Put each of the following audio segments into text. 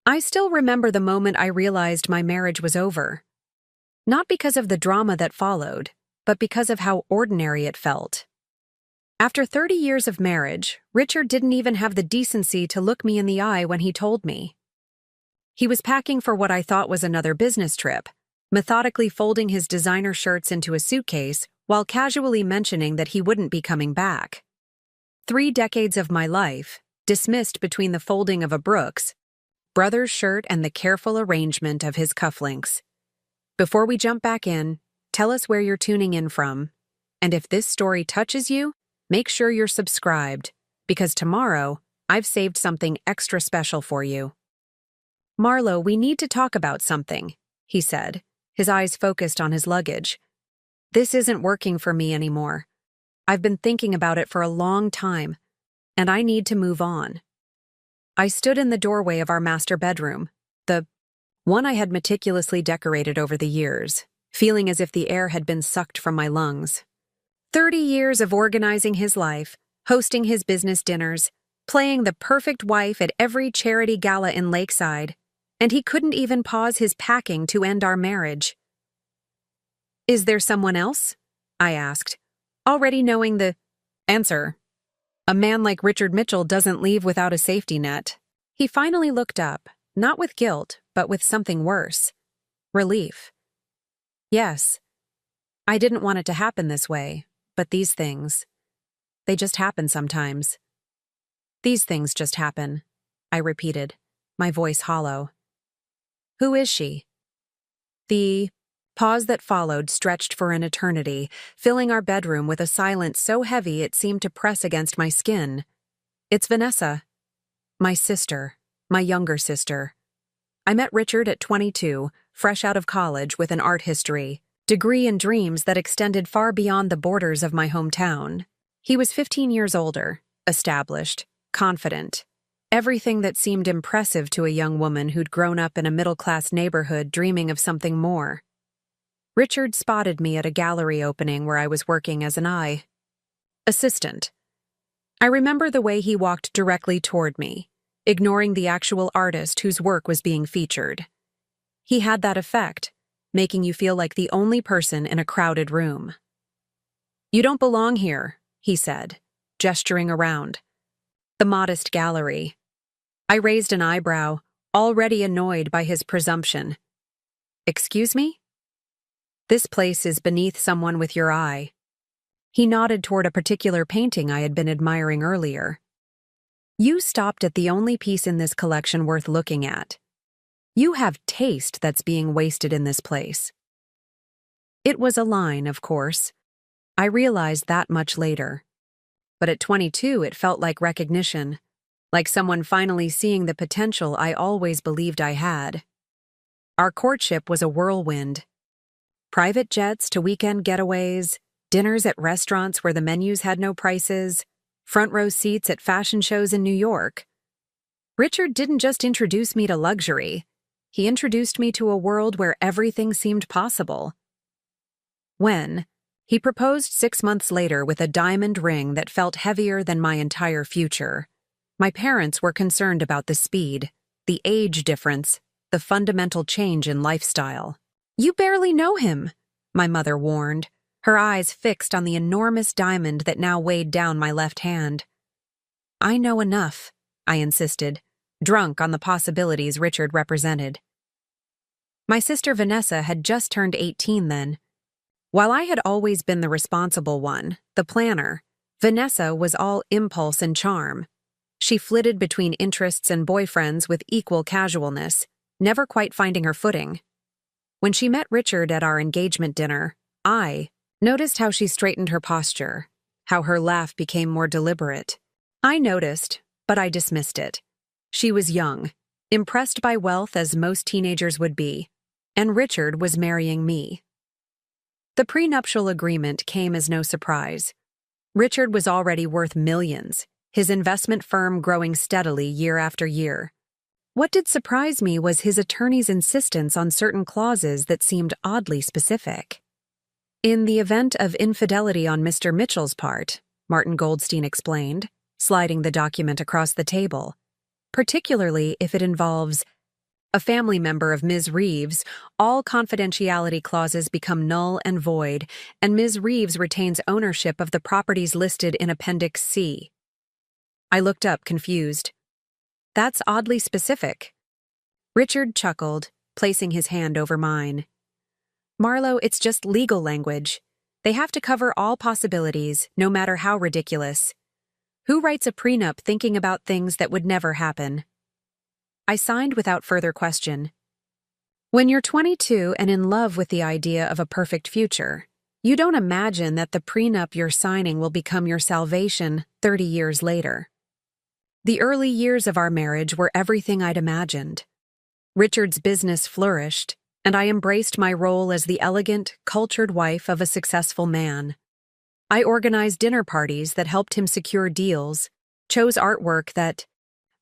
I still remember the moment I realized my marriage was over. Not because of the drama that followed, but because of how ordinary it felt. After 30 years of marriage, Richard didn't even have the decency to look me in the eye when he told me. He was packing for what I thought was another business trip, methodically folding his designer shirts into a suitcase while casually mentioning that he wouldn't be coming back. 3 decades of my life, dismissed between the folding of a Brooks Brothers shirt and the careful arrangement of his cufflinks. Before we jump back in, tell us where you're tuning in from. And if this story touches you, make sure you're subscribed, because tomorrow, I've saved something extra special for you. Marlo, we need to talk about something, he said, his eyes focused on his luggage. This isn't working for me anymore. I've been thinking about it for a long time, and I need to move on. I stood in the doorway of our master bedroom, the one I had meticulously decorated over the years, feeling as if the air had been sucked from my lungs. 30 years of organizing his life, hosting his business dinners, playing the perfect wife at every charity gala in Lakeside, and he couldn't even pause his packing to end our marriage. Is there someone else? I asked, already knowing the answer. A man like Richard Mitchell doesn't leave without a safety net. He finally looked up, not with guilt, but with something worse. Relief. Yes. I didn't want it to happen this way, but these things, they just happen sometimes. These things just happen, I repeated, my voice hollow. Who is she? The pause that followed stretched for an eternity, filling our bedroom with a silence so heavy it seemed to press against my skin. It's Vanessa. My sister. My younger sister. I met Richard at 22, fresh out of college with an art history degree and dreams that extended far beyond the borders of my hometown. He was 15 years older, established, confident. Everything that seemed impressive to a young woman who'd grown up in a middle-class neighborhood dreaming of something more. Richard spotted me at a gallery opening where I was working as an assistant. I remember the way he walked directly toward me, ignoring the actual artist whose work was being featured. He had that effect, making you feel like the only person in a crowded room. You don't belong here, he said, gesturing around. The modest gallery. I raised an eyebrow, already annoyed by his presumption. Excuse me? This place is beneath someone with your eye. He nodded toward a particular painting I had been admiring earlier. You stopped at the only piece in this collection worth looking at. You have taste that's being wasted in this place. It was a line, of course. I realized that much later. But at 22, it felt like recognition, like someone finally seeing the potential I always believed I had. Our courtship was a whirlwind. Private jets to weekend getaways, dinners at restaurants where the menus had no prices, front row seats at fashion shows in New York. Richard didn't just introduce me to luxury. He introduced me to a world where everything seemed possible. When he proposed 6 months later with a diamond ring that felt heavier than my entire future, my parents were concerned about the speed, the age difference, the fundamental change in lifestyle. You barely know him, my mother warned, her eyes fixed on the enormous diamond that now weighed down my left hand. I know enough, I insisted, drunk on the possibilities Richard represented. My sister Vanessa had just turned 18 then. While I had always been the responsible one, the planner, Vanessa was all impulse and charm. She flitted between interests and boyfriends with equal casualness, never quite finding her footing. When she met Richard at our engagement dinner, I noticed how she straightened her posture, how her laugh became more deliberate. I noticed, but I dismissed it. She was young, impressed by wealth as most teenagers would be, and Richard was marrying me. The prenuptial agreement came as no surprise. Richard was already worth millions, his investment firm growing steadily year after year. What did surprise me was his attorney's insistence on certain clauses that seemed oddly specific. In the event of infidelity on Mr. Mitchell's part, Martin Goldstein explained, sliding the document across the table, particularly if it involves A family member of Ms. Reeves, all confidentiality clauses become null and void, and Ms. Reeves retains ownership of the properties listed in Appendix C. I looked up, confused. That's oddly specific. Richard chuckled, placing his hand over mine. Marlo, it's just legal language. They have to cover all possibilities, no matter how ridiculous. Who writes a prenup thinking about things that would never happen? I signed without further question. When you're 22 and in love with the idea of a perfect future, you don't imagine that the prenup you're signing will become your salvation 30 years later. The early years of our marriage were everything I'd imagined. Richard's business flourished, and I embraced my role as the elegant, cultured wife of a successful man. I organized dinner parties that helped him secure deals, chose artwork that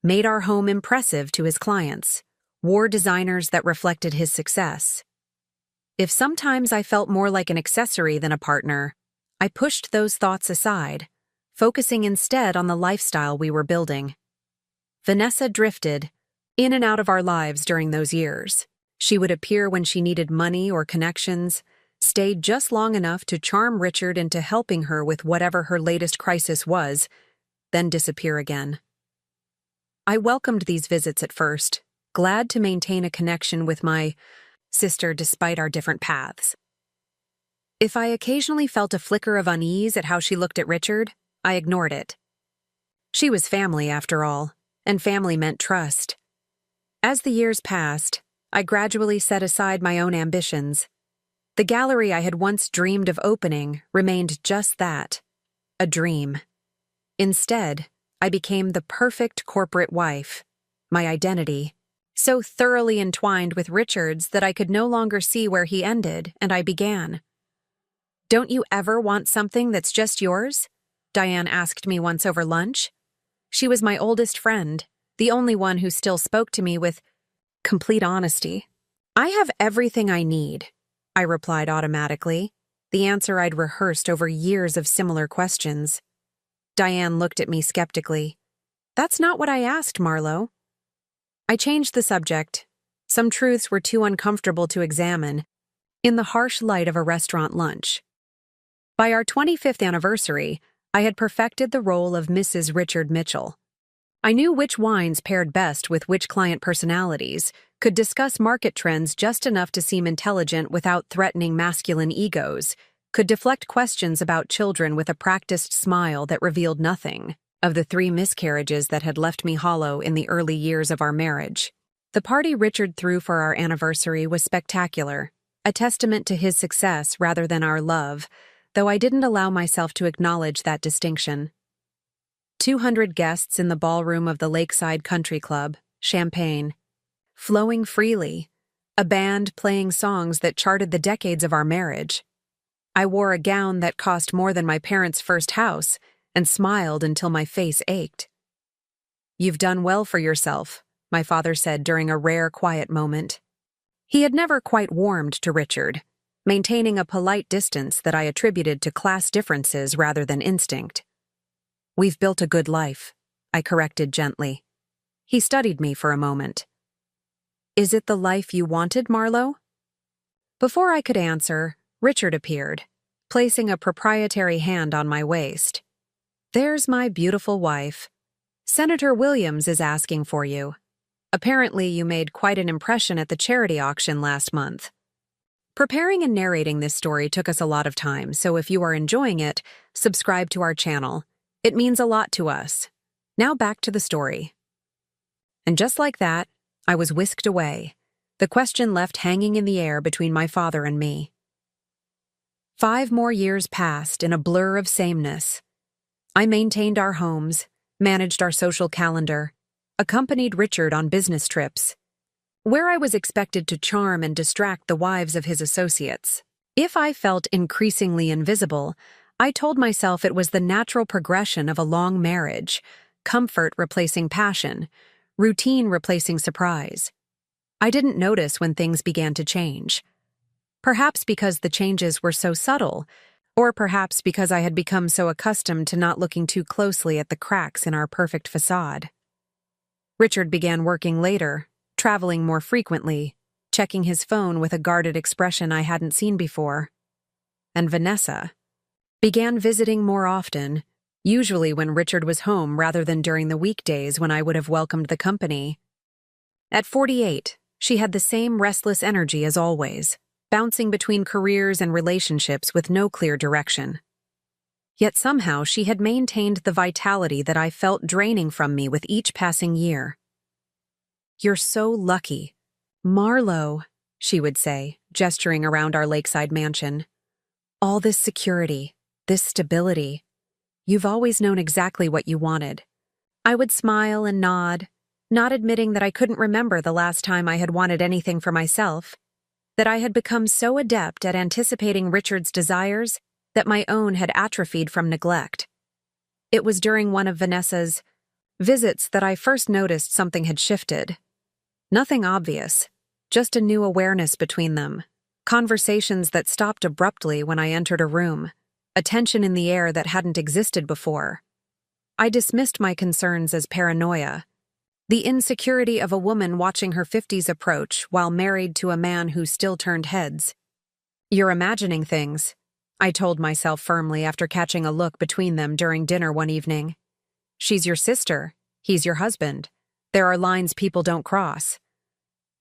made our home impressive to his clients, wore designers that reflected his success. If sometimes I felt more like an accessory than a partner, I pushed those thoughts aside, focusing instead on the lifestyle we were building. Vanessa drifted in and out of our lives during those years. She would appear when she needed money or connections, stayed just long enough to charm Richard into helping her with whatever her latest crisis was, then disappear again. I welcomed these visits at first, glad to maintain a connection with my sister despite our different paths. If I occasionally felt a flicker of unease at how she looked at Richard, I ignored it. She was family, after all, and family meant trust. As the years passed, I gradually set aside my own ambitions. The gallery I had once dreamed of opening remained just that, a dream. Instead, I became the perfect corporate wife, my identity, so thoroughly entwined with Richard's that I could no longer see where he ended and I began. Don't you ever want something that's just yours? Diane asked me once over lunch. She was my oldest friend, the only one who still spoke to me with complete honesty. I have everything I need, I replied automatically, the answer I'd rehearsed over years of similar questions. Diane looked at me skeptically. That's not what I asked, Marlo. I changed the subject. Some truths were too uncomfortable to examine in the harsh light of a restaurant lunch. By our 25th anniversary, I had perfected the role of Mrs. Richard Mitchell. I knew which wines paired best with which client personalities, could discuss market trends just enough to seem intelligent without threatening masculine egos, could deflect questions about children with a practiced smile that revealed nothing of the 3 miscarriages that had left me hollow in the early years of our marriage. The party Richard threw for our anniversary was spectacular, a testament to his success rather than our love, though I didn't allow myself to acknowledge that distinction. 200 guests in the ballroom of the Lakeside Country Club, Champaign, flowing freely, a band playing songs that charted the decades of our marriage. I wore a gown that cost more than my parents' first house and smiled until my face ached. You've done well for yourself, my father said during a rare quiet moment. He had never quite warmed to Richard, maintaining a polite distance that I attributed to class differences rather than instinct. We've built a good life, I corrected gently. He studied me for a moment. Is it the life you wanted, Marlo? Before I could answer, Richard appeared, placing a proprietary hand on my waist. There's my beautiful wife. Senator Williams is asking for you. Apparently you made quite an impression at the charity auction last month. Preparing and narrating this story took us a lot of time, so if you are enjoying it, subscribe to our channel. It means a lot to us. Now back to the story. And just like that, I was whisked away, the question left hanging in the air between my father and me. 5 more years passed in a blur of sameness. I maintained our homes, managed our social calendar, accompanied Richard on business trips, where I was expected to charm and distract the wives of his associates. If I felt increasingly invisible, I told myself it was the natural progression of a long marriage, comfort replacing passion, routine replacing surprise. I didn't notice when things began to change. Perhaps because the changes were so subtle, or perhaps because I had become so accustomed to not looking too closely at the cracks in our perfect facade. Richard began working later, traveling more frequently, checking his phone with a guarded expression I hadn't seen before. And Vanessa began visiting more often, usually when Richard was home rather than during the weekdays when I would have welcomed the company. At 48, she had the same restless energy as always, bouncing between careers and relationships with no clear direction. Yet somehow she had maintained the vitality that I felt draining from me with each passing year. "You're so lucky. Marlo," she would say, gesturing around our lakeside mansion. "All this security, this stability. You've always known exactly what you wanted." I would smile and nod, not admitting that I couldn't remember the last time I had wanted anything for myself, that I had become so adept at anticipating Richard's desires that my own had atrophied from neglect. It was during one of Vanessa's visits that I first noticed something had shifted. Nothing obvious, just a new awareness between them, conversations that stopped abruptly when I entered a room, a tension in the air that hadn't existed before. I dismissed my concerns as paranoia, the insecurity of a woman watching her 50s approach while married to a man who still turned heads. "You're imagining things," I told myself firmly after catching a look between them during dinner one evening. "She's your sister. He's your husband. There are lines people don't cross."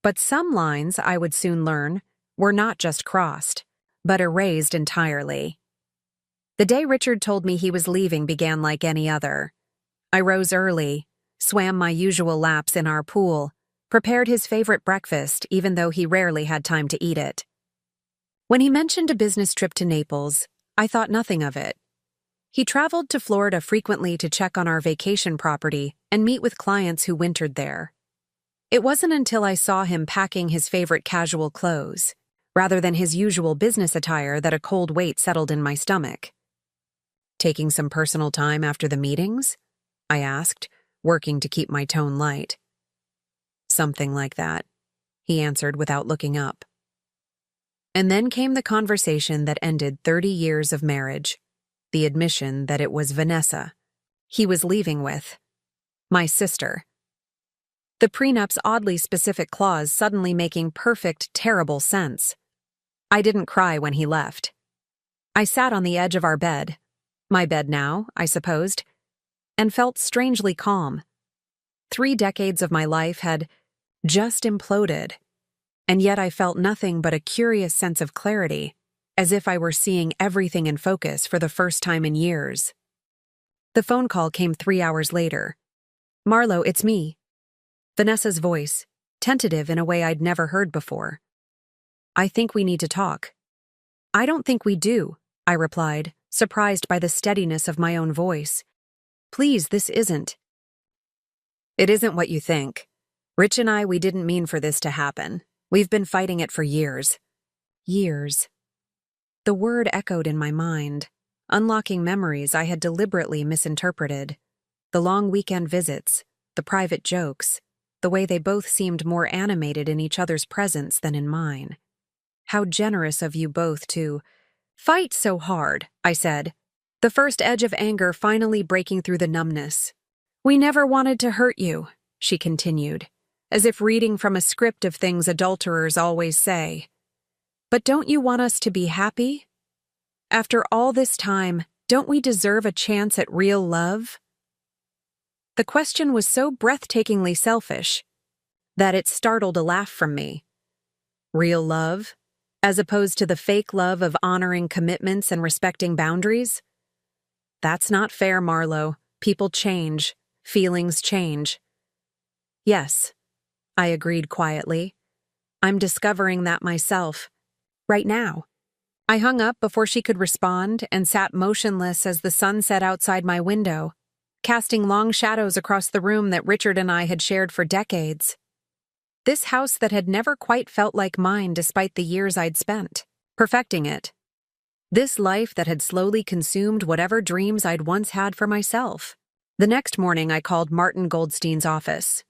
But some lines, I would soon learn, were not just crossed, but erased entirely. The day Richard told me he was leaving began like any other. I rose early, swam my usual laps in our pool, prepared his favorite breakfast even though he rarely had time to eat it. When he mentioned a business trip to Naples, I thought nothing of it. He traveled to Florida frequently to check on our vacation property and meet with clients who wintered there. It wasn't until I saw him packing his favorite casual clothes, rather than his usual business attire, that a cold weight settled in my stomach. "Taking some personal time after the meetings?" I asked, working to keep my tone light. "Something like that," he answered without looking up. And then came the conversation that ended 30 years of marriage, the admission that it was Vanessa he was leaving with, my sister. The prenup's oddly specific clause suddenly making perfect, terrible sense. I didn't cry when he left. I sat on the edge of our bed, my bed now, I supposed, and felt strangely calm. 3 decades of my life had just imploded, and yet I felt nothing but a curious sense of clarity, as if I were seeing everything in focus for the first time in years. The phone call came 3 hours later. "Marlo, it's me." Vanessa's voice, tentative in a way I'd never heard before. "I think we need to talk." "I don't think we do," I replied, surprised by the steadiness of my own voice. "Please, this isn't." "It isn't what you think. Rich and we didn't mean for this to happen. We've been fighting it for years." Years. The word echoed in my mind, unlocking memories I had deliberately misinterpreted. The long weekend visits, the private jokes, the way they both seemed more animated in each other's presence than in mine. "How generous of you both to fight so hard," I said, the first edge of anger finally breaking through the numbness. "We never wanted to hurt you," she continued, as if reading from a script of things adulterers always say. "But don't you want us to be happy? After all this time, don't we deserve a chance at real love?" The question was so breathtakingly selfish that it startled a laugh from me. Real love, as opposed to the fake love of honoring commitments and respecting boundaries? That's not fair, Marlo. People change. Feelings change. "Yes," I agreed quietly. "I'm discovering that myself. Right now." I hung up before she could respond and sat motionless as the sun set outside my window, casting long shadows across the room that Richard and I had shared for decades. This house that had never quite felt like mine despite the years I'd spent perfecting it. This life that had slowly consumed whatever dreams I'd once had for myself. The next morning I called Martin Goldstein's office.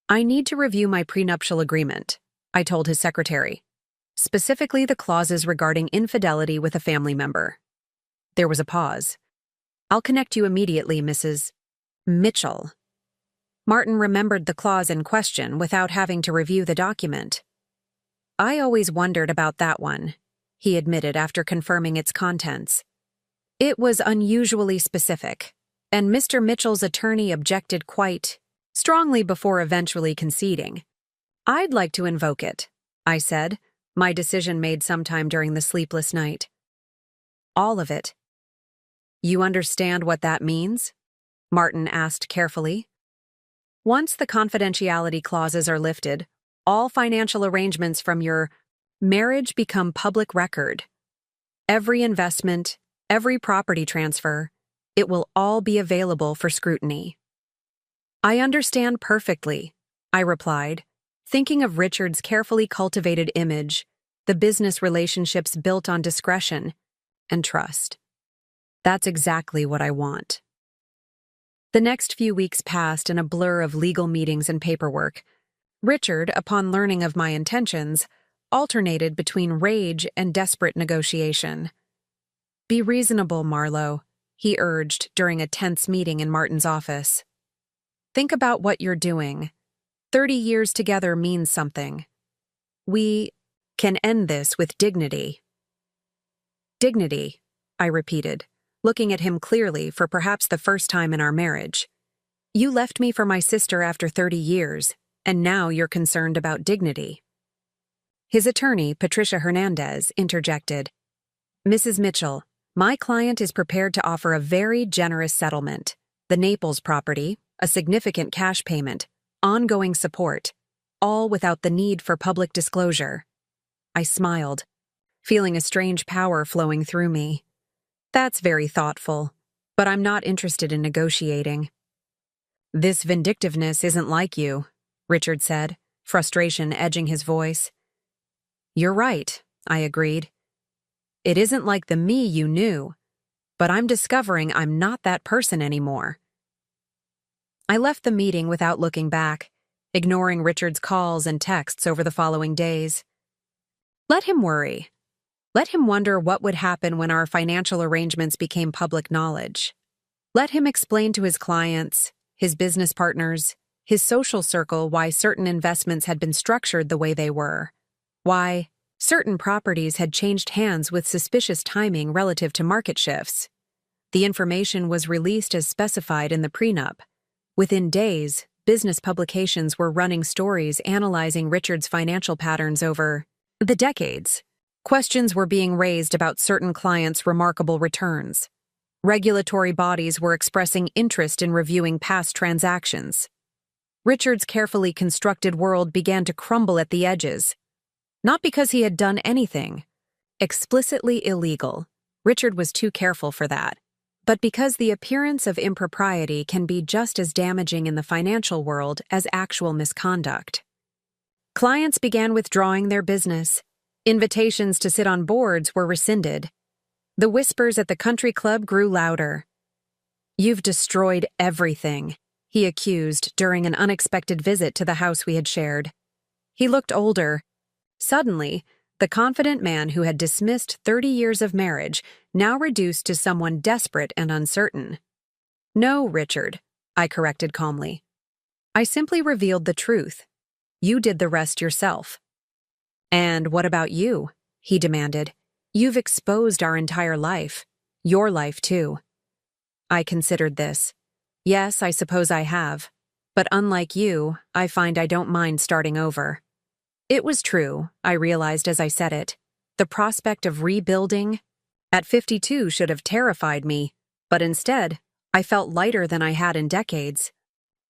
"I need to review my prenuptial agreement," I told his secretary, specifically the clauses regarding infidelity with a family member. There was a pause. "I'll connect you immediately, Mrs. Mitchell." Martin remembered the clause in question without having to review the document. I always wondered about that one, he admitted after confirming its contents. It was unusually specific, and Mr. Mitchell's attorney objected quite strongly before eventually conceding. I'd like to invoke it, I said, my decision made sometime during the sleepless night. All of it. You understand what that means? Martin asked carefully. Once the confidentiality clauses are lifted, all financial arrangements from your marriage become public record. Every investment, every property transfer, it will all be available for scrutiny. I understand perfectly, I replied, thinking of Richard's carefully cultivated image, the business relationships built on discretion and trust. That's exactly what I want. The next few weeks passed in a blur of legal meetings and paperwork. Richard, upon learning of my intentions, alternated between rage and desperate negotiation. Be reasonable, Marlowe, he urged during a tense meeting in Martin's office. Think about what you're doing. 30 years together means something. We can end this with dignity. Dignity, I repeated, looking at him clearly for perhaps the first time in our marriage. You left me for my sister after 30 years, and now you're concerned about dignity. His attorney, Patricia Hernandez, interjected. Mrs. Mitchell, my client is prepared to offer a very generous settlement. The Naples property, a significant cash payment, ongoing support, all without the need for public disclosure. I smiled, feeling a strange power flowing through me. That's very thoughtful, but I'm not interested in negotiating. This vindictiveness isn't like you, Richard said, frustration edging his voice. You're right, I agreed. It isn't like the me you knew, but I'm discovering I'm not that person anymore. I left the meeting without looking back, ignoring Richard's calls and texts over the following days. Let him worry. Let him wonder what would happen when our financial arrangements became public knowledge. Let him explain to his clients, his business partners, his social circle why certain investments had been structured the way they were, why certain properties had changed hands with suspicious timing relative to market shifts. The information was released as specified in the prenup. Within days, business publications were running stories analyzing Richard's financial patterns over the decades. Questions were being raised about certain clients' remarkable returns. Regulatory bodies were expressing interest in reviewing past transactions. Richard's carefully constructed world began to crumble at the edges. Not because he had done anything explicitly illegal. Richard was too careful for that. But because the appearance of impropriety can be just as damaging in the financial world as actual misconduct. Clients began withdrawing their business. Invitations to sit on boards were rescinded. The whispers at the country club grew louder. You've destroyed everything, he accused during an unexpected visit to the house we had shared. He looked older. Suddenly, the confident man who had dismissed 30 years of marriage now reduced to someone desperate and uncertain. No, Richard, I corrected calmly. I simply revealed the truth. You did the rest yourself. And what about you? He demanded. You've exposed our entire life. Your life, too. I considered this. Yes, I suppose I have. But unlike you, I find I don't mind starting over. It was true, I realized as I said it. The prospect of rebuilding at 52 should have terrified me, but instead, I felt lighter than I had in decades.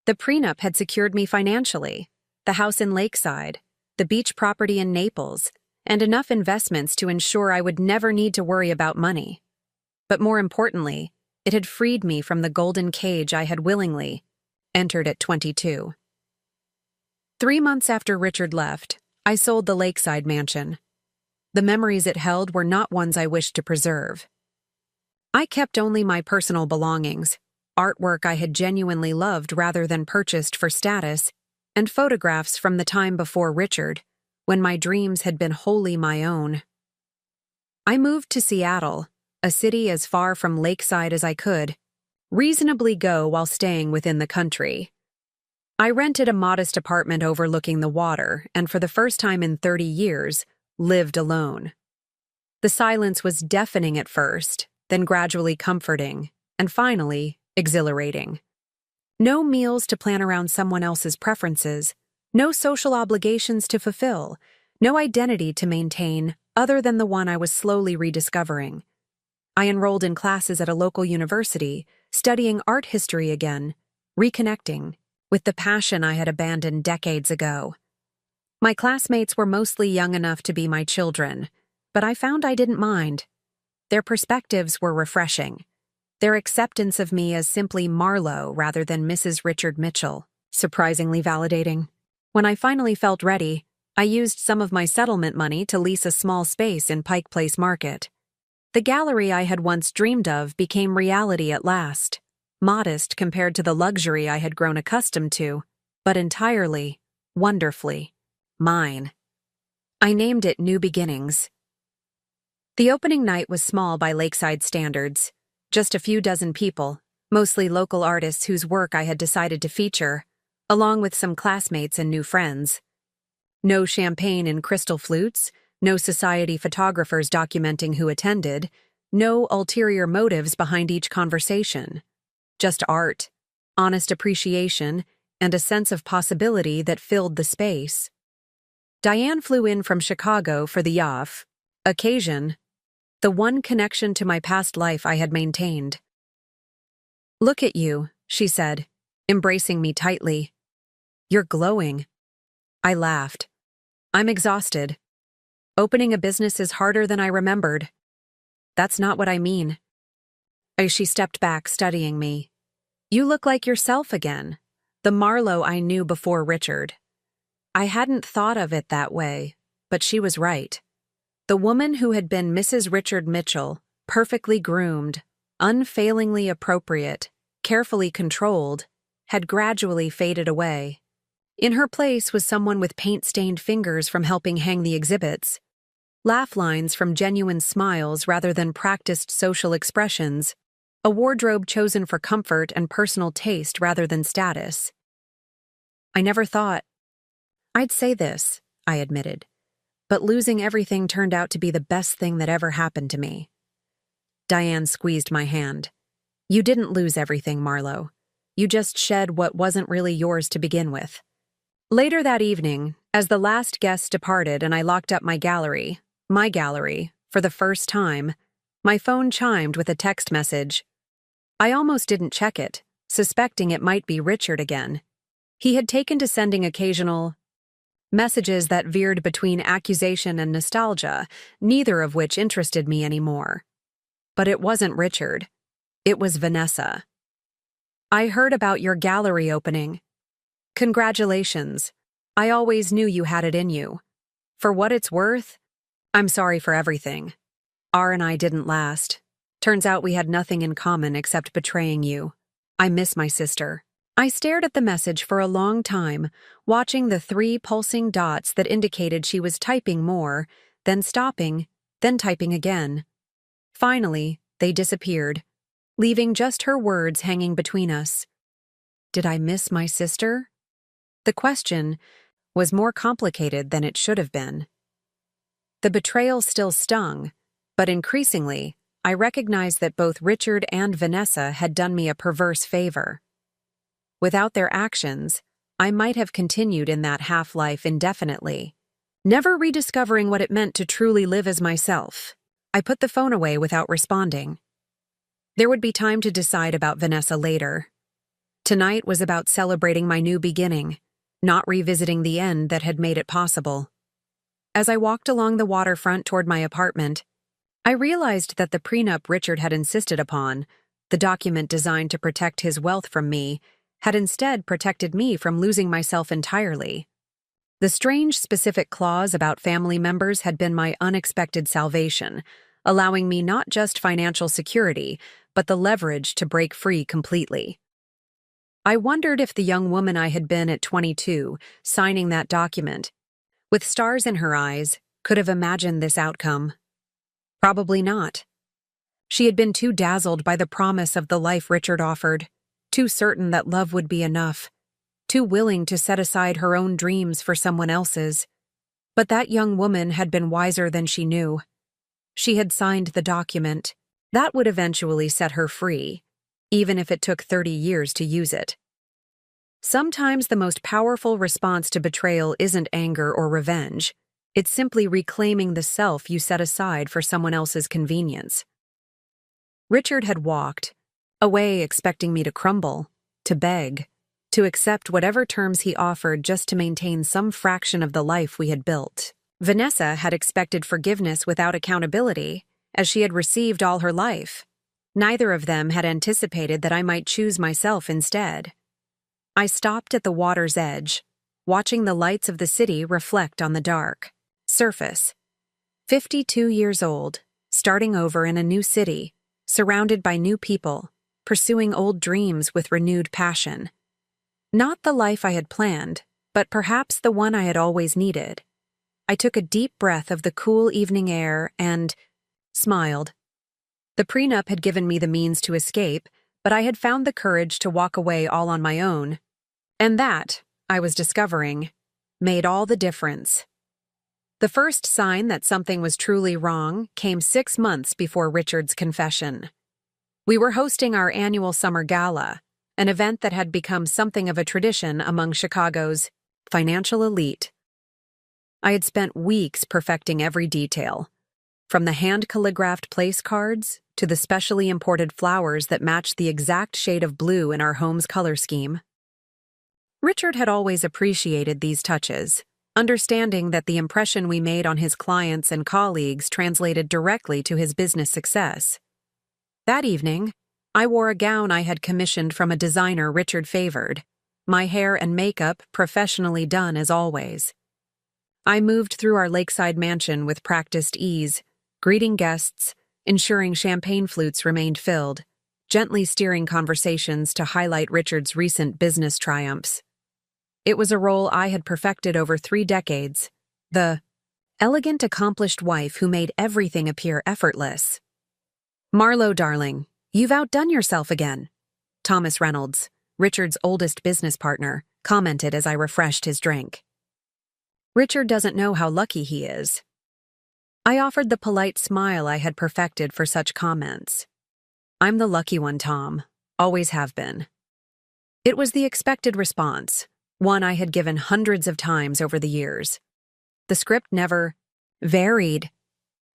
The prenup had secured me financially, the house in Lakeside, the beach property in Naples, and enough investments to ensure I would never need to worry about money. But more importantly, it had freed me from the golden cage I had willingly entered at 22. 3 months after Richard left, I sold the Lakeside mansion. The memories it held were not ones I wished to preserve. I kept only my personal belongings, artwork I had genuinely loved rather than purchased for status, and photographs from the time before Richard, when my dreams had been wholly my own. I moved to Seattle, a city as far from Lakeside as I could reasonably go while staying within the country. I rented a modest apartment overlooking the water and for the first time in 30 years, lived alone. The silence was deafening at first, then gradually comforting, and finally, exhilarating. No meals to plan around someone else's preferences, no social obligations to fulfill, no identity to maintain other than the one I was slowly rediscovering. I enrolled in classes at a local university, studying art history again, reconnecting with the passion I had abandoned decades ago. My classmates were mostly young enough to be my children, but I found I didn't mind. Their perspectives were refreshing. Their acceptance of me as simply Marlowe rather than Mrs. Richard Mitchell, surprisingly validating. When I finally felt ready, I used some of my settlement money to lease a small space in Pike Place Market. The gallery I had once dreamed of became reality at last, modest compared to the luxury I had grown accustomed to, but entirely, wonderfully, mine. I named it New Beginnings. The opening night was small by lakeside standards, just a few dozen people, mostly local artists whose work I had decided to feature, along with some classmates and new friends. No champagne and crystal flutes, no society photographers documenting who attended, no ulterior motives behind each conversation. Just art, honest appreciation, and a sense of possibility that filled the space. Diane flew in from Chicago for the YAF occasion, the one connection to my past life I had maintained. "Look at you," she said, embracing me tightly. "You're glowing." I laughed. "I'm exhausted. Opening a business is harder than I remembered." "That's not what I mean." She stepped back, studying me. "You look like yourself again, the Marlowe I knew before Richard." I hadn't thought of it that way, but she was right. The woman who had been Mrs. Richard Mitchell, perfectly groomed, unfailingly appropriate, carefully controlled, had gradually faded away. In her place was someone with paint-stained fingers from helping hang the exhibits, laugh lines from genuine smiles rather than practiced social expressions, a wardrobe chosen for comfort and personal taste rather than status. "I never thought I'd say this," I admitted, "but losing everything turned out to be the best thing that ever happened to me." Diane squeezed my hand. "You didn't lose everything, Marlowe. You just shed what wasn't really yours to begin with." Later that evening, as the last guest departed and I locked up my gallery, for the first time, my phone chimed with a text message. I almost didn't check it, suspecting it might be Richard again. He had taken to sending occasional messages that veered between accusation and nostalgia, neither of which interested me anymore. But it wasn't Richard. It was Vanessa. "I heard about your gallery opening. Congratulations. I always knew you had it in you. For what it's worth, I'm sorry for everything. R and I didn't last. Turns out we had nothing in common except betraying you. I miss my sister." I stared at the message for a long time, watching the 3 pulsing dots that indicated she was typing more, then stopping, then typing again. Finally, they disappeared, leaving just her words hanging between us. Did I miss my sister? The question was more complicated than it should have been. The betrayal still stung, but increasingly, I recognized that both Richard and Vanessa had done me a perverse favor. Without their actions, I might have continued in that half-life indefinitely, never rediscovering what it meant to truly live as myself. I put the phone away without responding. There would be time to decide about Vanessa later. Tonight was about celebrating my new beginning, not revisiting the end that had made it possible. As I walked along the waterfront toward my apartment, I realized that the prenup Richard had insisted upon, the document designed to protect his wealth from me, had instead protected me from losing myself entirely. The strange specific clause about family members had been my unexpected salvation, allowing me not just financial security, but the leverage to break free completely. I wondered if the young woman I had been at 22, signing that document, with stars in her eyes, could have imagined this outcome. Probably not. She had been too dazzled by the promise of the life Richard offered, too certain that love would be enough, too willing to set aside her own dreams for someone else's. But that young woman had been wiser than she knew. She had signed the document. That would eventually set her free, even if it took 30 years to use it. Sometimes the most powerful response to betrayal isn't anger or revenge. It's simply reclaiming the self you set aside for someone else's convenience. Richard had walked away expecting me to crumble, to beg, to accept whatever terms he offered just to maintain some fraction of the life we had built. Vanessa had expected forgiveness without accountability, as she had received all her life. Neither of them had anticipated that I might choose myself instead. I stopped at the water's edge, watching the lights of the city reflect on the dark surface. 52 years old, starting over in a new city, surrounded by new people, pursuing old dreams with renewed passion. Not the life I had planned, but perhaps the one I had always needed. I took a deep breath of the cool evening air and smiled. The prenup had given me the means to escape, but I had found the courage to walk away all on my own. And that, I was discovering, made all the difference. The first sign that something was truly wrong came 6 months before Richard's confession. We were hosting our annual summer gala, an event that had become something of a tradition among Chicago's financial elite. I had spent weeks perfecting every detail, from the hand-calligraphed place cards to the specially imported flowers that matched the exact shade of blue in our home's color scheme. Richard had always appreciated these touches, understanding that the impression we made on his clients and colleagues translated directly to his business success. That evening, I wore a gown I had commissioned from a designer Richard favored, my hair and makeup professionally done as always. I moved through our lakeside mansion with practiced ease, greeting guests, ensuring champagne flutes remained filled, gently steering conversations to highlight Richard's recent business triumphs. It was a role I had perfected over 3 decades, the elegant, accomplished wife who made everything appear effortless. "Marlo, darling, you've outdone yourself again," Thomas Reynolds, Richard's oldest business partner, commented as I refreshed his drink. "Richard doesn't know how lucky he is." I offered the polite smile I had perfected for such comments. "I'm the lucky one, Tom. Always have been." It was the expected response, one I had given hundreds of times over the years. The script never varied.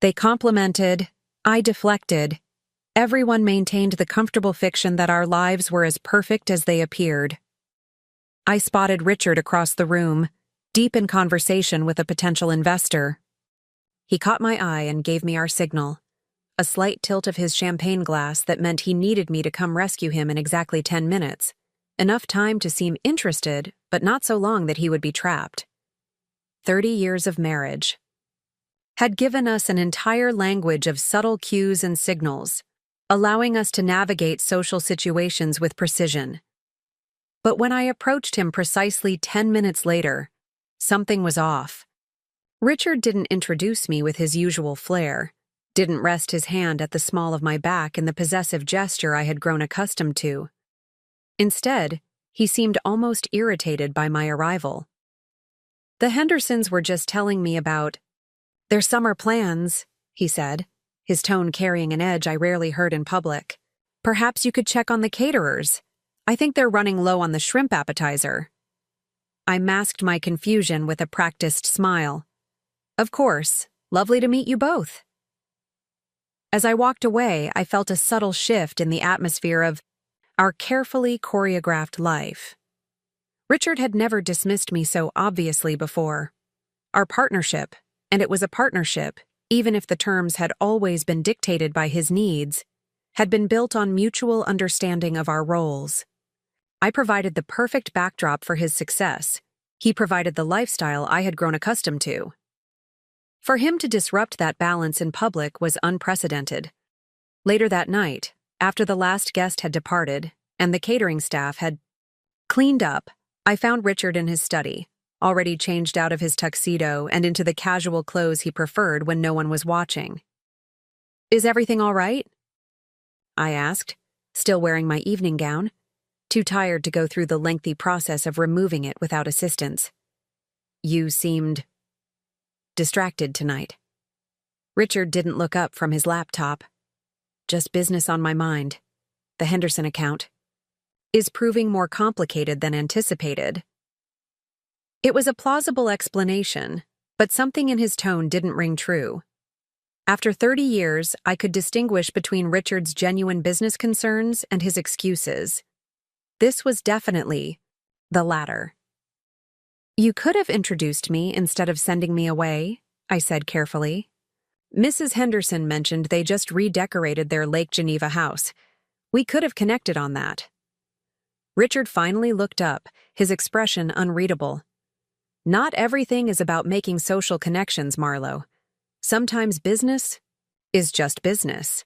They complimented, I deflected. Everyone maintained the comfortable fiction that our lives were as perfect as they appeared. I spotted Richard across the room, deep in conversation with a potential investor. He caught my eye and gave me our signal, a slight tilt of his champagne glass that meant he needed me to come rescue him in exactly 10 minutes, enough time to seem interested, but not so long that he would be trapped. 30 years of marriage had given us an entire language of subtle cues and signals, allowing us to navigate social situations with precision. But when I approached him precisely 10 minutes later, something was off. Richard didn't introduce me with his usual flair, didn't rest his hand at the small of my back in the possessive gesture I had grown accustomed to. Instead, he seemed almost irritated by my arrival. "The Hendersons were just telling me about their summer plans," he said, his tone carrying an edge I rarely heard in public. "Perhaps you could check on the caterers. I think they're running low on the shrimp appetizer." I masked my confusion with a practiced smile. "Of course, lovely to meet you both." As I walked away, I felt a subtle shift in the atmosphere of our carefully choreographed life. Richard had never dismissed me so obviously before. Our partnership, and it was a partnership, even if the terms had always been dictated by his needs, had been built on mutual understanding of our roles. I provided the perfect backdrop for his success. He provided the lifestyle I had grown accustomed to. For him to disrupt that balance in public was unprecedented. Later that night, after the last guest had departed and the catering staff had cleaned up, I found Richard in his study, already changed out of his tuxedo and into the casual clothes he preferred when no one was watching. "Is everything all right?" I asked, still wearing my evening gown. too tired to go through the lengthy process of removing it without assistance. You seemed distracted tonight. Richard didn't look up from his laptop. Just business on my mind. The Henderson account is proving more complicated than anticipated. It was a plausible explanation, but something in his tone didn't ring true. After 30 years, I could distinguish between Richard's genuine business concerns and his excuses. This was definitely the latter. You could have introduced me instead of sending me away, I said carefully. Mrs. Henderson mentioned they just redecorated their Lake Geneva house. We could have connected on that. Richard finally looked up, his expression unreadable. Not everything is about making social connections, Marlowe. Sometimes business is just business.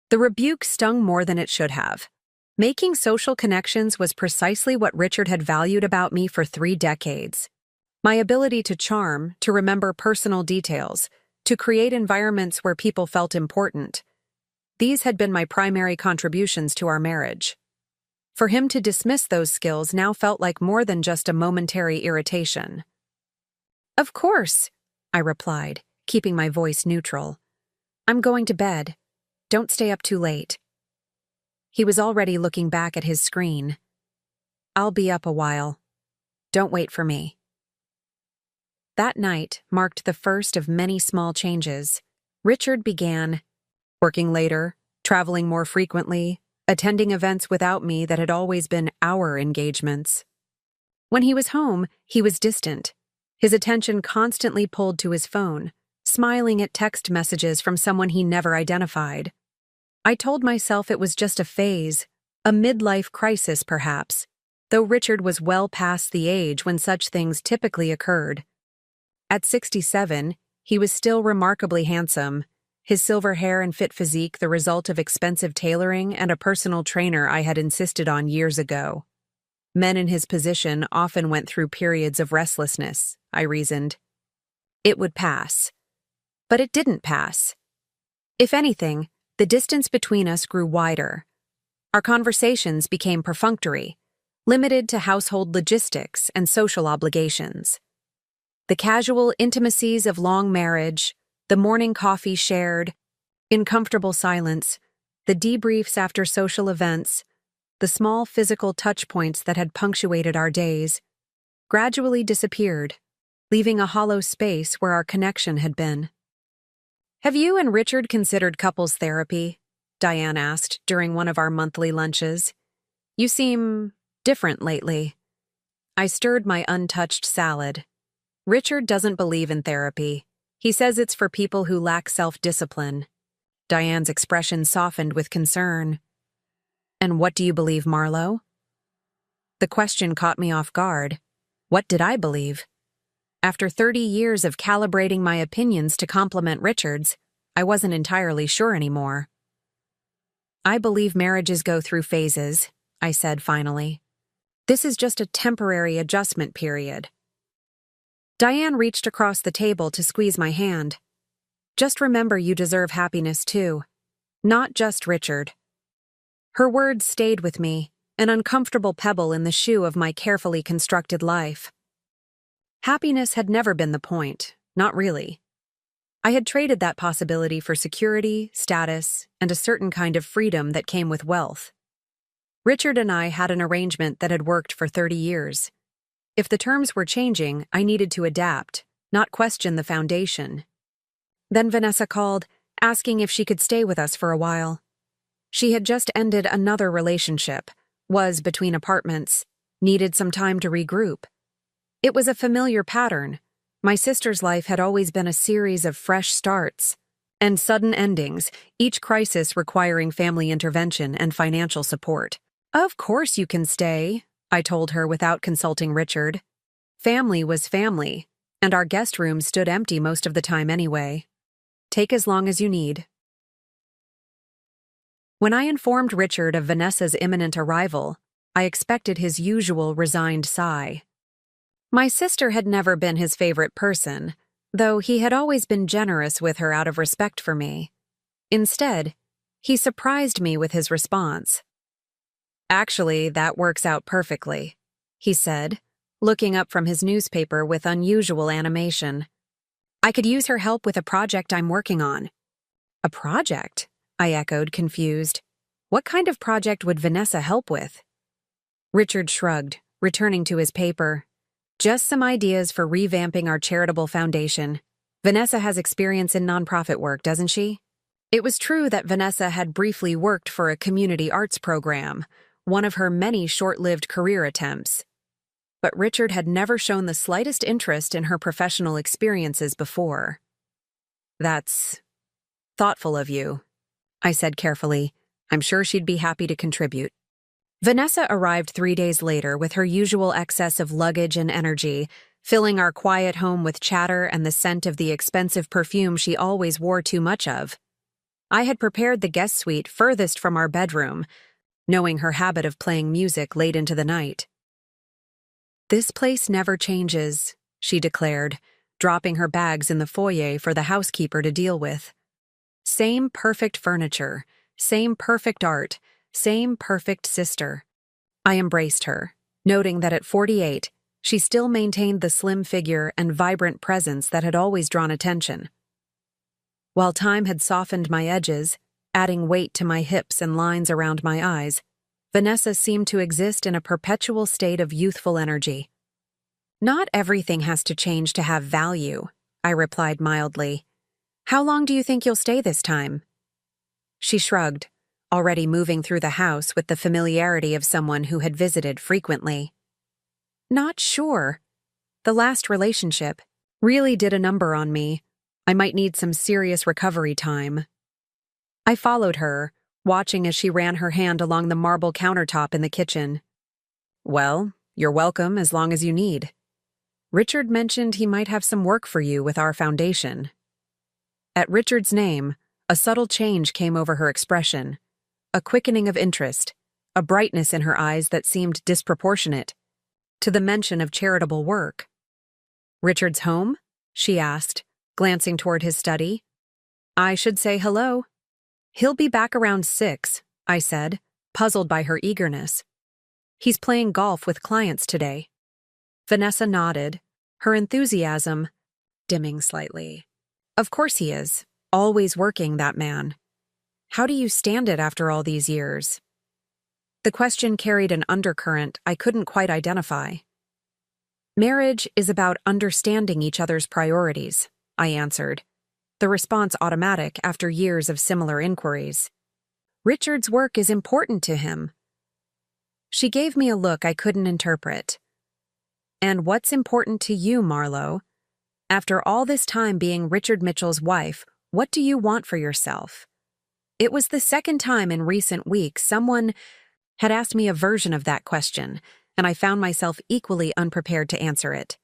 The rebuke stung more than it should have. Making social connections was precisely what Richard had valued about me for 3 decades. My ability to charm, to remember personal details, to create environments where people felt important. These had been my primary contributions to our marriage. For him to dismiss those skills now felt like more than just a momentary irritation. Of course, I replied, keeping my voice neutral. I'm going to bed. Don't stay up too late. He was already looking back at his screen. I'll be up a while. Don't wait for me. That night marked the first of many small changes. Richard began working later, traveling more frequently, attending events without me that had always been our engagements. When he was home, he was distant, his attention constantly pulled to his phone, smiling at text messages from someone he never identified. I told myself it was just a phase, a midlife crisis perhaps, though Richard was well past the age when such things typically occurred. At 67, he was still remarkably handsome, his silver hair and fit physique the result of expensive tailoring and a personal trainer I had insisted on years ago. Men in his position often went through periods of restlessness, I reasoned. It would pass. But it didn't pass. If anything, the distance between us grew wider. Our conversations became perfunctory, limited to household logistics and social obligations. The casual intimacies of long marriage, the morning coffee shared, in comfortable silence, the debriefs after social events, the small physical touchpoints that had punctuated our days, gradually disappeared, leaving a hollow space where our connection had been. Have you and Richard considered couples therapy? Diane asked during one of our monthly lunches. You seem different lately. I stirred my untouched salad. Richard doesn't believe in therapy. He says it's for people who lack self-discipline. Diane's expression softened with concern. And what do you believe, Marlowe? The question caught me off guard. What did I believe? After 30 years of calibrating my opinions to complement Richard's, I wasn't entirely sure anymore. I believe marriages go through phases, I said finally. This is just a temporary adjustment period. Diane reached across the table to squeeze my hand. Just remember you deserve happiness too. Not just Richard. Her words stayed with me, an uncomfortable pebble in the shoe of my carefully constructed life. Happiness had never been the point, not really. I had traded that possibility for security, status, and a certain kind of freedom that came with wealth. Richard and I had an arrangement that had worked for 30 years. If the terms were changing, I needed to adapt, not question the foundation. Then Vanessa called, asking if she could stay with us for a while. She had just ended another relationship, was between apartments, needed some time to regroup. It was a familiar pattern. My sister's life had always been a series of fresh starts and sudden endings, each crisis requiring family intervention and financial support. Of course you can stay, I told her without consulting Richard. Family was family, and our guest room stood empty most of the time anyway. Take as long as you need. When I informed Richard of Vanessa's imminent arrival, I expected his usual resigned sigh. My sister had never been his favorite person, though he had always been generous with her out of respect for me. Instead, he surprised me with his response. Actually, that works out perfectly, he said, looking up from his newspaper with unusual animation. I could use her help with a project I'm working on. A project? I echoed, confused. What kind of project would Vanessa help with? Richard shrugged, returning to his paper. Just some ideas for revamping our charitable foundation. Vanessa has experience in nonprofit work, doesn't she? It was true that Vanessa had briefly worked for a community arts program, one of her many short-lived career attempts. But Richard had never shown the slightest interest in her professional experiences before. That's thoughtful of you, I said carefully. I'm sure she'd be happy to contribute. Vanessa arrived 3 days later with her usual excess of luggage and energy, filling our quiet home with chatter and the scent of the expensive perfume she always wore too much of. I had prepared the guest suite furthest from our bedroom, knowing her habit of playing music late into the night. This place never changes, she declared, dropping her bags in the foyer for the housekeeper to deal with. Same perfect furniture, same perfect art, same perfect sister. I embraced her, noting that at 48, she still maintained the slim figure and vibrant presence that had always drawn attention. While time had softened my edges, adding weight to my hips and lines around my eyes, Vanessa seemed to exist in a perpetual state of youthful energy. Not everything has to change to have value, I replied mildly. How long do you think you'll stay this time? She shrugged, already moving through the house with the familiarity of someone who had visited frequently. Not sure. The last relationship really did a number on me. I might need some serious recovery time. I followed her, watching as she ran her hand along the marble countertop in the kitchen. Well, you're welcome as long as you need. Richard mentioned he might have some work for you with our foundation. At Richard's name, a subtle change came over her expression, a quickening of interest, a brightness in her eyes that seemed disproportionate to the mention of charitable work. Richard's home? She asked, glancing toward his study. I should say hello. He'll be back around 6, I said, puzzled by her eagerness. He's playing golf with clients today. Vanessa nodded, her enthusiasm dimming slightly. Of course he is, always working, that man. How do you stand it after all these years? The question carried an undercurrent I couldn't quite identify. Marriage is about understanding each other's priorities, I answered, the response automatic after years of similar inquiries. Richard's work is important to him. She gave me a look I couldn't interpret. And what's important to you, Marlowe? After all this time being Richard Mitchell's wife, what do you want for yourself? It was the second time in recent weeks someone had asked me a version of that question, and I found myself equally unprepared to answer it.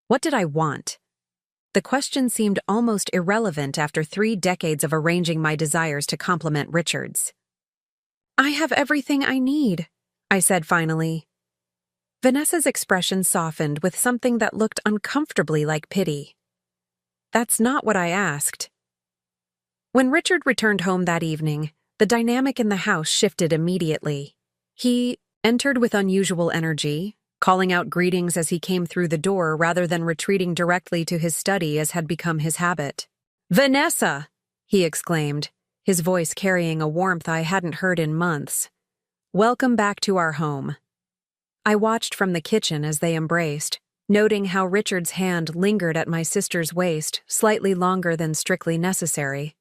What did I want? The question seemed almost irrelevant after 3 decades of arranging my desires to complement Richard's. I have everything I need, I said finally. Vanessa's expression softened with something that looked uncomfortably like pity. That's not what I asked. When Richard returned home that evening, the dynamic in the house shifted immediately. He entered with unusual energy, calling out greetings as he came through the door rather than retreating directly to his study as had become his habit. Vanessa! He exclaimed, his voice carrying a warmth I hadn't heard in months. Welcome back to our home. I watched from the kitchen as they embraced, noting how Richard's hand lingered at my sister's waist slightly longer than strictly necessary.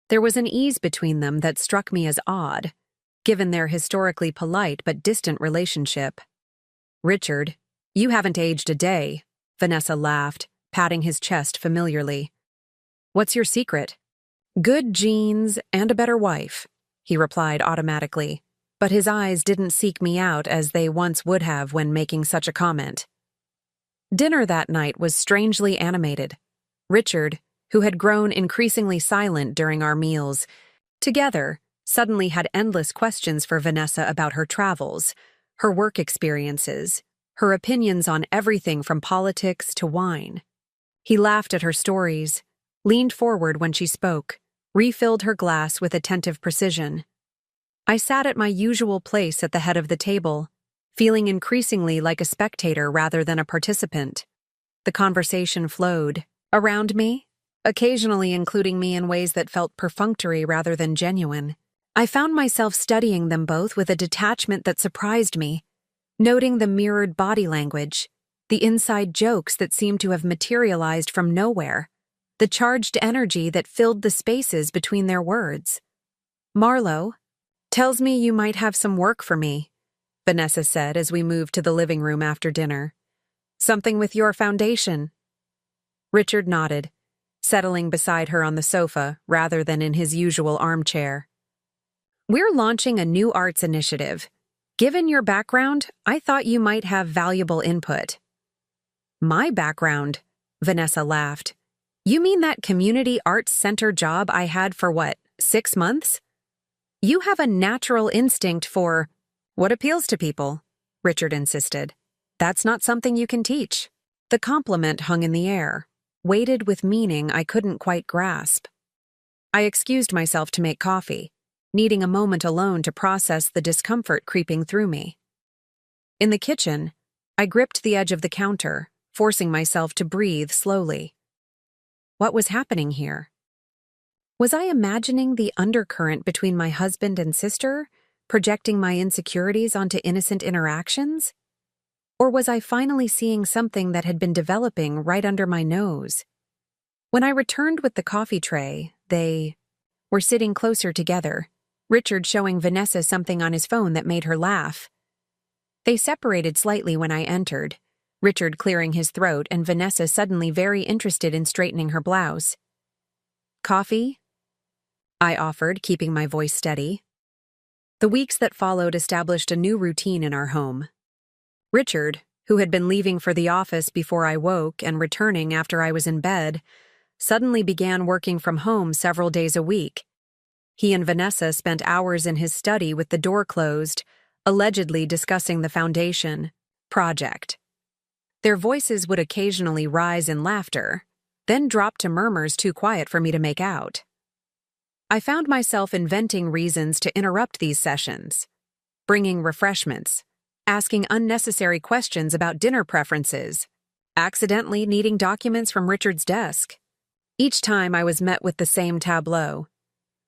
There was an ease between them that struck me as odd, given their historically polite but distant relationship. Richard, you haven't aged a day, Vanessa laughed, patting his chest familiarly. What's your secret? Good genes and a better wife, he replied automatically, but his eyes didn't seek me out as they once would have when making such a comment. Dinner that night was strangely animated. Richard, who had grown increasingly silent during our meals, together suddenly had endless questions for Vanessa about her travels, her work experiences, her opinions on everything from politics to wine. He laughed at her stories, leaned forward when she spoke, refilled her glass with attentive precision. I sat at my usual place at the head of the table, feeling increasingly like a spectator rather than a participant. The conversation flowed around me, occasionally including me in ways that felt perfunctory rather than genuine. I found myself studying them both with a detachment that surprised me, noting the mirrored body language, the inside jokes that seemed to have materialized from nowhere, the charged energy that filled the spaces between their words. "Marlo tells me you might have some work for me," Vanessa said as we moved to the living room after dinner. "Something with your foundation." Richard nodded, settling beside her on the sofa rather than in his usual armchair. "We're launching a new arts initiative. Given your background, I thought you might have valuable input." "My background?" Vanessa laughed. "You mean that community arts center job I had for 6 months? You have a natural instinct for what appeals to people," Richard insisted. "That's not something you can teach." The compliment hung in the air, weighted with meaning I couldn't quite grasp. I excused myself to make coffee, needing a moment alone to process the discomfort creeping through me. In the kitchen, I gripped the edge of the counter, forcing myself to breathe slowly. What was happening here? Was I imagining the undercurrent between my husband and sister, projecting my insecurities onto innocent interactions? Or was I finally seeing something that had been developing right under my nose? When I returned with the coffee tray, they were sitting closer together, Richard showing Vanessa something on his phone that made her laugh. They separated slightly when I entered, Richard clearing his throat and Vanessa suddenly very interested in straightening her blouse. "Coffee?" I offered, keeping my voice steady. The weeks that followed established a new routine in our home. Richard, who had been leaving for the office before I woke and returning after I was in bed, suddenly began working from home several days a week. He and Vanessa spent hours in his study with the door closed, allegedly discussing the foundation project. Their voices would occasionally rise in laughter, then drop to murmurs too quiet for me to make out. I found myself inventing reasons to interrupt these sessions, bringing refreshments, asking unnecessary questions about dinner preferences, accidentally needing documents from Richard's desk. Each time I was met with the same tableau.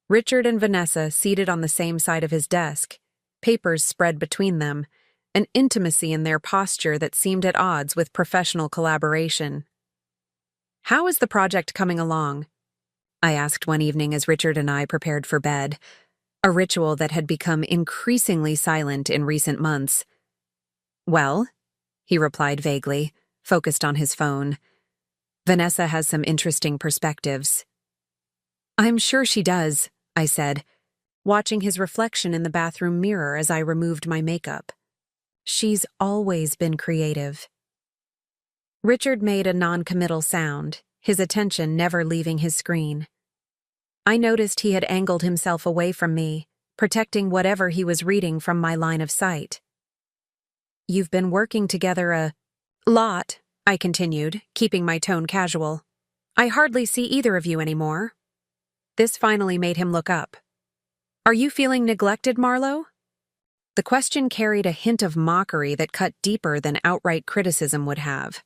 Richard and Vanessa seated on the same side of his desk, papers spread between them, an intimacy in their posture that seemed at odds with professional collaboration. "How is the project coming along?" I asked one evening as Richard and I prepared for bed, a ritual that had become increasingly silent in recent months. "Well," he replied vaguely, focused on his phone. "Vanessa has some interesting perspectives." "I'm sure she does," I said, watching his reflection in the bathroom mirror as I removed my makeup. "She's always been creative." Richard made a non-committal sound, his attention never leaving his screen. I noticed he had angled himself away from me, protecting whatever he was reading from my line of sight. "You've been working together a lot," I continued, keeping my tone casual. "I hardly see either of you anymore." This finally made him look up. "Are you feeling neglected, Marlo?" The question carried a hint of mockery that cut deeper than outright criticism would have.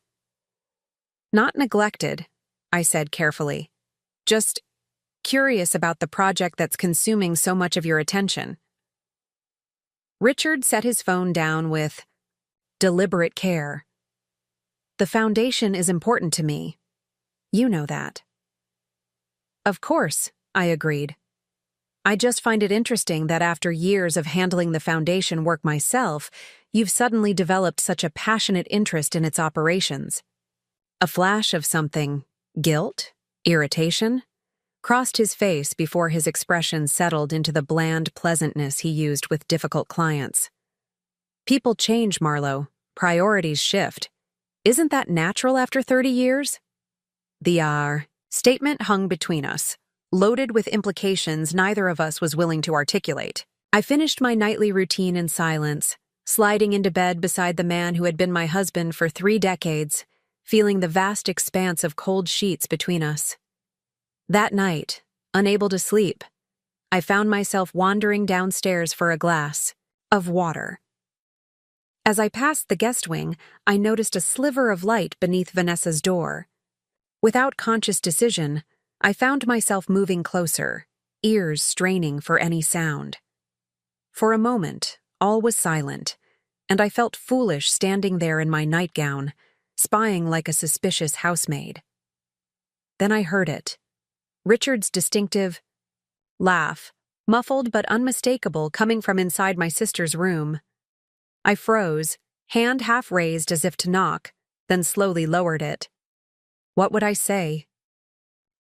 "Not neglected," I said carefully. "Just curious about the project that's consuming so much of your attention." Richard set his phone down with deliberate care. "The foundation is important to me. You know that." "Of course," I agreed. "I just find it interesting that after years of handling the foundation work myself, you've suddenly developed such a passionate interest in its operations." A flash of something, guilt, irritation, crossed his face before his expression settled into the bland pleasantness he used with difficult clients. "People change, Marlo. Priorities shift. Isn't that natural after 30 years? The statement hung between us, loaded with implications neither of us was willing to articulate. I finished my nightly routine in silence, sliding into bed beside the man who had been my husband for 3 decades, feeling the vast expanse of cold sheets between us. That night, unable to sleep, I found myself wandering downstairs for a glass of water. As I passed the guest wing, I noticed a sliver of light beneath Vanessa's door. Without conscious decision, I found myself moving closer, ears straining for any sound. For a moment, all was silent, and I felt foolish standing there in my nightgown, spying like a suspicious housemaid. Then I heard it. Richard's distinctive laugh, muffled but unmistakable, coming from inside my sister's room. I froze, hand half raised as if to knock, then slowly lowered it. What would I say?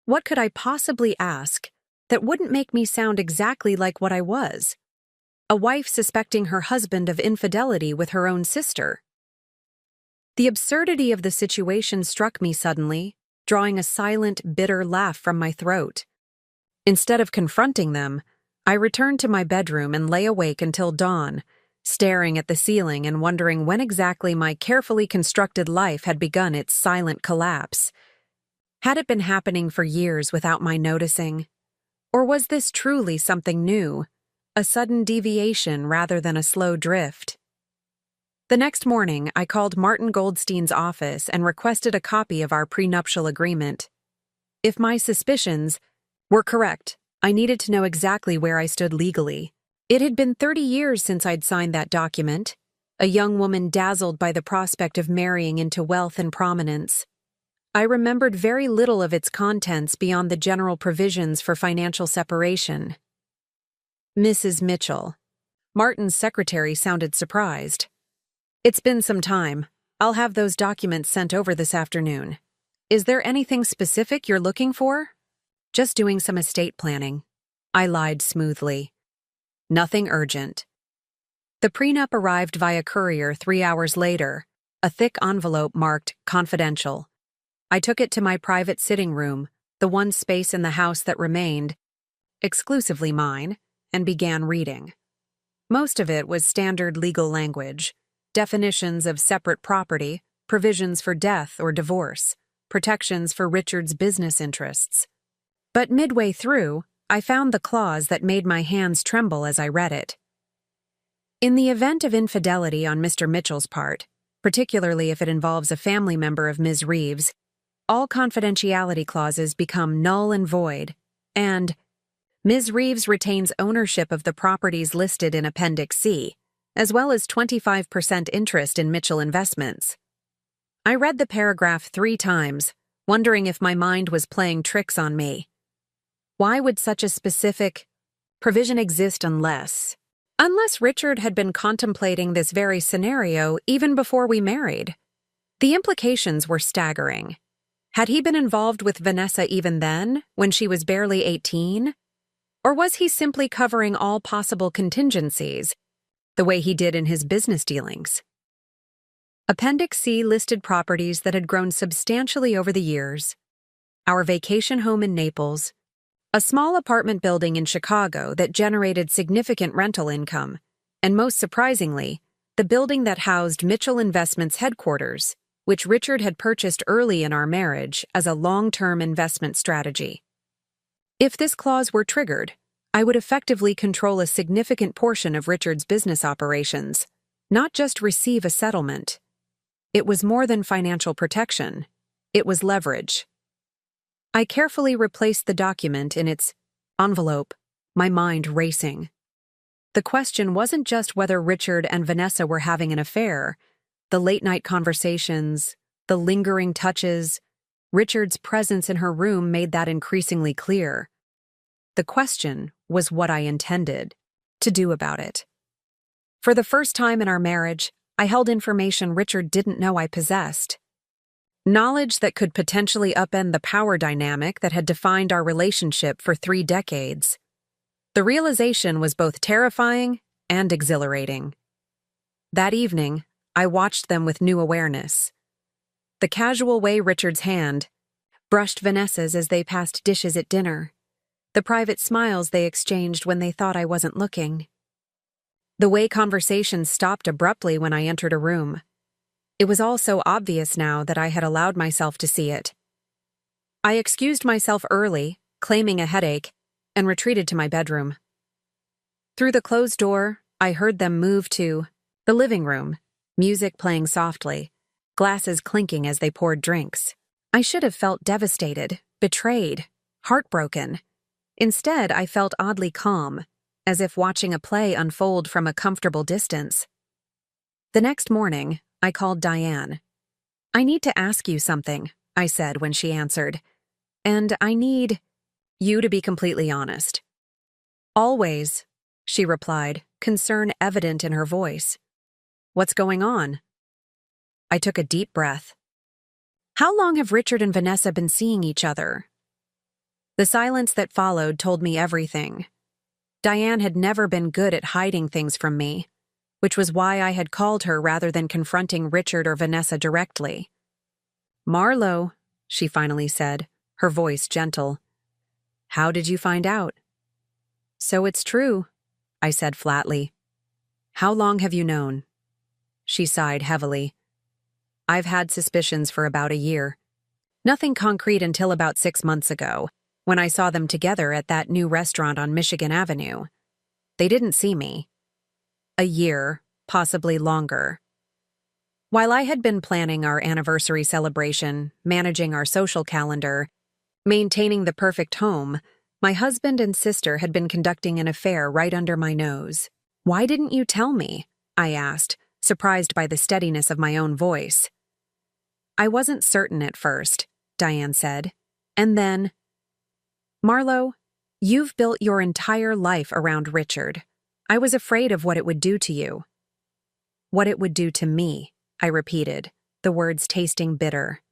What could I possibly ask that wouldn't make me sound exactly like what I was? A wife suspecting her husband of infidelity with her own sister. The absurdity of the situation struck me suddenly, drawing a silent, bitter laugh from my throat. Instead of confronting them, I returned to my bedroom and lay awake until dawn, staring at the ceiling and wondering when exactly my carefully constructed life had begun its silent collapse. Had it been happening for years without my noticing? Or was this truly something new, a sudden deviation rather than a slow drift? The next morning, I called Martin Goldstein's office and requested a copy of our prenuptial agreement. If my suspicions were correct, I needed to know exactly where I stood legally. It had been 30 years since I'd signed that document, a young woman dazzled by the prospect of marrying into wealth and prominence. I remembered very little of its contents beyond the general provisions for financial separation. Mrs. Mitchell. Martin's secretary sounded surprised. It's been some time. I'll have those documents sent over this afternoon. Is there anything specific you're looking for? Just doing some estate planning. I lied smoothly. Nothing urgent. The prenup arrived via courier 3 hours later, a thick envelope marked confidential. I took it to my private sitting room, the one space in the house that remained, exclusively mine, and began reading. Most of it was standard legal language, definitions of separate property, provisions for death or divorce, protections for Richard's business interests. But midway through, I found the clause that made my hands tremble as I read it. In the event of infidelity on Mr. Mitchell's part, particularly if it involves a family member of Ms. Reeves, all confidentiality clauses become null and void, and Ms. Reeves retains ownership of the properties listed in Appendix C, as well as 25% interest in Mitchell Investments. I read the paragraph 3 times, wondering if my mind was playing tricks on me. Why would such a specific provision exist unless Richard had been contemplating this very scenario even before we married? The implications were staggering. Had he been involved with Vanessa even then, when she was barely 18? Or was he simply covering all possible contingencies, the way he did in his business dealings? Appendix C listed properties that had grown substantially over the years: our vacation home in Naples, a small apartment building in Chicago that generated significant rental income, and most surprisingly, the building that housed Mitchell Investments headquarters, which Richard had purchased early in our marriage as a long-term investment strategy. If this clause were triggered, I would effectively control a significant portion of Richard's business operations, not just receive a settlement. It was more than financial protection. It was leverage. I carefully replaced the document in its envelope, my mind racing. The question wasn't just whether Richard and Vanessa were having an affair. The late-night conversations, the lingering touches, Richard's presence in her room made that increasingly clear. The question was what I intended to do about it. For the first time in our marriage, I held information Richard didn't know I possessed. Knowledge that could potentially upend the power dynamic that had defined our relationship for 3 decades. The realization was both terrifying and exhilarating. That evening, I watched them with new awareness. The casual way Richard's hand brushed Vanessa's as they passed dishes at dinner. The private smiles they exchanged when they thought I wasn't looking. The way conversations stopped abruptly when I entered a room. It was all so obvious now that I had allowed myself to see it. I excused myself early, claiming a headache, and retreated to my bedroom. Through the closed door, I heard them move to the living room, music playing softly, glasses clinking as they poured drinks. I should have felt devastated, betrayed, heartbroken. Instead, I felt oddly calm, as if watching a play unfold from a comfortable distance. The next morning, I called Diane. "I need to ask you something," I said when she answered. "And I need you to be completely honest." "Always," she replied, concern evident in her voice. "What's going on?" I took a deep breath. "How long have Richard and Vanessa been seeing each other?" The silence that followed told me everything. Diane had never been good at hiding things from me, which was why I had called her rather than confronting Richard or Vanessa directly. "Marlo," she finally said, her voice gentle. "How did you find out?" "So it's true," I said flatly. "How long have you known?" She sighed heavily. "I've had suspicions for about a year. Nothing concrete until about 6 months ago, when I saw them together at that new restaurant on Michigan Avenue. They didn't see me. A year, possibly longer. While I had been planning our anniversary celebration, managing our social calendar, maintaining the perfect home, my husband and sister had been conducting an affair right under my nose. "Why didn't you tell me?" I asked, surprised by the steadiness of my own voice. "I wasn't certain at first," Diane said. And then, "Marlo, you've built your entire life around Richard. I was afraid of what it would do to you." "What it would do to me," I repeated, the words tasting bitter.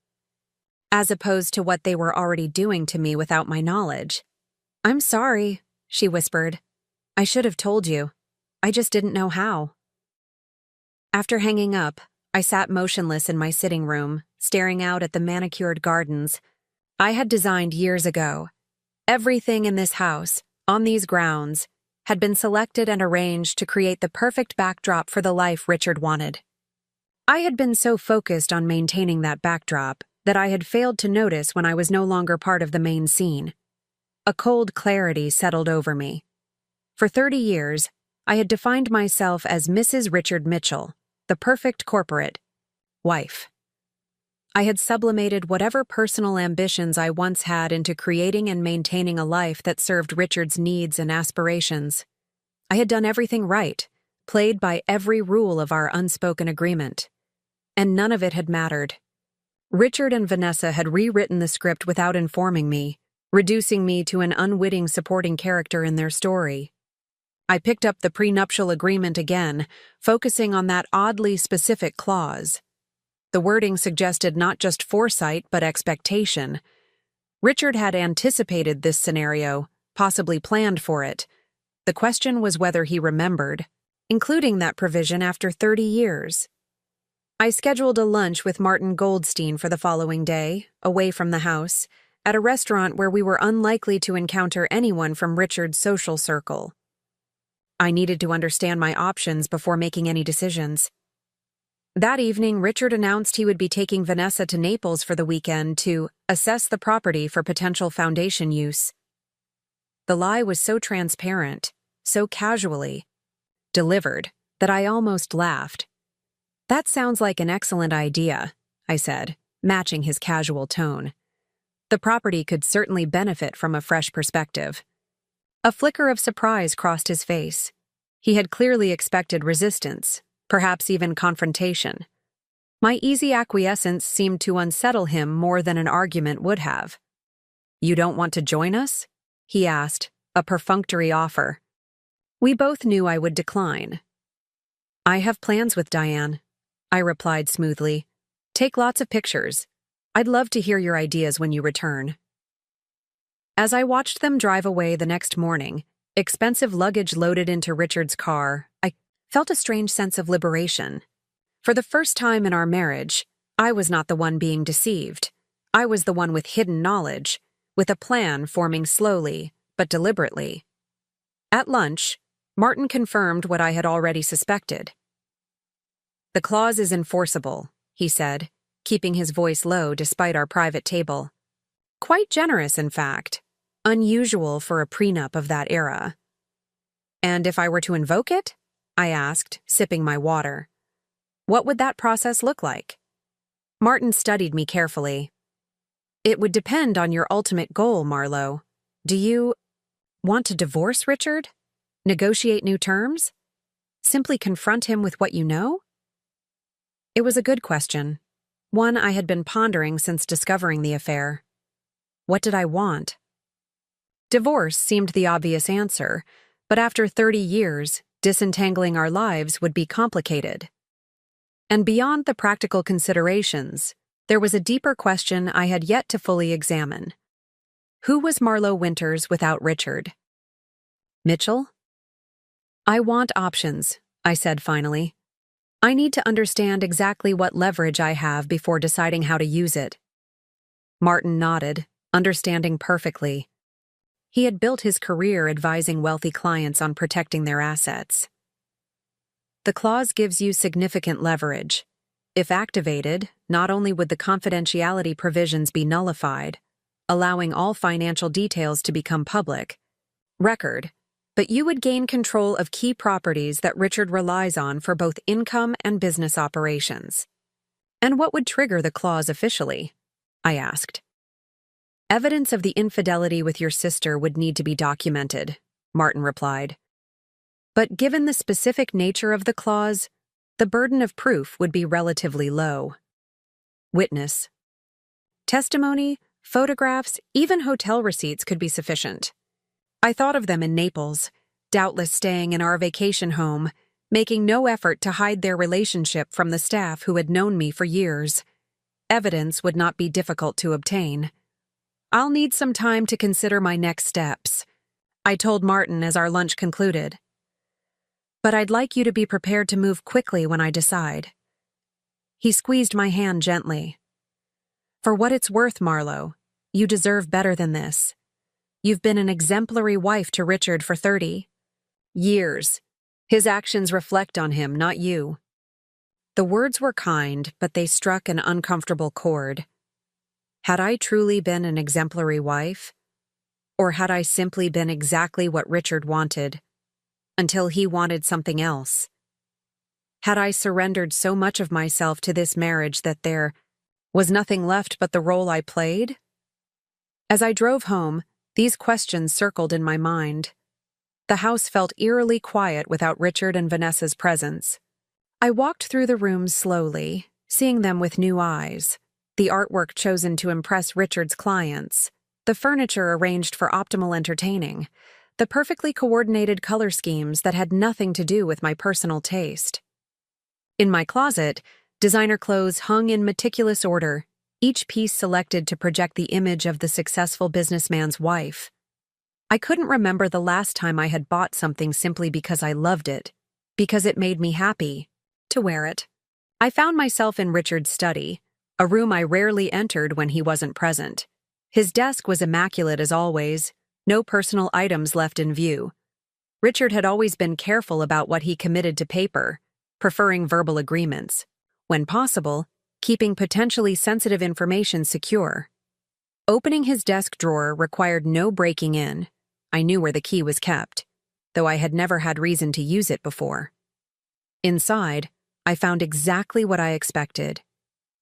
"As opposed to what they were already doing to me without my knowledge." "I'm sorry," she whispered. "I should have told you. I just didn't know how." After hanging up, I sat motionless in my sitting room, staring out at the manicured gardens I had designed years ago. Everything in this house, on these grounds, had been selected and arranged to create the perfect backdrop for the life Richard wanted. I had been so focused on maintaining that backdrop that I had failed to notice when I was no longer part of the main scene. A cold clarity settled over me. For 30 years, I had defined myself as Mrs. Richard Mitchell, the perfect corporate wife. I had sublimated whatever personal ambitions I once had into creating and maintaining a life that served Richard's needs and aspirations. I had done everything right, played by every rule of our unspoken agreement. And none of it had mattered. Richard and Vanessa had rewritten the script without informing me, reducing me to an unwitting supporting character in their story. I picked up the prenuptial agreement again, focusing on that oddly specific clause. The wording suggested not just foresight but expectation. Richard had anticipated this scenario, possibly planned for it. The question was whether he remembered, including that provision after 30 years. I scheduled a lunch with Martin Goldstein for the following day, away from the house, at a restaurant where we were unlikely to encounter anyone from Richard's social circle. I needed to understand my options before making any decisions. That evening, Richard announced he would be taking Vanessa to Naples for the weekend to assess the property for potential foundation use. The lie was so transparent, so casually delivered, that I almost laughed. "That sounds like an excellent idea," I said, matching his casual tone. The property could certainly benefit from a fresh perspective. A flicker of surprise crossed his face. He had clearly expected resistance, perhaps even confrontation. My easy acquiescence seemed to unsettle him more than an argument would have. "You don't want to join us?" he asked, a perfunctory offer. We both knew I would decline. "I have plans with Diane," I replied smoothly. "Take lots of pictures. I'd love to hear your ideas when you return." As I watched them drive away the next morning, expensive luggage loaded into Richard's car, I felt a strange sense of liberation. For the first time in our marriage, I was not the one being deceived. I was the one with hidden knowledge, with a plan forming slowly but deliberately. At lunch, Martin confirmed what I had already suspected. "The clause is enforceable," he said, keeping his voice low despite our private table. Quite generous, in fact. Unusual for a prenup of that era. And if I were to invoke it? I asked, sipping my water. What would that process look like? Martin studied me carefully. It would depend on your ultimate goal, Marlowe. Do you want to divorce Richard? Negotiate new terms? Simply confront him with what you know? It was a good question, one I had been pondering since discovering the affair. What did I want? Divorce seemed the obvious answer, but after 30 years, disentangling our lives would be complicated. And beyond the practical considerations, there was a deeper question I had yet to fully examine. Who was Marlowe Winters without Richard? Mitchell? I want options, I said finally. I need to understand exactly what leverage I have before deciding how to use it. Martin nodded, understanding perfectly. He had built his career advising wealthy clients on protecting their assets. The clause gives you significant leverage. If activated, not only would the confidentiality provisions be nullified, allowing all financial details to become public record, but you would gain control of key properties that Richard relies on for both income and business operations. And what would trigger the clause officially? I asked. Evidence of the infidelity with your sister would need to be documented, Martin replied. But given the specific nature of the clause, the burden of proof would be relatively low. Witness. Testimony, photographs, even hotel receipts could be sufficient. I thought of them in Naples, doubtless staying in our vacation home, making no effort to hide their relationship from the staff who had known me for years. Evidence would not be difficult to obtain. I'll need some time to consider my next steps, I told Martin as our lunch concluded. But I'd like you to be prepared to move quickly when I decide. He squeezed my hand gently. For what it's worth, Marlowe, you deserve better than this. You've been an exemplary wife to Richard for 30 years. His actions reflect on him, not you. The words were kind, but they struck an uncomfortable chord. Had I truly been an exemplary wife? Or had I simply been exactly what Richard wanted, until he wanted something else? Had I surrendered so much of myself to this marriage that there was nothing left but the role I played? As I drove home, these questions circled in my mind. The house felt eerily quiet without Richard and Vanessa's presence. I walked through the rooms slowly, seeing them with new eyes. The artwork chosen to impress Richard's clients, the furniture arranged for optimal entertaining, the perfectly coordinated color schemes that had nothing to do with my personal taste. In my closet, designer clothes hung in meticulous order, each piece selected to project the image of the successful businessman's wife. I couldn't remember the last time I had bought something simply because I loved it, because it made me happy to wear it. I found myself in Richard's study, a room I rarely entered when he wasn't present. His desk was immaculate as always, no personal items left in view. Richard had always been careful about what he committed to paper, preferring verbal agreements. When possible, keeping potentially sensitive information secure. Opening his desk drawer required no breaking in. I knew where the key was kept, though I had never had reason to use it before. Inside, I found exactly what I expected.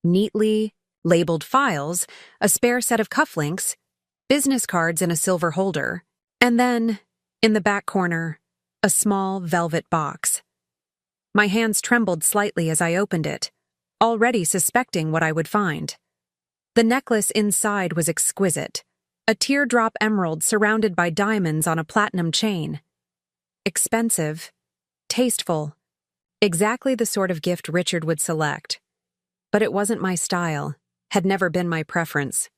Neatly labeled files, a spare set of cufflinks, business cards in a silver holder, and then, in the back corner, a small velvet box. My hands trembled slightly as I opened it, already suspecting what I would find. The necklace inside was exquisite, a teardrop emerald surrounded by diamonds on a platinum chain. Expensive, tasteful, exactly the sort of gift Richard would select. But it wasn't my style, had never been my preference.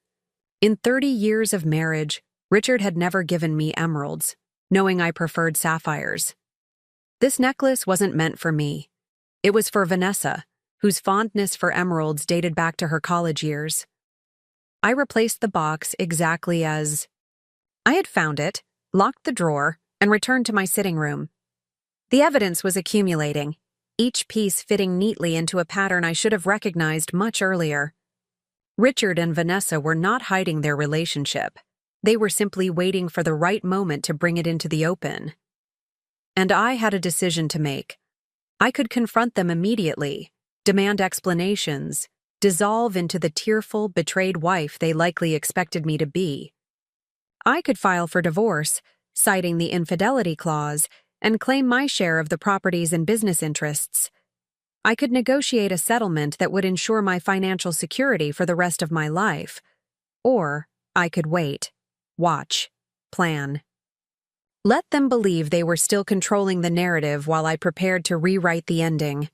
In 30 years of marriage, Richard had never given me emeralds, knowing I preferred sapphires. This necklace wasn't meant for me. It was for Vanessa, whose fondness for emeralds dated back to her college years. I replaced the box exactly as I had found it, locked the drawer, and returned to my sitting room. The evidence was accumulating, each piece fitting neatly into a pattern I should have recognized much earlier. Richard and Vanessa were not hiding their relationship. They were simply waiting for the right moment to bring it into the open. and I had a decision to make. I could confront them immediately, demand explanations, dissolve into the tearful, betrayed wife they likely expected me to be. I could file for divorce, citing the infidelity clause, and claim my share of the properties and business interests. I could negotiate a settlement that would ensure my financial security for the rest of my life. Or I could wait, watch, plan. Let them believe they were still controlling the narrative while I prepared to rewrite the ending.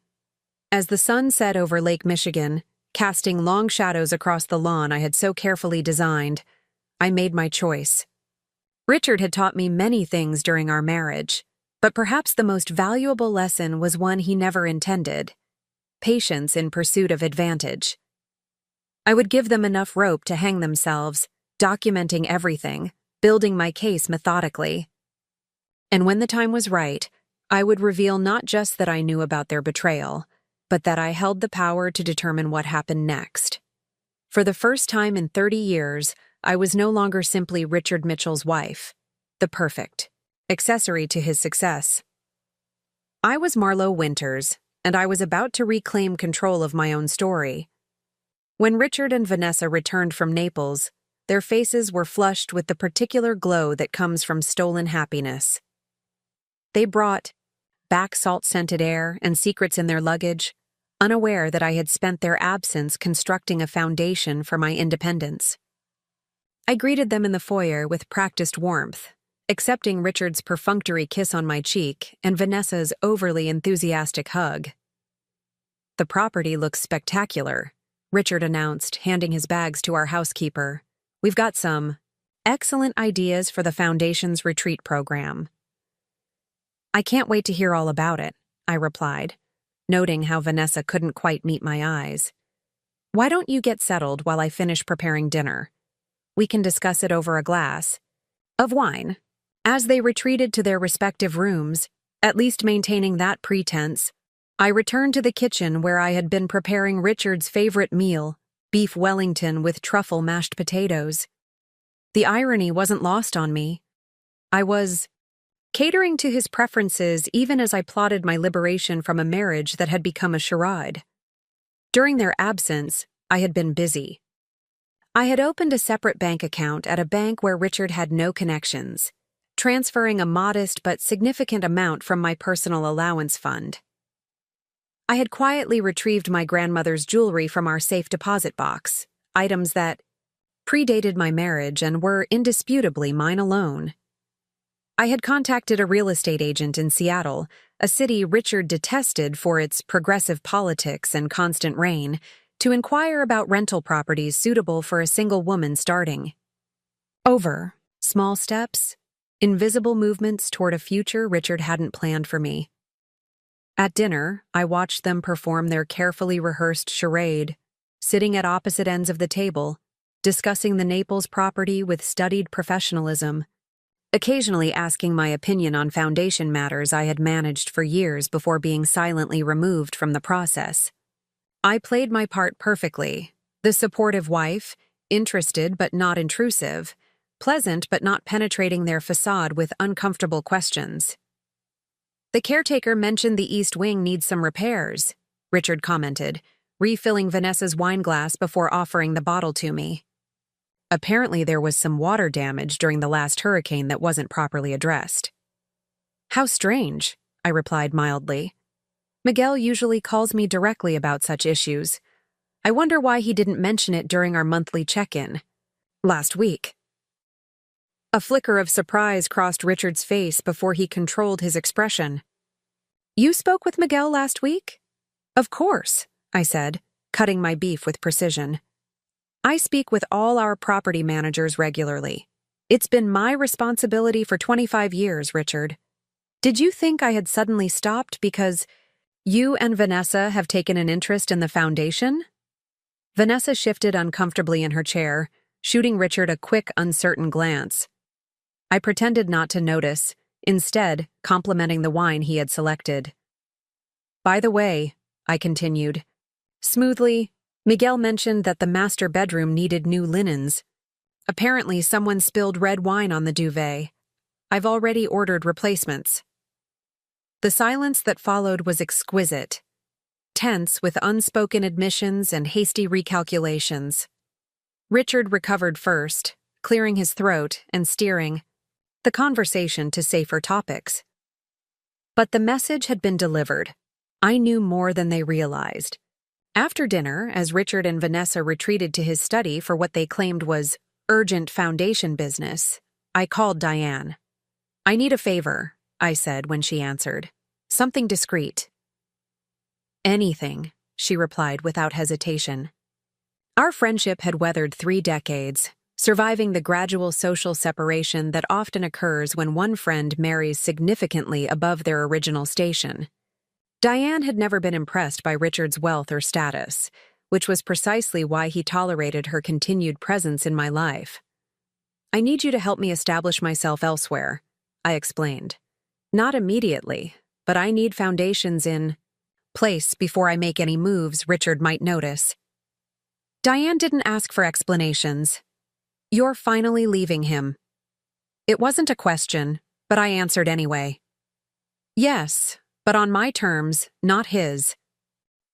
As the sun set over Lake Michigan, casting long shadows across the lawn I had so carefully designed, I made my choice. Richard had taught me many things during our marriage, but perhaps the most valuable lesson was one he never intended: patience in pursuit of advantage. I would give them enough rope to hang themselves, documenting everything, building my case methodically. And when the time was right, I would reveal not just that I knew about their betrayal, but that I held the power to determine what happened next. For the first time in 30 years, I was no longer simply Richard Mitchell's wife, the perfect accessory to his success. I was Marlo Winters, and I was about to reclaim control of my own story. When Richard and Vanessa returned from Naples, their faces were flushed with the particular glow that comes from stolen happiness. They brought back salt-scented air and secrets in their luggage, unaware that I had spent their absence constructing a foundation for my independence. I greeted them in the foyer with practiced warmth, accepting Richard's perfunctory kiss on my cheek and Vanessa's overly enthusiastic hug. "The property looks spectacular," Richard announced, handing his bags to our housekeeper. "We've got some excellent ideas for the Foundation's retreat program." "I can't wait to hear all about it," I replied, noting how Vanessa couldn't quite meet my eyes. "Why don't you get settled while I finish preparing dinner? We can discuss it over a glass of wine." As they retreated to their respective rooms, at least maintaining that pretense, I returned to the kitchen where I had been preparing Richard's favorite meal, beef Wellington with truffle mashed potatoes. The irony wasn't lost on me. I was catering to his preferences even as I plotted my liberation from a marriage that had become a charade. During their absence, I had been busy. I had opened a separate bank account at a bank where Richard had no connections, transferring a modest but significant amount from my personal allowance fund. I had quietly retrieved my grandmother's jewelry from our safe deposit box, items that predated my marriage and were indisputably mine alone. I had contacted a real estate agent in Seattle, a city Richard detested for its progressive politics and constant rain, to inquire about rental properties suitable for a single woman starting over. Small steps, invisible movements toward a future Richard hadn't planned for me. At dinner, I watched them perform their carefully rehearsed charade, sitting at opposite ends of the table, discussing the Naples property with studied professionalism, occasionally asking my opinion on foundation matters I had managed for years before being silently removed from the process. I played my part perfectly, the supportive wife, interested but not intrusive, pleasant but not penetrating their facade with uncomfortable questions. "The caretaker mentioned the East Wing needs some repairs," Richard commented, refilling Vanessa's wine glass before offering the bottle to me. Apparently there was some water damage during the last hurricane that wasn't properly addressed. "How strange," I replied mildly. "Miguel usually calls me directly about such issues. I wonder why he didn't mention it during our monthly check-in last week." A flicker of surprise crossed Richard's face before he controlled his expression. "You spoke with Miguel last week?" "Of course," I said, cutting my beef with precision. "I speak with all our property managers regularly. It's been my responsibility for 25 years, Richard. Did you think I had suddenly stopped because you and Vanessa have taken an interest in the foundation?" Vanessa shifted uncomfortably in her chair, shooting Richard a quick, uncertain glance. I pretended not to notice, instead complimenting the wine he had selected. "By the way," I continued, smoothly, "Miguel mentioned that the master bedroom needed new linens. Apparently someone spilled red wine on the duvet. I've already ordered replacements." The silence that followed was exquisite, tense with unspoken admissions and hasty recalculations. Richard recovered first, clearing his throat and steering the conversation to safer topics. But the message had been delivered. I knew more than they realized. After dinner, as Richard and Vanessa retreated to his study for what they claimed was urgent foundation business, I called Diane. "I need a favor," I said when she answered. "Something discreet." "Anything," she replied without hesitation. Our friendship had weathered 3 decades, surviving the gradual social separation that often occurs when one friend marries significantly above their original station. Diane had never been impressed by Richard's wealth or status, which was precisely why he tolerated her continued presence in my life. "I need you to help me establish myself elsewhere," I explained. "Not immediately, but I need foundations in place before I make any moves Richard might notice." Diane didn't ask for explanations. "You're finally leaving him." It wasn't a question, but I answered anyway. "Yes, but on my terms, not his."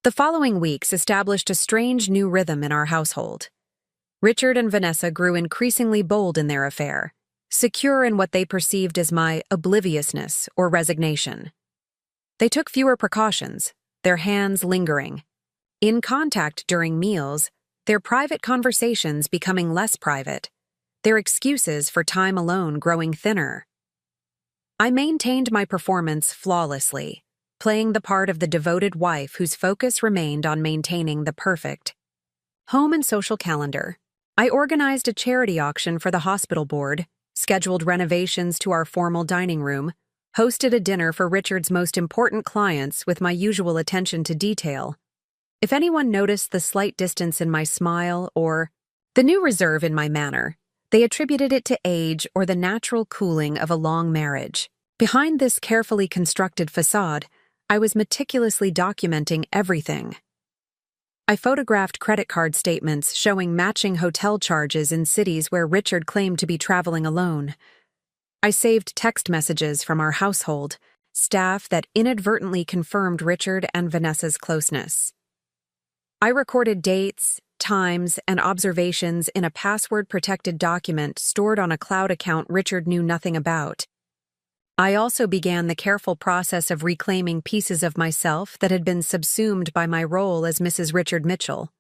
The following weeks established a strange new rhythm in our household. Richard and Vanessa grew increasingly bold in their affair, secure in what they perceived as my obliviousness or resignation. They took fewer precautions, their hands lingering. In contact during meals, their private conversations becoming less private, their excuses for time alone growing thinner. I maintained my performance flawlessly, playing the part of the devoted wife whose focus remained on maintaining the perfect home and social calendar. I organized a charity auction for the hospital board, scheduled renovations to our formal dining room, hosted a dinner for Richard's most important clients with my usual attention to detail. If anyone noticed the slight distance in my smile or the new reserve in my manner, they attributed it to age or the natural cooling of a long marriage. Behind this carefully constructed facade, I was meticulously documenting everything. I photographed credit card statements showing matching hotel charges in cities where Richard claimed to be traveling alone. I saved text messages from our household, staff that inadvertently confirmed Richard and Vanessa's closeness. I recorded dates, times, and observations in a password-protected document stored on a cloud account Richard knew nothing about. I also began the careful process of reclaiming pieces of myself that had been subsumed by my role as Mrs. Richard Mitchell.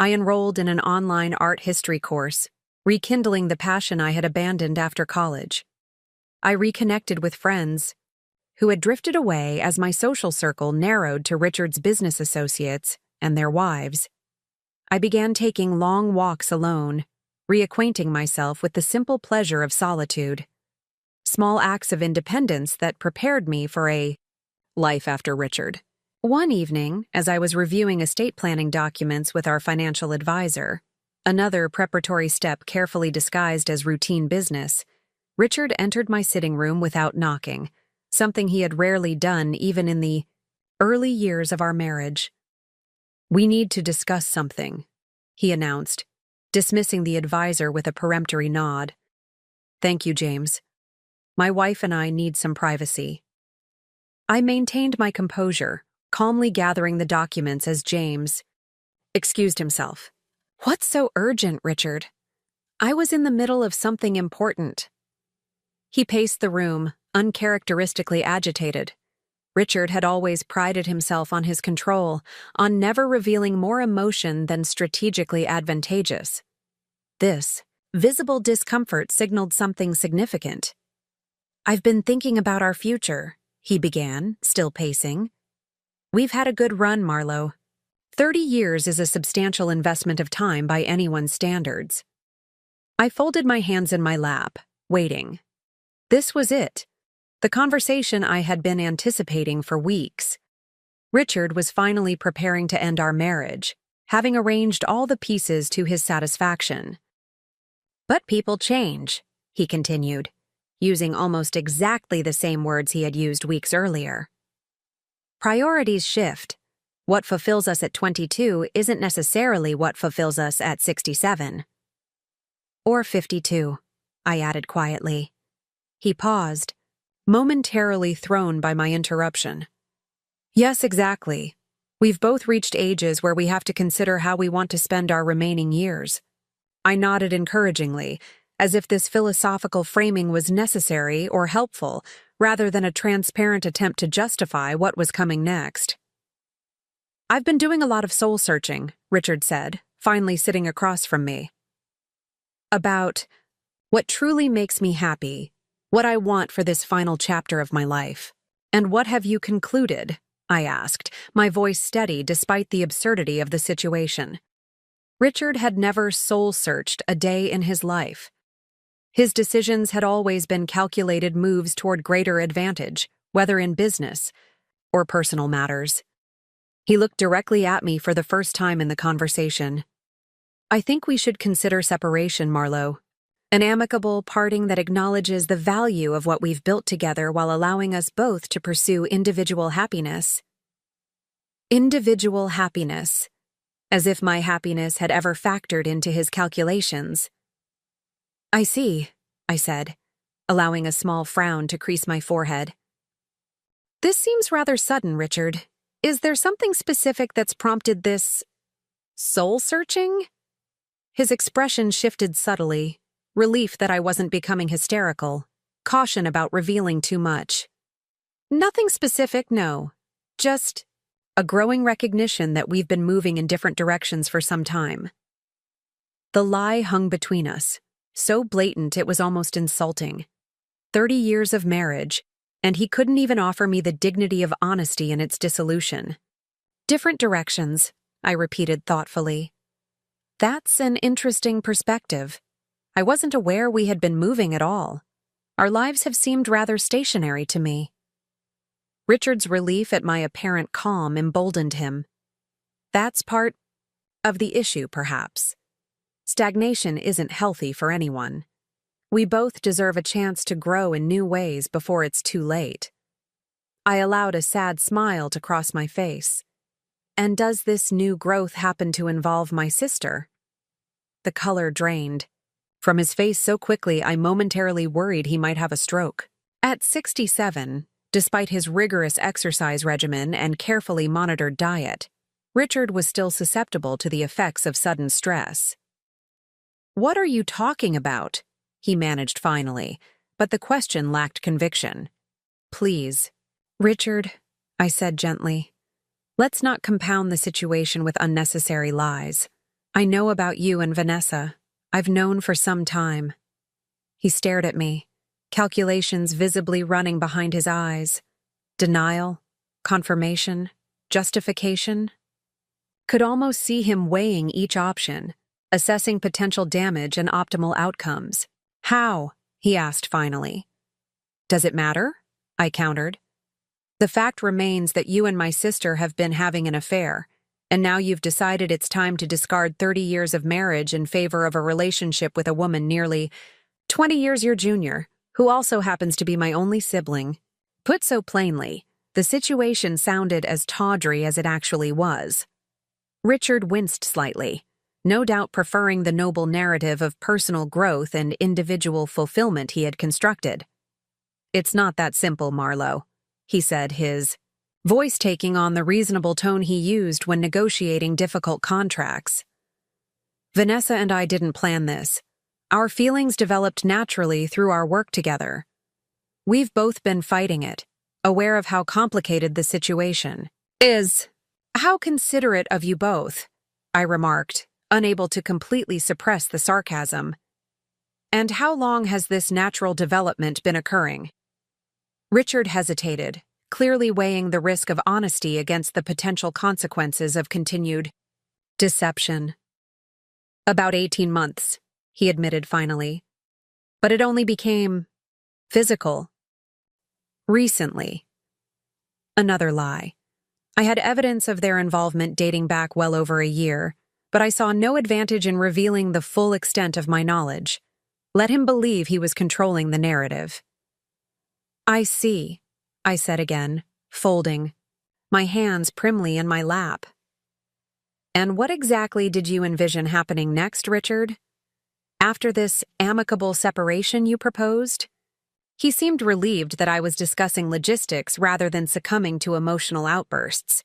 I enrolled in an online art history course, rekindling the passion I had abandoned after college. I reconnected with friends who had drifted away as my social circle narrowed to Richard's business associates and their wives. I began taking long walks alone, reacquainting myself with the simple pleasure of solitude. Small acts of independence that prepared me for a life after Richard. One evening, as I was reviewing estate planning documents with our financial advisor, another preparatory step carefully disguised as routine business, Richard entered my sitting room without knocking, something he had rarely done even in the early years of our marriage. "We need to discuss something," he announced, dismissing the advisor with a peremptory nod. "Thank you, James. My wife and I need some privacy." I maintained my composure, calmly gathering the documents as James excused himself. "What's so urgent, Richard? I was in the middle of something important." He paced the room, uncharacteristically agitated. Richard had always prided himself on his control, on never revealing more emotion than strategically advantageous. This visible discomfort signaled something significant. "I've been thinking about our future," he began, still pacing. "We've had a good run, Marlowe. 30 years is a substantial investment of time by anyone's standards." I folded my hands in my lap, waiting. This was it. The conversation I had been anticipating for weeks. Richard was finally preparing to end our marriage, having arranged all the pieces to his satisfaction. "But people change," he continued, using almost exactly the same words he had used weeks earlier. "Priorities shift. What fulfills us at 22 isn't necessarily what fulfills us at 67. Or 52, I added quietly. He paused, momentarily thrown by my interruption. Yes, exactly. We've both reached ages where we have to consider how we want to spend our remaining years. I nodded encouragingly, as if this philosophical framing was necessary or helpful, rather than a transparent attempt to justify what was coming next. I've been doing a lot of soul-searching, Richard said, finally sitting across from me. About what truly makes me happy, what I want for this final chapter of my life. And what have you concluded? I asked, my voice steady despite the absurdity of the situation. Richard had never soul-searched a day in his life. His decisions had always been calculated moves toward greater advantage, whether in business or personal matters. He looked directly at me for the first time in the conversation. I think we should consider separation, Marlowe. An amicable parting that acknowledges the value of what we've built together while allowing us both to pursue individual happiness. Individual happiness. As if my happiness had ever factored into his calculations. I see, I said, allowing a small frown to crease my forehead. This seems rather sudden, Richard. Is there something specific that's prompted this soul-searching? His expression shifted subtly, relief that I wasn't becoming hysterical, caution about revealing too much. Nothing specific, no. Just a growing recognition that we've been moving in different directions for some time. The lie hung between us, so blatant it was almost insulting. 30 years of marriage, and he couldn't even offer me the dignity of honesty in its dissolution. Different directions, I repeated thoughtfully. That's an interesting perspective. I wasn't aware we had been moving at all. Our lives have seemed rather stationary to me. Richard's relief at my apparent calm emboldened him. That's part of the issue, perhaps. Stagnation isn't healthy for anyone. We both deserve a chance to grow in new ways before it's too late. I allowed a sad smile to cross my face. And does this new growth happen to involve my sister? The color drained. From his face so quickly, I momentarily worried he might have a stroke. At 67, despite his rigorous exercise regimen and carefully monitored diet, Richard was still susceptible to the effects of sudden stress. What are you talking about? He managed finally, but the question lacked conviction. Please, Richard, I said gently. Let's not compound the situation with unnecessary lies. I know about you and Vanessa. I've known for some time. He stared at me, calculations visibly running behind his eyes. Denial, confirmation, justification. Could almost see him weighing each option, assessing potential damage and optimal outcomes. How? He asked finally. Does it matter? I countered. The fact remains that you and my sister have been having an affair, and now you've decided it's time to discard 30 years of marriage in favor of a relationship with a woman nearly 20 years your junior, who also happens to be my only sibling. Put so plainly, the situation sounded as tawdry as it actually was. Richard winced slightly, no doubt preferring the noble narrative of personal growth and individual fulfillment he had constructed. It's not that simple, Marlowe, he said, his voice taking on the reasonable tone he used when negotiating difficult contracts. Vanessa and I didn't plan this. Our feelings developed naturally through our work together. We've both been fighting it, aware of how complicated the situation is. How considerate of you both, I remarked, unable to completely suppress the sarcasm. And how long has this natural development been occurring? Richard hesitated, clearly weighing the risk of honesty against the potential consequences of continued deception. About 18 months, he admitted finally. But it only became physical recently. Another lie. I had evidence of their involvement dating back well over a year, but I saw no advantage in revealing the full extent of my knowledge. Let him believe he was controlling the narrative. I see, I said again, folding, my hands primly in my lap. And what exactly did you envision happening next, Richard? After this amicable separation you proposed? He seemed relieved that I was discussing logistics rather than succumbing to emotional outbursts.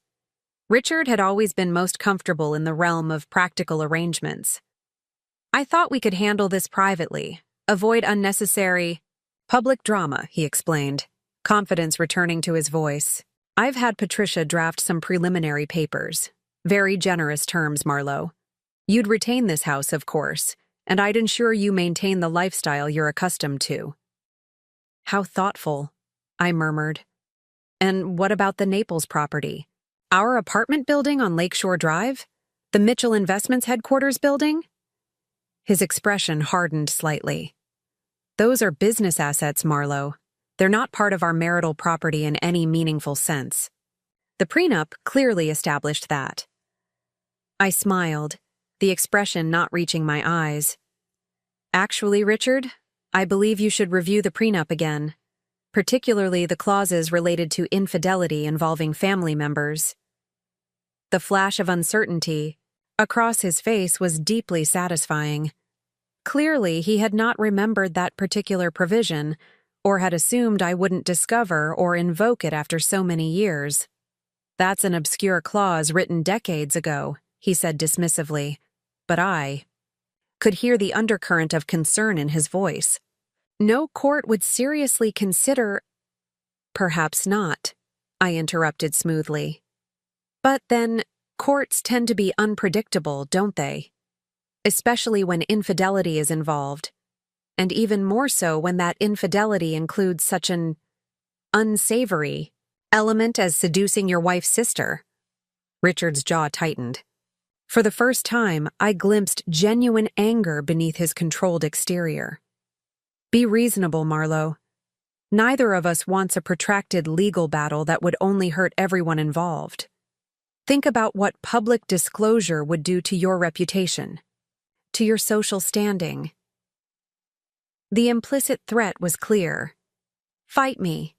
Richard had always been most comfortable in the realm of practical arrangements. I thought we could handle this privately, avoid unnecessary public drama, he explained, confidence returning to his voice. I've had Patricia draft some preliminary papers. Very generous terms, Marlowe. You'd retain this house, of course, and I'd ensure you maintain the lifestyle you're accustomed to. How thoughtful, I murmured. And what about the Naples property? Our apartment building on Lakeshore Drive? The Mitchell Investments headquarters building? His expression hardened slightly. Those are business assets, Marlowe. They're not part of our marital property in any meaningful sense. The prenup clearly established that. I smiled, the expression not reaching my eyes. Actually, Richard, I believe you should review the prenup again, particularly the clauses related to infidelity involving family members. The flash of uncertainty across his face was deeply satisfying. Clearly, he had not remembered that particular provision, or had assumed I wouldn't discover or invoke it after so many years. That's an obscure clause written decades ago, he said dismissively, but I could hear the undercurrent of concern in his voice. No court would seriously consider— Perhaps not, I interrupted smoothly. But then, courts tend to be unpredictable, don't they? Especially when infidelity is involved. And even more so when that infidelity includes such an unsavory element as seducing your wife's sister. Richard's jaw tightened. For the first time, I glimpsed genuine anger beneath his controlled exterior. Be reasonable, Marlowe. Neither of us wants a protracted legal battle that would only hurt everyone involved. Think about what public disclosure would do to your reputation, to your social standing. The implicit threat was clear. Fight me,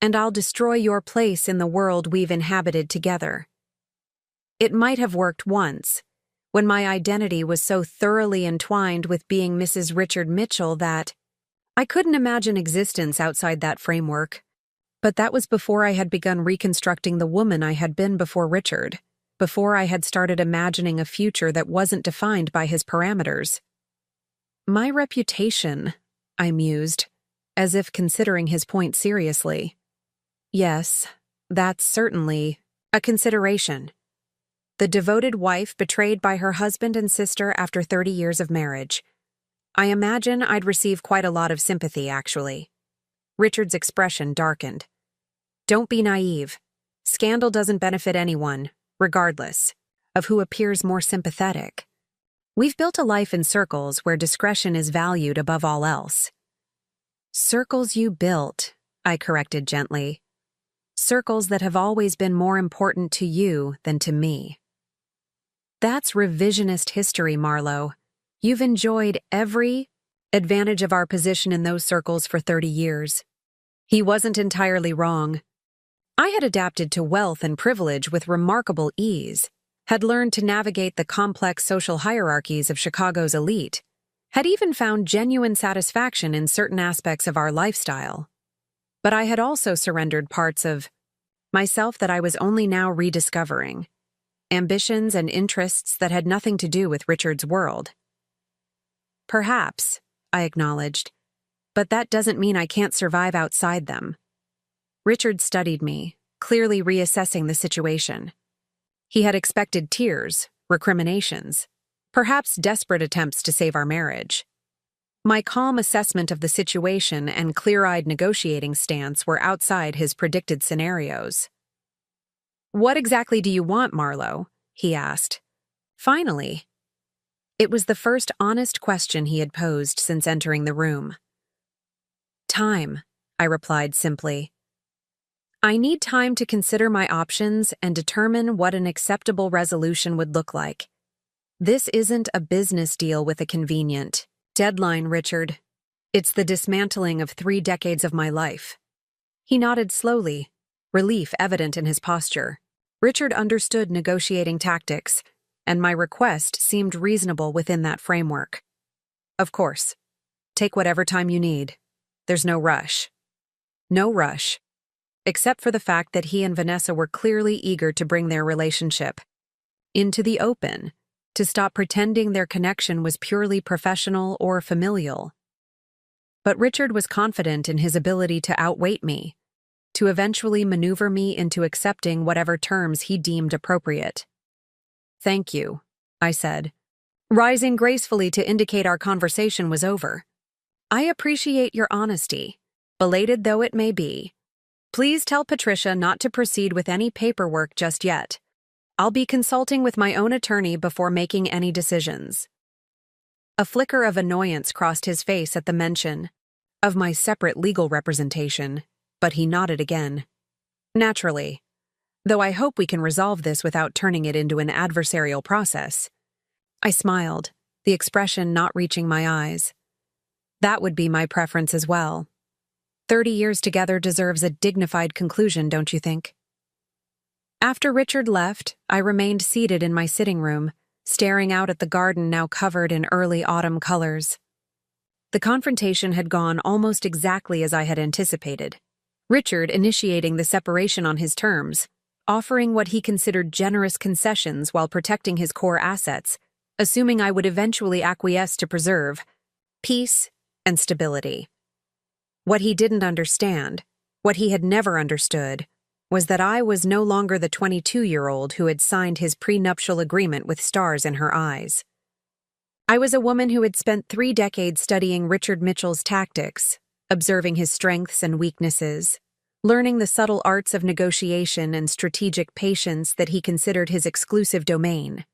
and I'll destroy your place in the world we've inhabited together. It might have worked once, when my identity was so thoroughly entwined with being Mrs. Richard Mitchell that I couldn't imagine existence outside that framework. But that was before I had begun reconstructing the woman I had been before Richard, before I had started imagining a future that wasn't defined by his parameters. My reputation, I mused, as if considering his point seriously. Yes, that's certainly a consideration. The devoted wife betrayed by her husband and sister after 30 years of marriage. I imagine I'd receive quite a lot of sympathy, actually. Richard's expression darkened. Don't be naive. Scandal doesn't benefit anyone, regardless of who appears more sympathetic. We've built a life in circles where discretion is valued above all else. Circles you built, I corrected gently. Circles that have always been more important to you than to me. That's revisionist history, Marlowe. You've enjoyed every advantage of our position in those circles for 30 years. He wasn't entirely wrong. I had adapted to wealth and privilege with remarkable ease, had learned to navigate the complex social hierarchies of Chicago's elite, had even found genuine satisfaction in certain aspects of our lifestyle. But I had also surrendered parts of myself that I was only now rediscovering, ambitions and interests that had nothing to do with Richard's world. Perhaps, I acknowledged, but that doesn't mean I can't survive outside them. Richard studied me, clearly reassessing the situation. He had expected tears, recriminations, perhaps desperate attempts to save our marriage. My calm assessment of the situation and clear-eyed negotiating stance were outside his predicted scenarios. What exactly do you want, Marlowe? He asked. Finally. It was the first honest question he had posed since entering the room. Time, I replied simply. I need time to consider my options and determine what an acceptable resolution would look like. This isn't a business deal with a convenient deadline, Richard. It's the dismantling of 3 decades of my life. He nodded slowly, relief evident in his posture. Richard understood negotiating tactics, and my request seemed reasonable within that framework. Of course. Take whatever time you need. There's no rush. No rush. Except for the fact that he and Vanessa were clearly eager to bring their relationship into the open, to stop pretending their connection was purely professional or familial. But Richard was confident in his ability to outweight me, to eventually maneuver me into accepting whatever terms he deemed appropriate. "Thank you," I said, rising gracefully to indicate our conversation was over. "I appreciate your honesty, belated though it may be. Please tell Patricia not to proceed with any paperwork just yet. I'll be consulting with my own attorney before making any decisions." A flicker of annoyance crossed his face at the mention of my separate legal representation, but he nodded again. "Naturally. Though I hope we can resolve this without turning it into an adversarial process." I smiled, the expression not reaching my eyes. That would be my preference as well. 30 years together deserves a dignified conclusion, don't you think? After Richard left, I remained seated in my sitting room, staring out at the garden now covered in early autumn colors. The confrontation had gone almost exactly as I had anticipated. Richard initiating the separation on his terms, offering what he considered generous concessions while protecting his core assets, assuming I would eventually acquiesce to preserve peace and stability. What he didn't understand, what he had never understood, was that I was no longer the 22-year-old who had signed his prenuptial agreement with stars in her eyes. I was a woman who had spent 3 decades studying Richard Mitchell's tactics, observing his strengths and weaknesses, learning the subtle arts of negotiation and strategic patience that he considered his exclusive domain.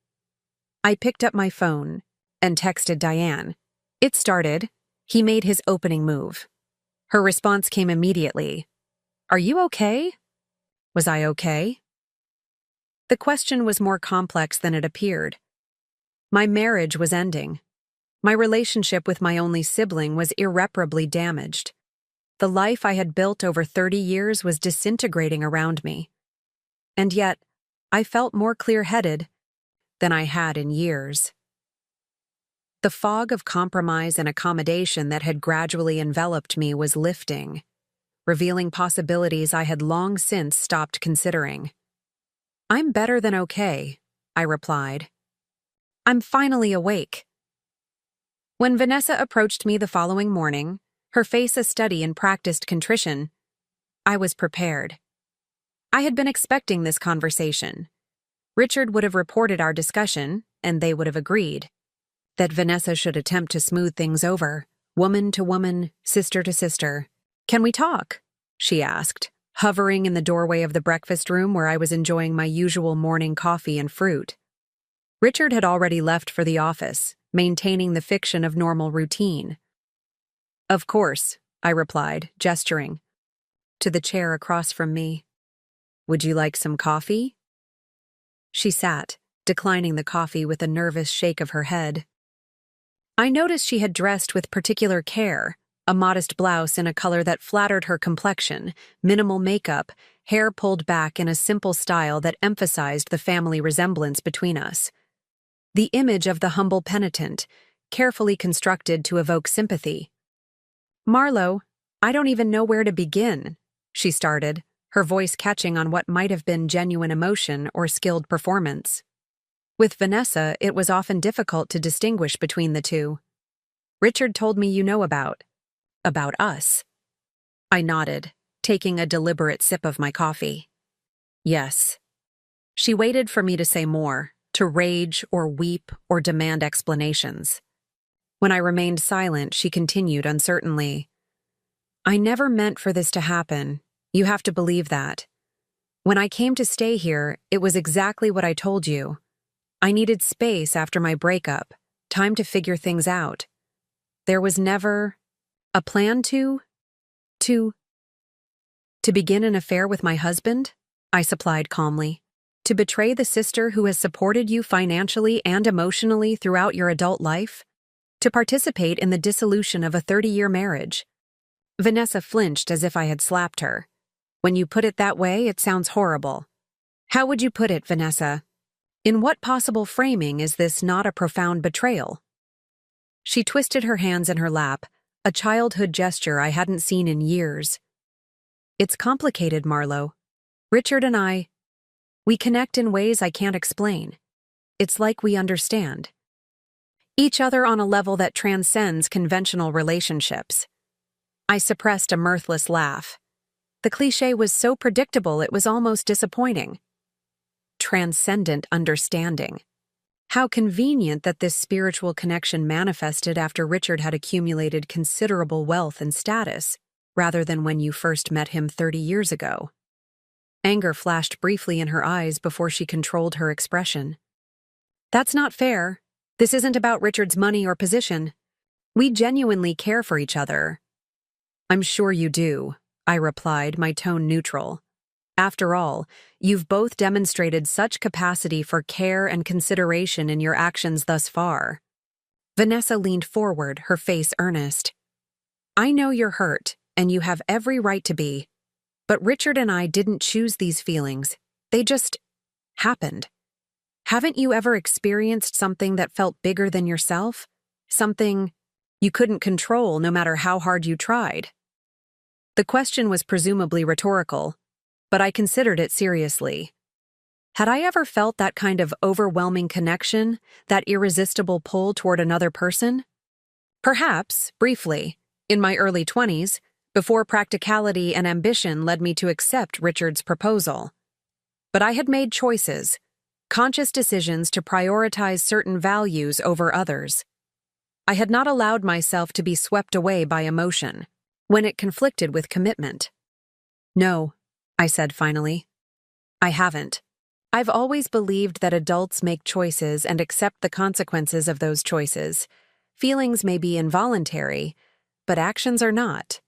I picked up my phone and texted Diane. It started. He made his opening move. Her response came immediately. "Are you okay?" Was I okay? The question was more complex than it appeared. My marriage was ending. My relationship with my only sibling was irreparably damaged. The life I had built over 30 years was disintegrating around me. And yet, I felt more clear-headed than I had in years. The fog of compromise and accommodation that had gradually enveloped me was lifting, revealing possibilities I had long since stopped considering. "I'm better than okay," I replied. "I'm finally awake." When Vanessa approached me the following morning, her face a study in practiced contrition, I was prepared. I had been expecting this conversation. Richard would have reported our discussion, and they would have agreed that Vanessa should attempt to smooth things over, woman to woman, sister to sister. "Can we talk?" she asked, hovering in the doorway of the breakfast room where I was enjoying my usual morning coffee and fruit. Richard had already left for the office, maintaining the fiction of normal routine. "Of course," I replied, gesturing to the chair across from me. "Would you like some coffee?" She sat, declining the coffee with a nervous shake of her head. I noticed she had dressed with particular care, a modest blouse in a color that flattered her complexion, minimal makeup, hair pulled back in a simple style that emphasized the family resemblance between us. The image of the humble penitent, carefully constructed to evoke sympathy. "Marlo, I don't even know where to begin," she started, her voice catching on what might have been genuine emotion or skilled performance. With Vanessa, it was often difficult to distinguish between the two. "Richard told me you know about us." I nodded, taking a deliberate sip of my coffee. "Yes." She waited for me to say more, to rage or weep or demand explanations. When I remained silent, she continued uncertainly. "I never meant for this to happen. You have to believe that. When I came to stay here, it was exactly what I told you. I needed space after my breakup, time to figure things out. There was never a plan to begin an affair with my husband," I supplied calmly. "To betray the sister who has supported you financially and emotionally throughout your adult life? To participate in the dissolution of a 30-year marriage." Vanessa flinched as if I had slapped her. "When you put it that way, it sounds horrible." "How would you put it, Vanessa? In what possible framing is this not a profound betrayal?" She twisted her hands in her lap, a childhood gesture I hadn't seen in years. It's complicated, Marlo. Richard and we connect in ways I can't explain. It's like we understand each other on a level that transcends conventional relationships. I suppressed a mirthless laugh. The cliché was so predictable it was almost disappointing. Transcendent understanding. How convenient that this spiritual connection manifested after Richard had accumulated considerable wealth and status, rather than when you first met him 30 years ago. Anger flashed briefly in her eyes before she controlled her expression. That's not fair. This isn't about Richard's money or position. We genuinely care for each other. I'm sure you do, I replied, my tone neutral. After all, you've both demonstrated such capacity for care and consideration in your actions thus far. Vanessa leaned forward, her face earnest. I know you're hurt, and you have every right to be. But Richard and I didn't choose these feelings. They just happened. Haven't you ever experienced something that felt bigger than yourself? Something you couldn't control no matter how hard you tried? The question was presumably rhetorical, but I considered it seriously. Had I ever felt that kind of overwhelming connection, that irresistible pull toward another person? Perhaps, briefly, in my early 20s, before practicality and ambition led me to accept Richard's proposal. But I had made choices, conscious decisions to prioritize certain values over others. I had not allowed myself to be swept away by emotion when it conflicted with commitment. No, I said finally. I haven't. I've always believed that adults make choices and accept the consequences of those choices. Feelings may be involuntary, but actions are not.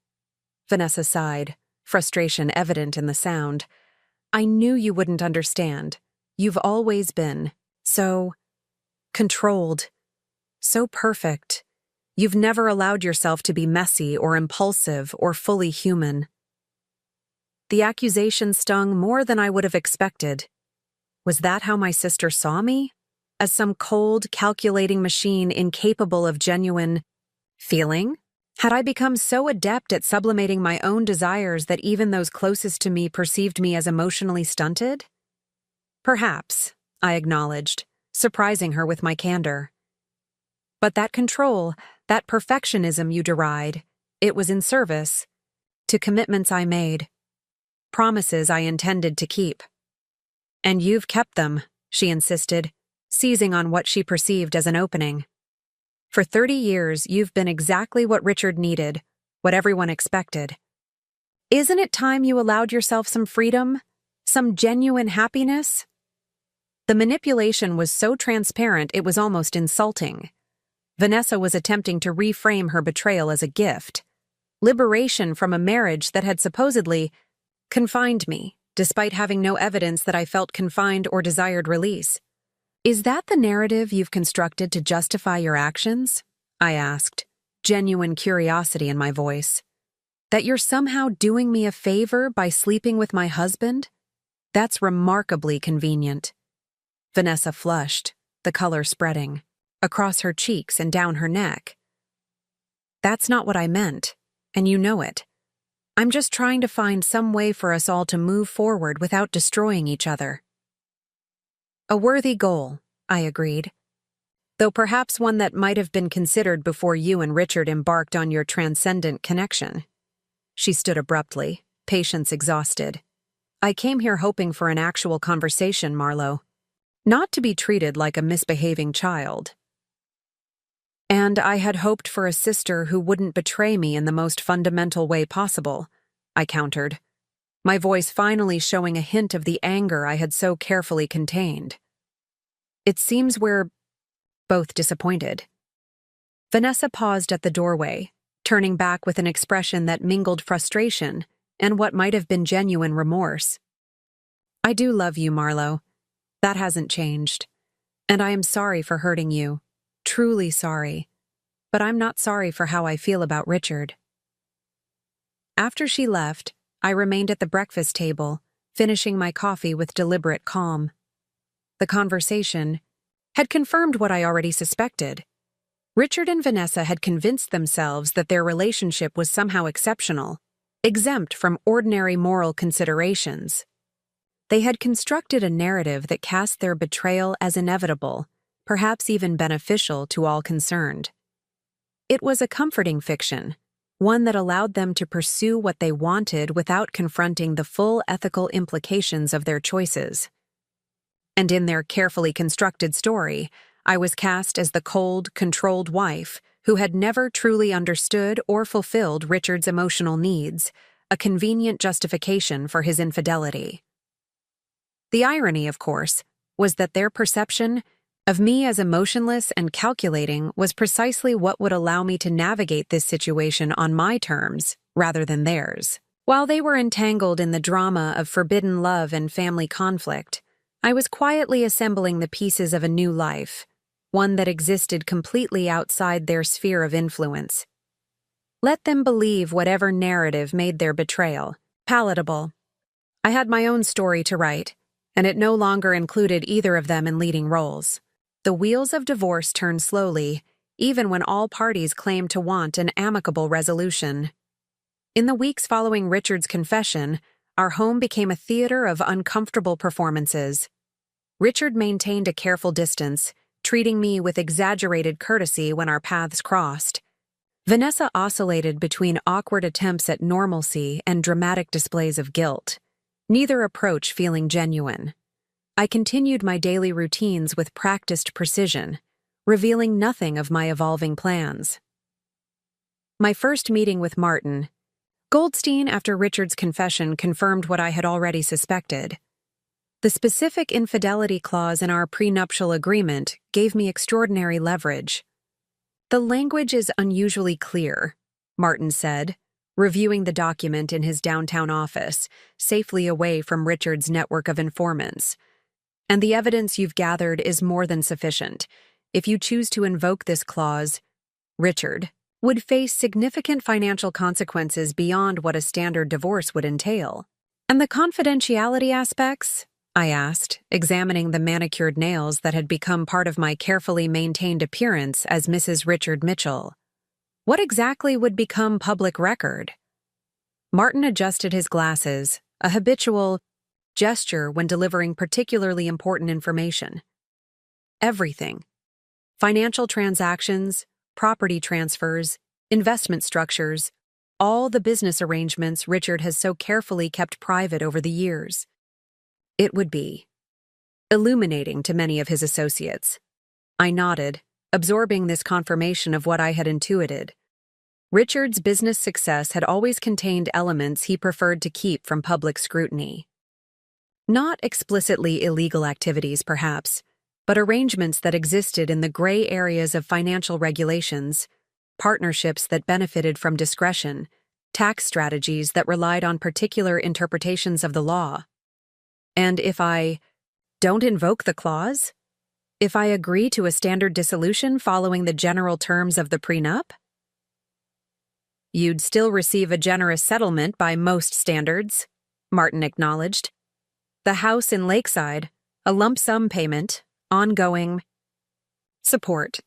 Vanessa sighed, frustration evident in the sound. I knew you wouldn't understand. You've always been so controlled, so perfect. You've never allowed yourself to be messy or impulsive or fully human. The accusation stung more than I would have expected. Was that how my sister saw me? As some cold, calculating machine incapable of genuine feeling? Had I become so adept at sublimating my own desires that even those closest to me perceived me as emotionally stunted? Perhaps, I acknowledged, surprising her with my candor. But that control, that perfectionism you deride, it was in service to commitments I made. Promises I intended to keep. And you've kept them, she insisted, seizing on what she perceived as an opening. For 30 years, you've been exactly what Richard needed, what everyone expected. Isn't it time you allowed yourself some freedom, some genuine happiness? The manipulation was so transparent it was almost insulting. Vanessa was attempting to reframe her betrayal as a gift, liberation from a marriage that had supposedly confined me, despite having no evidence that I felt confined or desired release. Is that the narrative you've constructed to justify your actions? I asked, genuine curiosity in my voice. That you're somehow doing me a favor by sleeping with my husband? That's remarkably convenient. Vanessa flushed, the color spreading, across her cheeks and down her neck. That's not what I meant, and you know it. I'm just trying to find some way for us all to move forward without destroying each other. A worthy goal, I agreed. Though perhaps one that might have been considered before you and Richard embarked on your transcendent connection. She stood abruptly, patience exhausted. I came here hoping for an actual conversation, Marlo. Not to be treated like a misbehaving child. And I had hoped for a sister who wouldn't betray me in the most fundamental way possible, I countered, my voice finally showing a hint of the anger I had so carefully contained. It seems we're both disappointed. Vanessa paused at the doorway, turning back with an expression that mingled frustration and what might have been genuine remorse. I do love you, Marlo. That hasn't changed. And I am sorry for hurting you. Truly sorry. But I'm not sorry for how I feel about Richard. After she left, I remained at the breakfast table, finishing my coffee with deliberate calm. The conversation had confirmed what I already suspected. Richard and Vanessa had convinced themselves that their relationship was somehow exceptional, exempt from ordinary moral considerations. They had constructed a narrative that cast their betrayal as inevitable, perhaps even beneficial to all concerned. It was a comforting fiction, one that allowed them to pursue what they wanted without confronting the full ethical implications of their choices. And in their carefully constructed story, I was cast as the cold, controlled wife who had never truly understood or fulfilled Richard's emotional needs, a convenient justification for his infidelity. The irony, of course, was that their perception of me as emotionless and calculating was precisely what would allow me to navigate this situation on my terms rather than theirs. While they were entangled in the drama of forbidden love and family conflict, I was quietly assembling the pieces of a new life, one that existed completely outside their sphere of influence. Let them believe whatever narrative made their betrayal palatable. I had my own story to write, and it no longer included either of them in leading roles. The wheels of divorce turned slowly, even when all parties claimed to want an amicable resolution. In the weeks following Richard's confession, our home became a theater of uncomfortable performances. Richard maintained a careful distance, treating me with exaggerated courtesy when our paths crossed. Vanessa oscillated between awkward attempts at normalcy and dramatic displays of guilt, neither approach feeling genuine. I continued my daily routines with practiced precision, revealing nothing of my evolving plans. My first meeting with Martin, Goldstein, after Richard's confession, confirmed what I had already suspected. The specific infidelity clause in our prenuptial agreement gave me extraordinary leverage. "The language is unusually clear," Martin said, reviewing the document in his downtown office, safely away from Richard's network of informants. "And the evidence you've gathered is more than sufficient. If you choose to invoke this clause, Richard would face significant financial consequences beyond what a standard divorce would entail." "And the confidentiality aspects?" I asked, examining the manicured nails that had become part of my carefully maintained appearance as Mrs. Richard Mitchell. "What exactly would become public record?" Martin adjusted his glasses, a habitual gesture when delivering particularly important information. "Everything. Financial transactions, property transfers, investment structures, all the business arrangements Richard has so carefully kept private over the years." It would be illuminating to many of his associates. I nodded, absorbing this confirmation of what I had intuited. Richard's business success had always contained elements he preferred to keep from public scrutiny. Not explicitly illegal activities, perhaps, but arrangements that existed in the gray areas of financial regulations, partnerships that benefited from discretion, tax strategies that relied on particular interpretations of the law. And if I don't invoke the clause? If I agree to a standard dissolution following the general terms of the prenup? "You'd still receive a generous settlement by most standards," Martin acknowledged. "The house in Lakeside, a lump sum payment, ongoing support.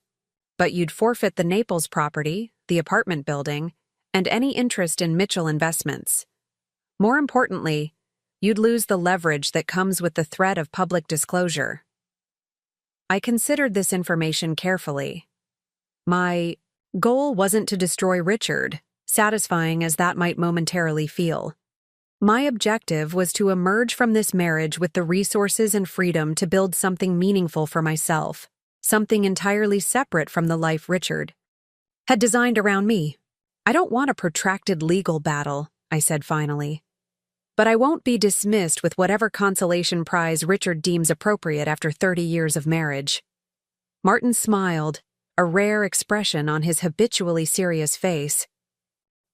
But you'd forfeit the Naples property, the apartment building, and any interest in Mitchell investments. More importantly, you'd lose the leverage that comes with the threat of public disclosure." I considered this information carefully. My goal wasn't to destroy Richard, satisfying as that might momentarily feel. My objective was to emerge from this marriage with the resources and freedom to build something meaningful for myself, something entirely separate from the life Richard had designed around me. "I don't want a protracted legal battle," I said finally. "But I won't be dismissed with whatever consolation prize Richard deems appropriate after 30 years of marriage." Martin smiled, a rare expression on his habitually serious face.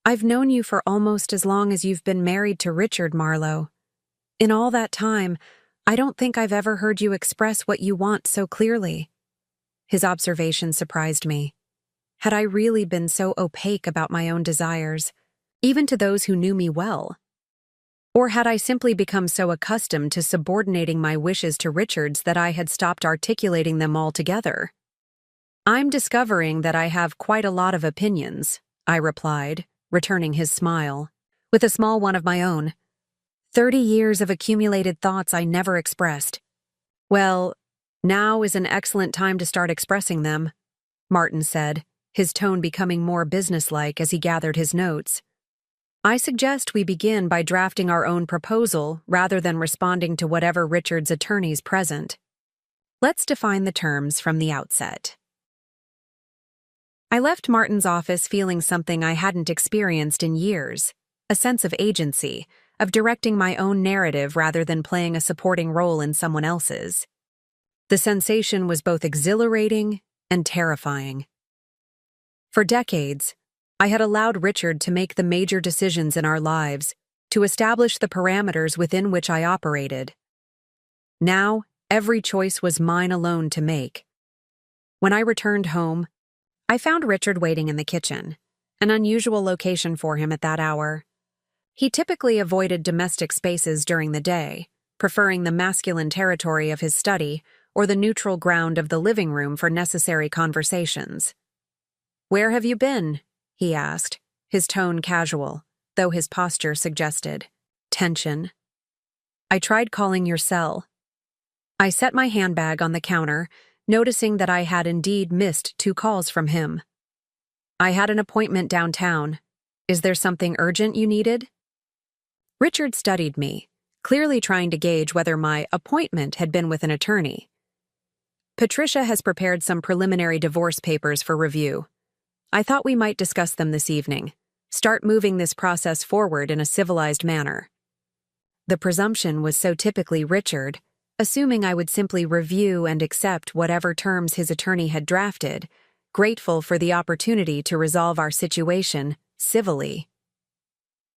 "I've known you for almost as long as you've been married to Richard, Marlowe. In all that time, I don't think I've ever heard you express what you want so clearly." His observation surprised me. Had I really been so opaque about my own desires, even to those who knew me well? Or had I simply become so accustomed to subordinating my wishes to Richard's that I had stopped articulating them altogether? I'm discovering that I have quite a lot of opinions, I replied, returning his smile, with a small one of my own. 30 years of accumulated thoughts I never expressed. Well, now is an excellent time to start expressing them, Martin said, his tone becoming more businesslike as he gathered his notes. I suggest we begin by drafting our own proposal rather than responding to whatever Richard's attorneys present. Let's define the terms from the outset. I left Martin's office feeling something I hadn't experienced in years, a sense of agency, of directing my own narrative rather than playing a supporting role in someone else's. The sensation was both exhilarating and terrifying. For decades, I had allowed Richard to make the major decisions in our lives, to establish the parameters within which I operated. Now, every choice was mine alone to make. When I returned home, I found Richard waiting in the kitchen, an unusual location for him at that hour. He typically avoided domestic spaces during the day, preferring the masculine territory of his study or the neutral ground of the living room for necessary conversations. "Where have you been?" he asked, his tone casual, though his posture suggested tension. "I tried calling your cell." I set my handbag on the counter, noticing that I had indeed missed 2 calls from him. "I had an appointment downtown. Is there something urgent you needed?" Richard studied me, clearly trying to gauge whether my appointment had been with an attorney. "Patricia has prepared some preliminary divorce papers for review. I thought we might discuss them this evening. Start moving this process forward in a civilized manner." The presumption was so typically Richard, assuming I would simply review and accept whatever terms his attorney had drafted, grateful for the opportunity to resolve our situation civilly.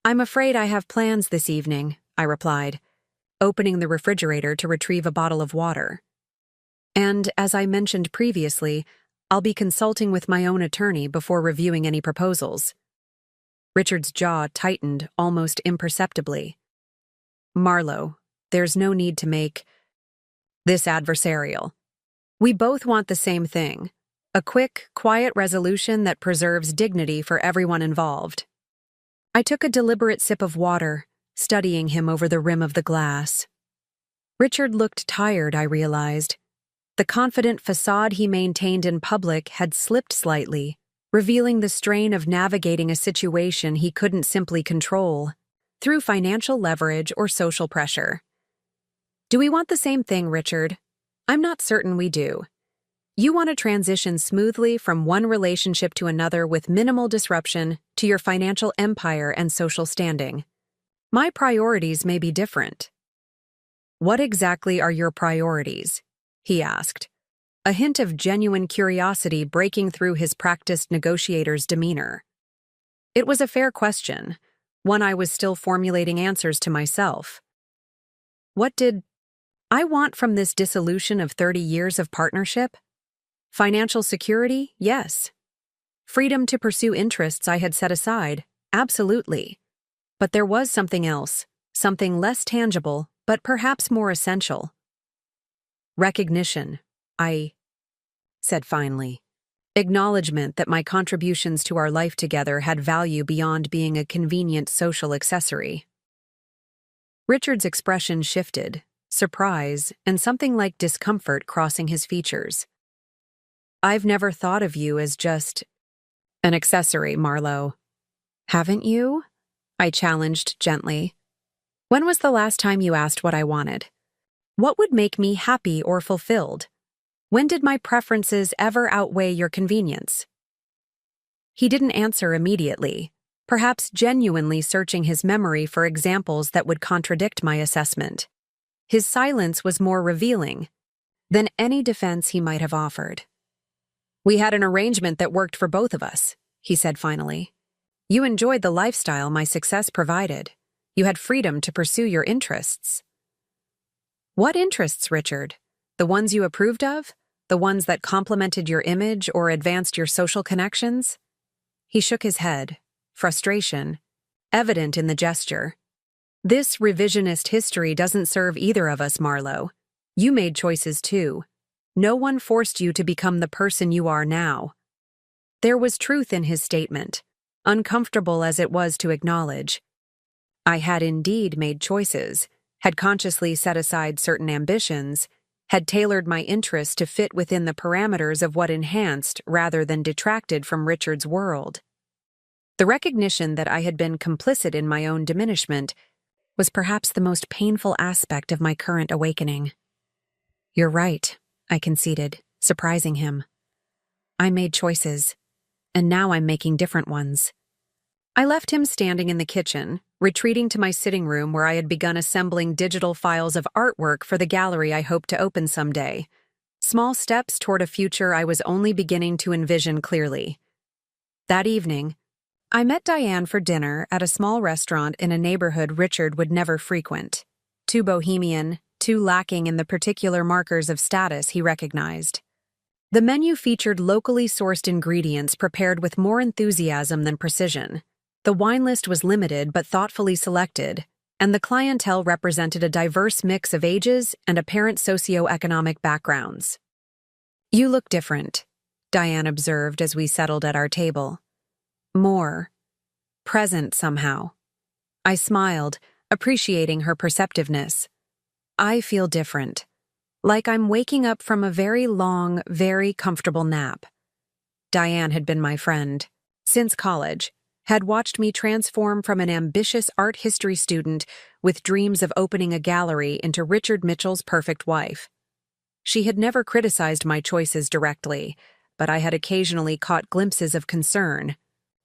"I'm afraid I have plans this evening," I replied, opening the refrigerator to retrieve a bottle of water. "And, as I mentioned previously, I'll be consulting with my own attorney before reviewing any proposals." Richard's jaw tightened almost imperceptibly. "Marlowe, there's no need to make this adversarial. We both want the same thing, a quick, quiet resolution that preserves dignity for everyone involved." I took a deliberate sip of water, studying him over the rim of the glass. Richard looked tired, I realized. The confident facade he maintained in public had slipped slightly, revealing the strain of navigating a situation he couldn't simply control, through financial leverage or social pressure. "Do we want the same thing, Richard? I'm not certain we do. You want to transition smoothly from one relationship to another with minimal disruption to your financial empire and social standing. My priorities may be different." "What exactly are your priorities?" he asked, a hint of genuine curiosity breaking through his practiced negotiator's demeanor. It was a fair question, one I was still formulating answers to myself. What did I want from this dissolution of 30 years of partnership? Financial security? Yes. Freedom to pursue interests I had set aside? Absolutely. But there was something else, something less tangible, but perhaps more essential. "Recognition," I said finally. Acknowledgement that my contributions to our life together had value beyond being a convenient social accessory. Richard's expression shifted, surprise, and something like discomfort crossing his features. "I've never thought of you as just an accessory, Marlowe." "Haven't you?" I challenged gently. "When was the last time you asked what I wanted? What would make me happy or fulfilled? When did my preferences ever outweigh your convenience?" He didn't answer immediately, perhaps genuinely searching his memory for examples that would contradict my assessment. His silence was more revealing than any defense he might have offered. "We had an arrangement that worked for both of us," he said finally. "You enjoyed the lifestyle my success provided. You had freedom to pursue your interests." "What interests, Richard? The ones you approved of? The ones that complemented your image or advanced your social connections?" He shook his head, frustration evident in the gesture. "This revisionist history doesn't serve either of us, Marlowe. You made choices too. No one forced you to become the person you are now. There was truth in his statement, uncomfortable as it was to acknowledge. I had indeed made choices, had consciously set aside certain ambitions, had tailored my interests to fit within the parameters of what enhanced rather than detracted from Richard's world. The recognition that I had been complicit in my own diminishment was perhaps the most painful aspect of my current awakening. "You're right," I conceded, surprising him. "I made choices, and now I'm making different ones." I left him standing in the kitchen, retreating to my sitting room where I had begun assembling digital files of artwork for the gallery I hoped to open someday. Small steps toward a future I was only beginning to envision clearly. That evening, I met Diane for dinner at a small restaurant in a neighborhood Richard would never frequent. Too bohemian, too lacking in the particular markers of status he recognized. The menu featured locally sourced ingredients prepared with more enthusiasm than precision. The wine list was limited but thoughtfully selected, and the clientele represented a diverse mix of ages and apparent socioeconomic backgrounds. "You look different," Diane observed as we settled at our table. "More present somehow." I smiled, appreciating her perceptiveness. "I feel different, like I'm waking up from a very long, very comfortable nap." Diane had been my friend since college, had watched me transform from an ambitious art history student with dreams of opening a gallery into Richard Mitchell's perfect wife. She had never criticized my choices directly, but I had occasionally caught glimpses of concern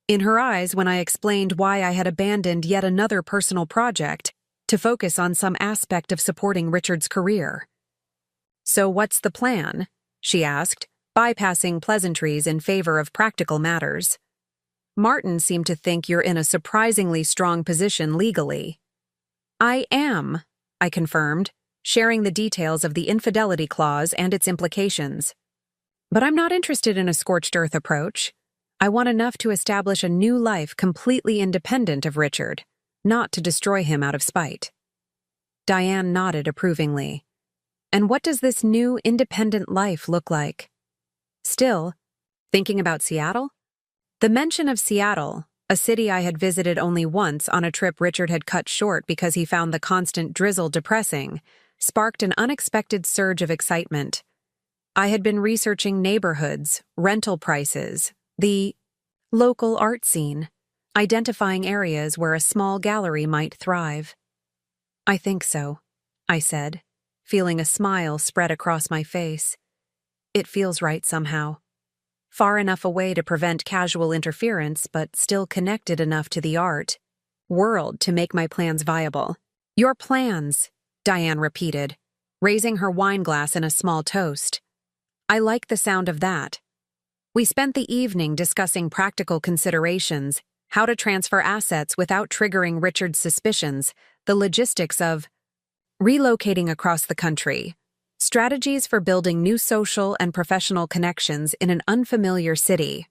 in her eyes when I explained why I had abandoned yet another personal project to focus on some aspect of supporting Richard's career. "So what's the plan?" she asked, bypassing pleasantries in favor of practical matters. "Martin seemed to think you're in a surprisingly strong position legally." "I am," I confirmed, sharing the details of the infidelity clause and its implications. "But I'm not interested in a scorched earth approach. I want enough to establish a new life completely independent of Richard, not to destroy him out of spite." Diane nodded approvingly. "And what does this new independent life look like?" Still, thinking about Seattle? The mention of Seattle, a city I had visited only once on a trip Richard had cut short because he found the constant drizzle depressing, sparked an unexpected surge of excitement. I had been researching neighborhoods, rental prices, the local art scene, identifying areas where a small gallery might thrive. "I think so," I said, feeling a smile spread across my face. "It feels right somehow. Far enough away to prevent casual interference, but still connected enough to the art world to make my plans viable." "Your plans," Diane repeated, raising her wine glass in a small toast. "I like the sound of that." We spent the evening discussing practical considerations, how to transfer assets without triggering Richard's suspicions, the logistics of relocating across the country, strategies for building new social and professional connections in an unfamiliar city.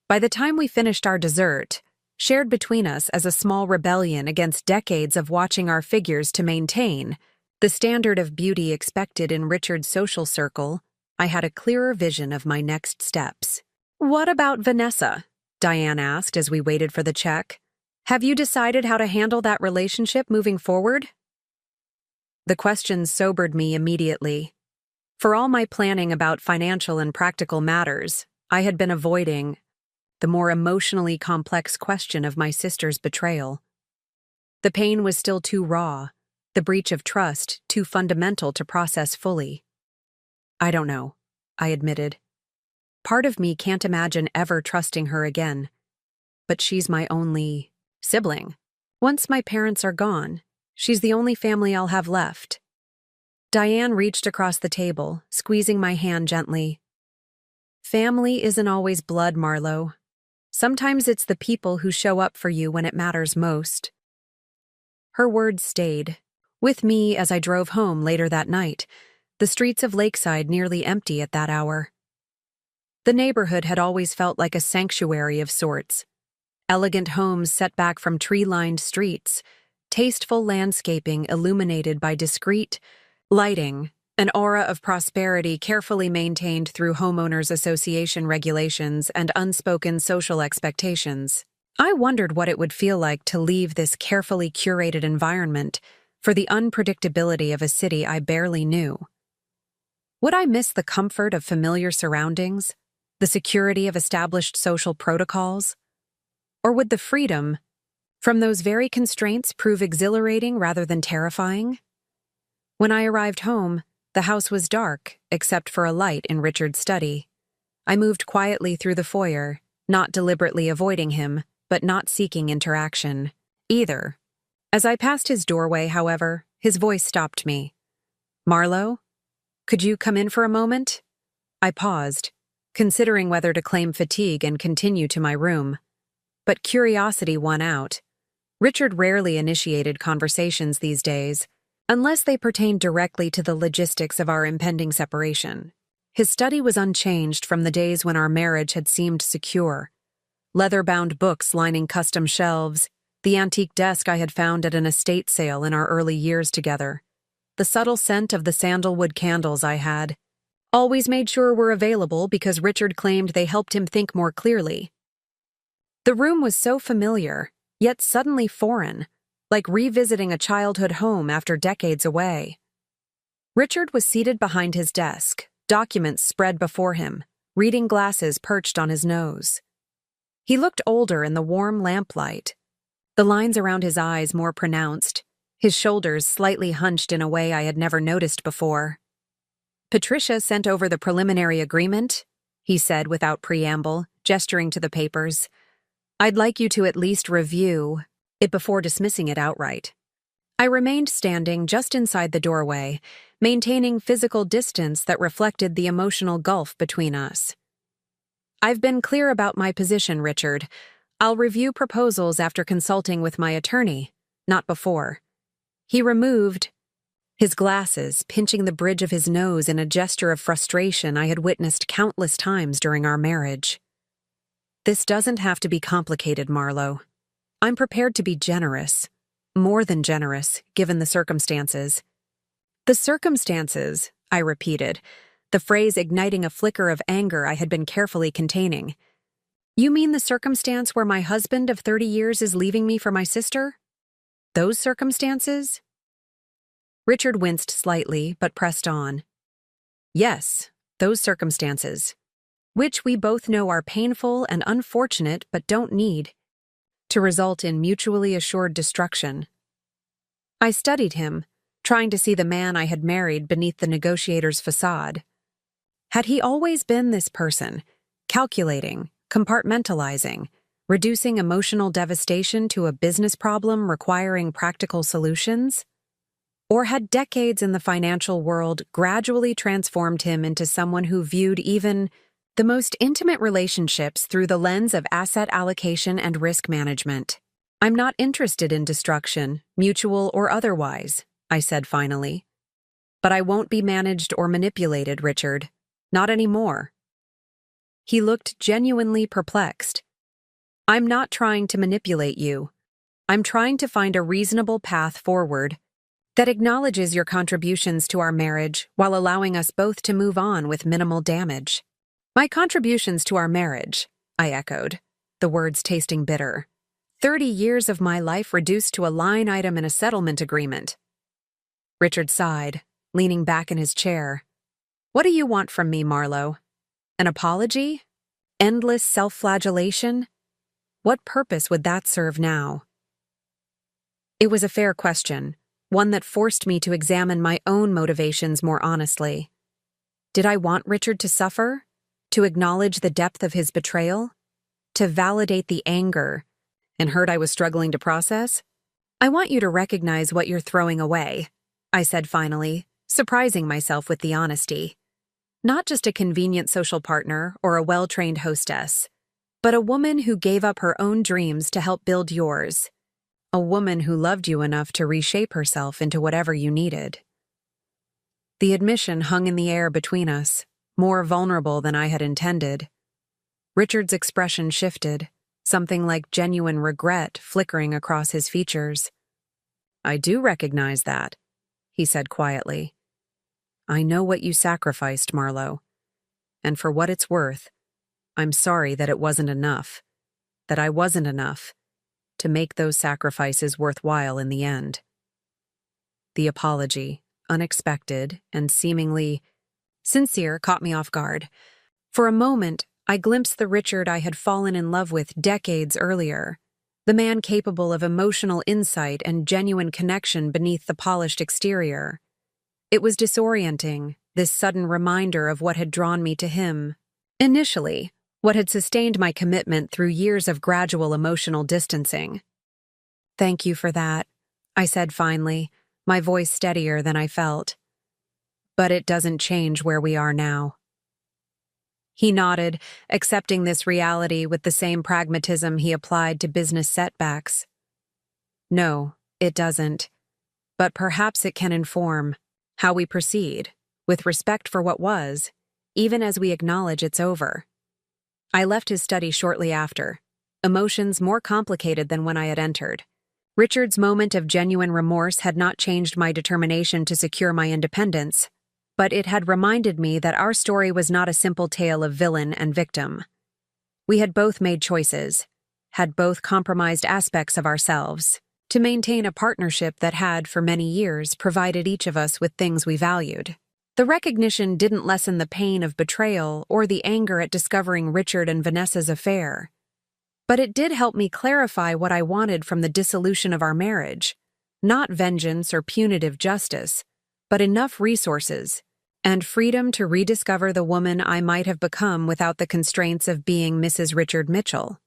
By the time we finished our dessert, shared between us as a small rebellion against decades of watching our figures to maintain the standard of beauty expected in Richard's social circle, I had a clearer vision of my next steps. "What about Vanessa?" Diane asked as we waited for the check. "Have you decided how to handle that relationship moving forward?" The question sobered me immediately. For all my planning about financial and practical matters, I had been avoiding the more emotionally complex question of my sister's betrayal. The pain was still too raw, the breach of trust too fundamental to process fully. "I don't know," I admitted. "Part of me can't imagine ever trusting her again. But she's my only sibling. Once my parents are gone, she's the only family I'll have left." Diane reached across the table, squeezing my hand gently. "Family isn't always blood, Marlowe. Sometimes it's the people who show up for you when it matters most." Her words stayed with me as I drove home later that night, the streets of Lakeside nearly empty at that hour. The neighborhood had always felt like a sanctuary of sorts. Elegant homes set back from tree-lined streets, tasteful landscaping illuminated by discreet lighting, an aura of prosperity carefully maintained through homeowners association regulations and unspoken social expectations. I wondered what it would feel like to leave this carefully curated environment for the unpredictability of a city I barely knew. Would I miss the comfort of familiar surroundings, the security of established social protocols? Or would the freedom from those very constraints prove exhilarating rather than terrifying? When I arrived home, the house was dark, except for a light in Richard's study. I moved quietly through the foyer, not deliberately avoiding him, but not seeking interaction either. As I passed his doorway, however, his voice stopped me. "Marlo, could you come in for a moment?" I paused, considering whether to claim fatigue and continue to my room. But curiosity won out. Richard rarely initiated conversations these days, unless they pertained directly to the logistics of our impending separation. His study was unchanged from the days when our marriage had seemed secure. Leather-bound books lining custom shelves, the antique desk I had found at an estate sale in our early years together, the subtle scent of the sandalwood candles I had always made sure were available because Richard claimed they helped him think more clearly. The room was so familiar, yet suddenly foreign, like revisiting a childhood home after decades away. Richard was seated behind his desk, documents spread before him, reading glasses perched on his nose. He looked older in the warm lamplight, the lines around his eyes more pronounced, his shoulders slightly hunched in a way I had never noticed before. "Patricia sent over the preliminary agreement," he said without preamble, gesturing to the papers. "I'd like you to at least review it before dismissing it outright." I remained standing just inside the doorway, maintaining physical distance that reflected the emotional gulf between us. "I've been clear about my position, Richard. I'll review proposals after consulting with my attorney, not before." He removed his glasses, pinching the bridge of his nose in a gesture of frustration I had witnessed countless times during our marriage. "This doesn't have to be complicated, Marlo. I'm prepared to be generous, more than generous, given the circumstances." "The circumstances," I repeated, the phrase igniting a flicker of anger I had been carefully containing. "You mean the circumstance where my husband of 30 years is leaving me for my sister? Those circumstances?" Richard winced slightly, but pressed on. "Yes, those circumstances, which we both know are painful and unfortunate but don't need to result in mutually assured destruction." I studied him, trying to see the man I had married beneath the negotiator's facade. Had he always been this person, calculating, compartmentalizing, reducing emotional devastation to a business problem requiring practical solutions? Or had decades in the financial world gradually transformed him into someone who viewed even the most intimate relationships through the lens of asset allocation and risk management? "I'm not interested in destruction, mutual or otherwise," I said finally. "But I won't be managed or manipulated, Richard. Not anymore." He looked genuinely perplexed. "I'm not trying to manipulate you. I'm trying to find a reasonable path forward that acknowledges your contributions to our marriage while allowing us both to move on with minimal damage." "My contributions to our marriage," I echoed, the words tasting bitter. 30 years of my life reduced to a line item in a settlement agreement." Richard sighed, leaning back in his chair. "What do you want from me, Marlo? An apology? Endless self-flagellation? What purpose would that serve now?" It was a fair question, one that forced me to examine my own motivations more honestly. Did I want Richard to suffer? To acknowledge the depth of his betrayal? To validate the anger and hurt I was struggling to process? "I want you to recognize what you're throwing away," I said finally, surprising myself with the honesty. "Not just a convenient social partner or a well-trained hostess, but a woman who gave up her own dreams to help build yours. A woman who loved you enough to reshape herself into whatever you needed." The admission hung in the air between us, more vulnerable than I had intended. Richard's expression shifted, something like genuine regret flickering across his features. "I do recognize that," he said quietly. I know what you sacrificed, Marlowe. And for what it's worth, I'm sorry that it wasn't enough, that I wasn't enough to make those sacrifices worthwhile in the end. The apology, unexpected and seemingly sincere, caught me off guard. For a moment, I glimpsed the Richard I had fallen in love with decades earlier, the man capable of emotional insight and genuine connection beneath the polished exterior. It was disorienting, this sudden reminder of what had drawn me to him. Initially, what had sustained my commitment through years of gradual emotional distancing. "Thank you for that," I said finally, my voice steadier than I felt. "But it doesn't change where we are now." He nodded, accepting this reality with the same pragmatism he applied to business setbacks. "No, it doesn't. But perhaps it can inform how we proceed, with respect for what was, even as we acknowledge it's over." I left his study shortly after, emotions more complicated than when I had entered. Richard's moment of genuine remorse had not changed my determination to secure my independence, but it had reminded me that our story was not a simple tale of villain and victim. We had both made choices, had both compromised aspects of ourselves, to maintain a partnership that had, for many years, provided each of us with things we valued. The recognition didn't lessen the pain of betrayal or the anger at discovering Richard and Vanessa's affair, but it did help me clarify what I wanted from the dissolution of our marriage: not vengeance or punitive justice, but enough resources and freedom to rediscover the woman I might have become without the constraints of being Mrs. Richard Mitchell.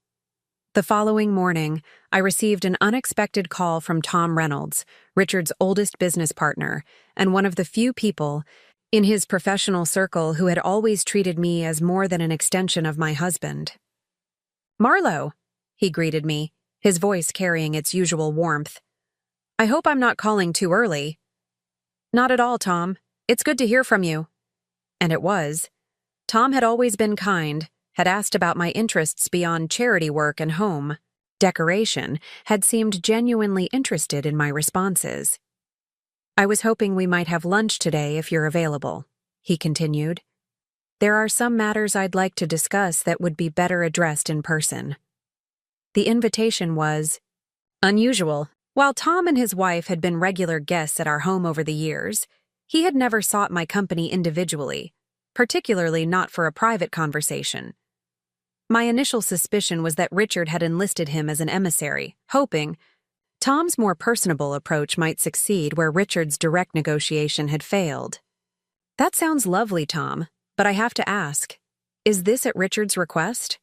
The following morning, I received an unexpected call from Tom Reynolds, Richard's oldest business partner, and one of the few people in his professional circle who had always treated me as more than an extension of my husband. "Marlowe," he greeted me, his voice carrying its usual warmth. "I hope I'm not calling too early." "Not at all, Tom. It's good to hear from you." And it was. Tom had always been kind, had asked about my interests beyond charity work and home decoration, had seemed genuinely interested in my responses. "I was hoping we might have lunch today if you're available," he continued. "There are some matters I'd like to discuss that would be better addressed in person." The invitation was unusual. While Tom and his wife had been regular guests at our home over the years, he had never sought my company individually, particularly not for a private conversation. My initial suspicion was that Richard had enlisted him as an emissary, hoping Tom's more personable approach might succeed where Richard's direct negotiation had failed. "That sounds lovely, Tom, but I have to ask, is this at Richard's request?"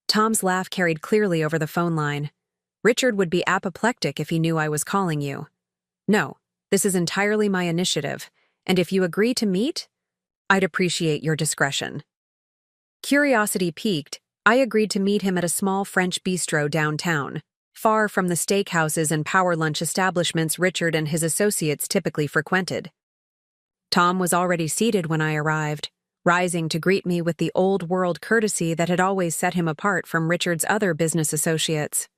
Tom's laugh carried clearly over the phone line. "Richard would be apoplectic if he knew I was calling you. No, this is entirely my initiative, and if you agree to meet, I'd appreciate your discretion." Curiosity piqued, I agreed to meet him at a small French bistro downtown, far from the steakhouses and power lunch establishments Richard and his associates typically frequented. Tom was already seated when I arrived, rising to greet me with the old-world courtesy that had always set him apart from Richard's other business associates.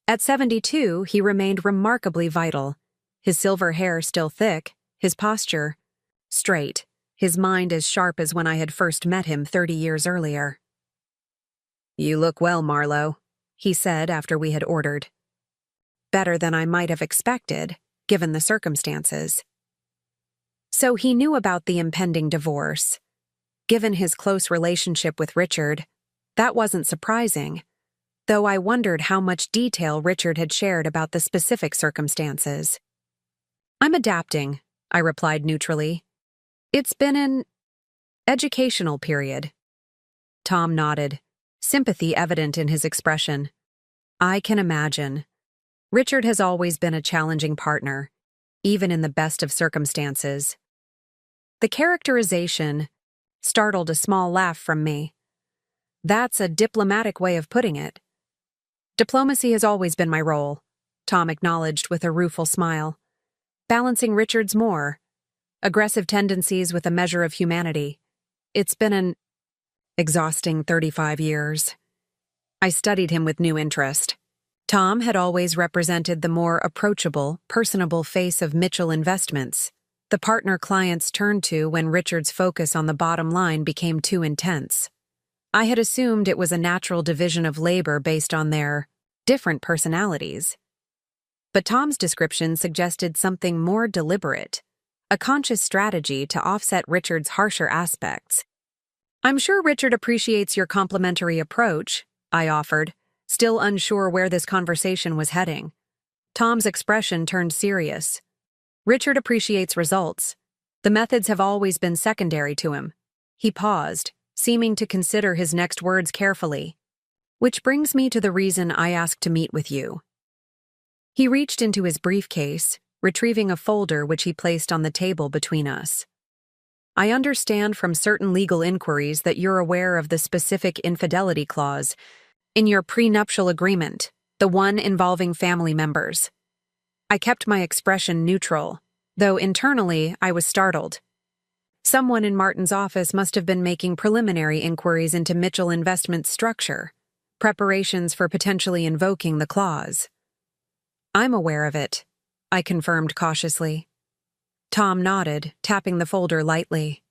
At 72, he remained remarkably vital, his silver hair still thick, his posture straight, his mind as sharp as when I had first met him 30 years earlier. "You look well, Marlowe," he said after we had ordered. Better than I might have expected, given the circumstances. So he knew about the impending divorce. Given his close relationship with Richard, that wasn't surprising, though I wondered how much detail Richard had shared about the specific circumstances. "I'm adapting," I replied neutrally. "It's been an educational period." Tom nodded, sympathy evident in his expression. "I can imagine. Richard has always been a challenging partner, even in the best of circumstances." The characterization startled a small laugh from me. "That's a diplomatic way of putting it." "Diplomacy has always been my role," Tom acknowledged with a rueful smile. "Balancing Richard's more aggressive tendencies with a measure of humanity. It's been an exhausting 35 years. I studied him with new interest. Tom had always represented the more approachable, personable face of Mitchell Investments, the partner clients turned to when Richard's focus on the bottom line became too intense. I had assumed it was a natural division of labor based on their different personalities. But Tom's description suggested something more deliberate, a conscious strategy to offset Richard's harsher aspects. "I'm sure Richard appreciates your complimentary approach," I offered, still unsure where this conversation was heading. Tom's expression turned serious. "Richard appreciates results. The methods have always been secondary to him." He paused, seeming to consider his next words carefully. "Which brings me to the reason I asked to meet with you." He reached into his briefcase, retrieving a folder which he placed on the table between us. "I understand from certain legal inquiries that you're aware of the specific infidelity clause in your prenuptial agreement, the one involving family members." I kept my expression neutral, though internally I was startled. Someone in Martin's office must have been making preliminary inquiries into Mitchell Investments' structure, preparations for potentially invoking the clause. "I'm aware of it," I confirmed cautiously. Tom nodded, tapping the folder lightly.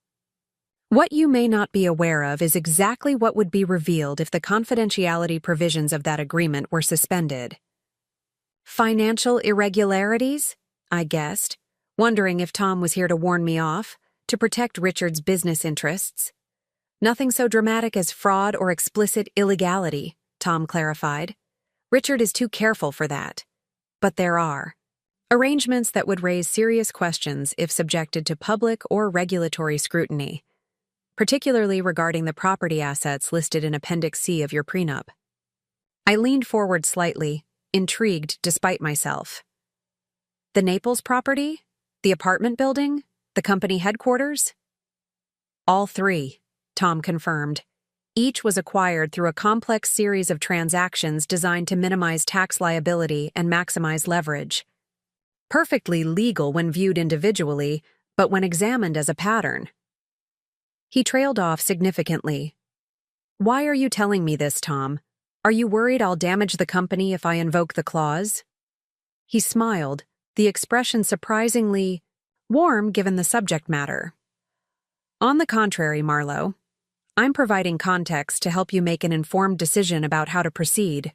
"What you may not be aware of is exactly what would be revealed if the confidentiality provisions of that agreement were suspended." "Financial irregularities?" I guessed, wondering if Tom was here to warn me off, to protect Richard's business interests. "Nothing so dramatic as fraud or explicit illegality," Tom clarified. "Richard is too careful for that. But there are arrangements that would raise serious questions if subjected to public or regulatory scrutiny, particularly regarding the property assets listed in Appendix C of your prenup." I leaned forward slightly, intrigued despite myself. "The Naples property? The apartment building? The company headquarters?" "All three," Tom confirmed. "Each was acquired through a complex series of transactions designed to minimize tax liability and maximize leverage. Perfectly legal when viewed individually, but when examined as a pattern." He trailed off significantly. "Why are you telling me this, Tom? Are you worried I'll damage the company if I invoke the clause?" He smiled, the expression surprisingly warm given the subject matter. "On the contrary, Marlowe, I'm providing context to help you make an informed decision about how to proceed.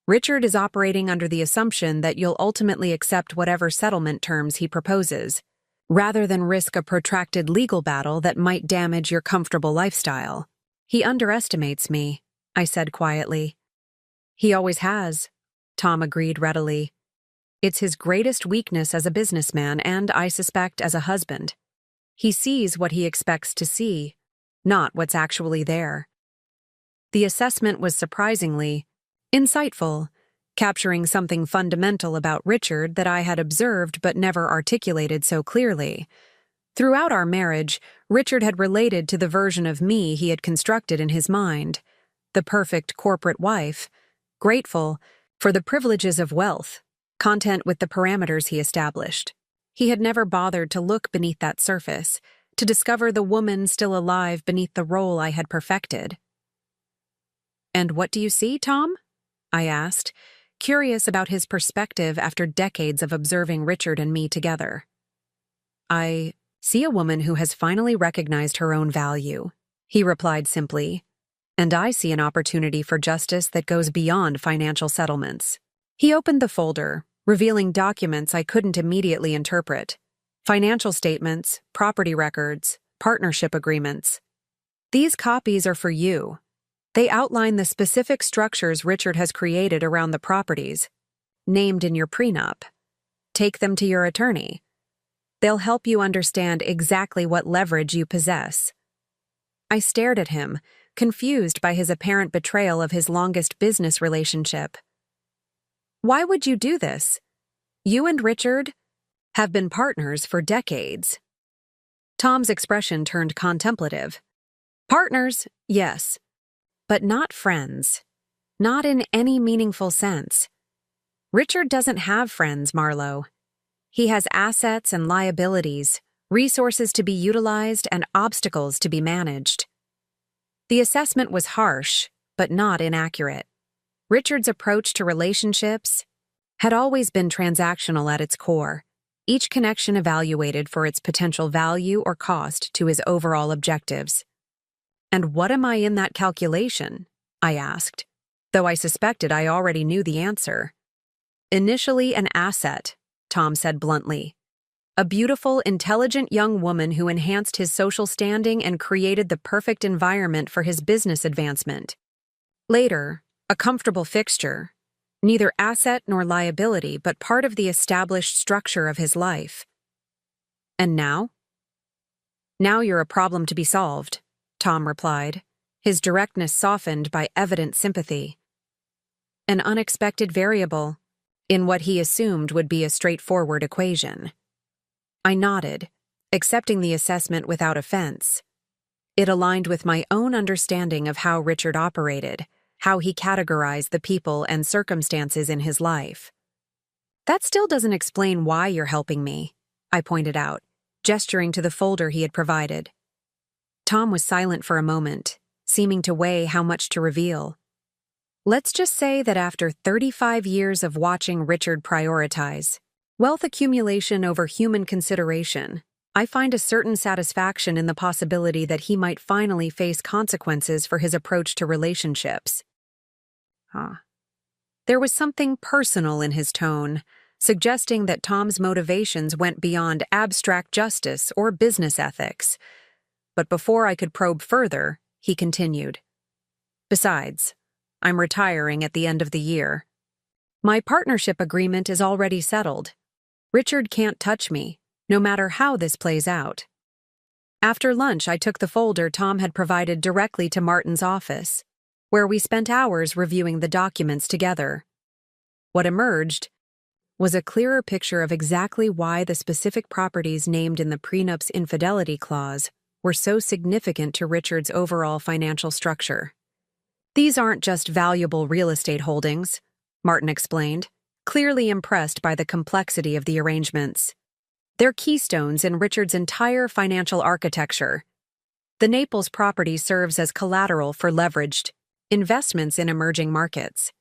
Richard is operating under the assumption that you'll ultimately accept whatever settlement terms he proposes, rather than risk a protracted legal battle that might damage your comfortable lifestyle. He underestimates me," I said quietly. "He always has," Tom agreed readily. "It's his greatest weakness as a businessman and, I suspect, as a husband. He sees what he expects to see, not what's actually there." The assessment was surprisingly insightful, capturing something fundamental about Richard that I had observed but never articulated so clearly. Throughout our marriage, Richard had related to the version of me he had constructed in his mind, the perfect corporate wife, grateful for the privileges of wealth, content with the parameters he established. He had never bothered to look beneath that surface, to discover the woman still alive beneath the role I had perfected. "And what do you see, Tom?" I asked, curious about his perspective after decades of observing Richard and me together. "I see a woman who has finally recognized her own value," he replied simply, "and I see an opportunity for justice that goes beyond financial settlements." He opened the folder, revealing documents I couldn't immediately interpret. Financial statements, property records, partnership agreements. "These copies are for you. They outline the specific structures Richard has created around the properties, named in your prenup. Take them to your attorney. They'll help you understand exactly what leverage you possess." I stared at him, confused by his apparent betrayal of his longest business relationship. "Why would you do this? You and Richard have been partners for decades." Tom's expression turned contemplative. "Partners, yes, but not friends. Not in any meaningful sense. Richard doesn't have friends, Marlowe. He has assets and liabilities, resources to be utilized and obstacles to be managed." The assessment was harsh, but not inaccurate. Richard's approach to relationships had always been transactional at its core, each connection evaluated for its potential value or cost to his overall objectives. "And what am I in that calculation?" I asked, though I suspected I already knew the answer. "Initially an asset," Tom said bluntly. "A beautiful, intelligent young woman who enhanced his social standing and created the perfect environment for his business advancement. Later, a comfortable fixture, neither asset nor liability, but part of the established structure of his life." "And now?" "Now you're a problem to be solved," Tom replied, his directness softened by evident sympathy. "An unexpected variable in what he assumed would be a straightforward equation." I nodded, accepting the assessment without offense. It aligned with my own understanding of how Richard operated, how he categorized the people and circumstances in his life. "That still doesn't explain why you're helping me," I pointed out, gesturing to the folder he had provided. Tom was silent for a moment, seeming to weigh how much to reveal. "Let's just say that after 35 years of watching Richard prioritize wealth accumulation over human consideration, I find a certain satisfaction in the possibility that he might finally face consequences for his approach to relationships." There was something personal in his tone, suggesting that Tom's motivations went beyond abstract justice or business ethics. But before I could probe further, he continued. "Besides, I'm retiring at the end of the year. My partnership agreement is already settled. Richard can't touch me, no matter how this plays out." After lunch, I took the folder Tom had provided directly to Martin's office, where we spent hours reviewing the documents together. What emerged was a clearer picture of exactly why the specific properties named in the prenup's infidelity clause were so significant to Richard's overall financial structure. "These aren't just valuable real estate holdings," Martin explained, clearly impressed by the complexity of the arrangements. "They're keystones in Richard's entire financial architecture. The Naples property serves as collateral for leveraged investments in emerging markets.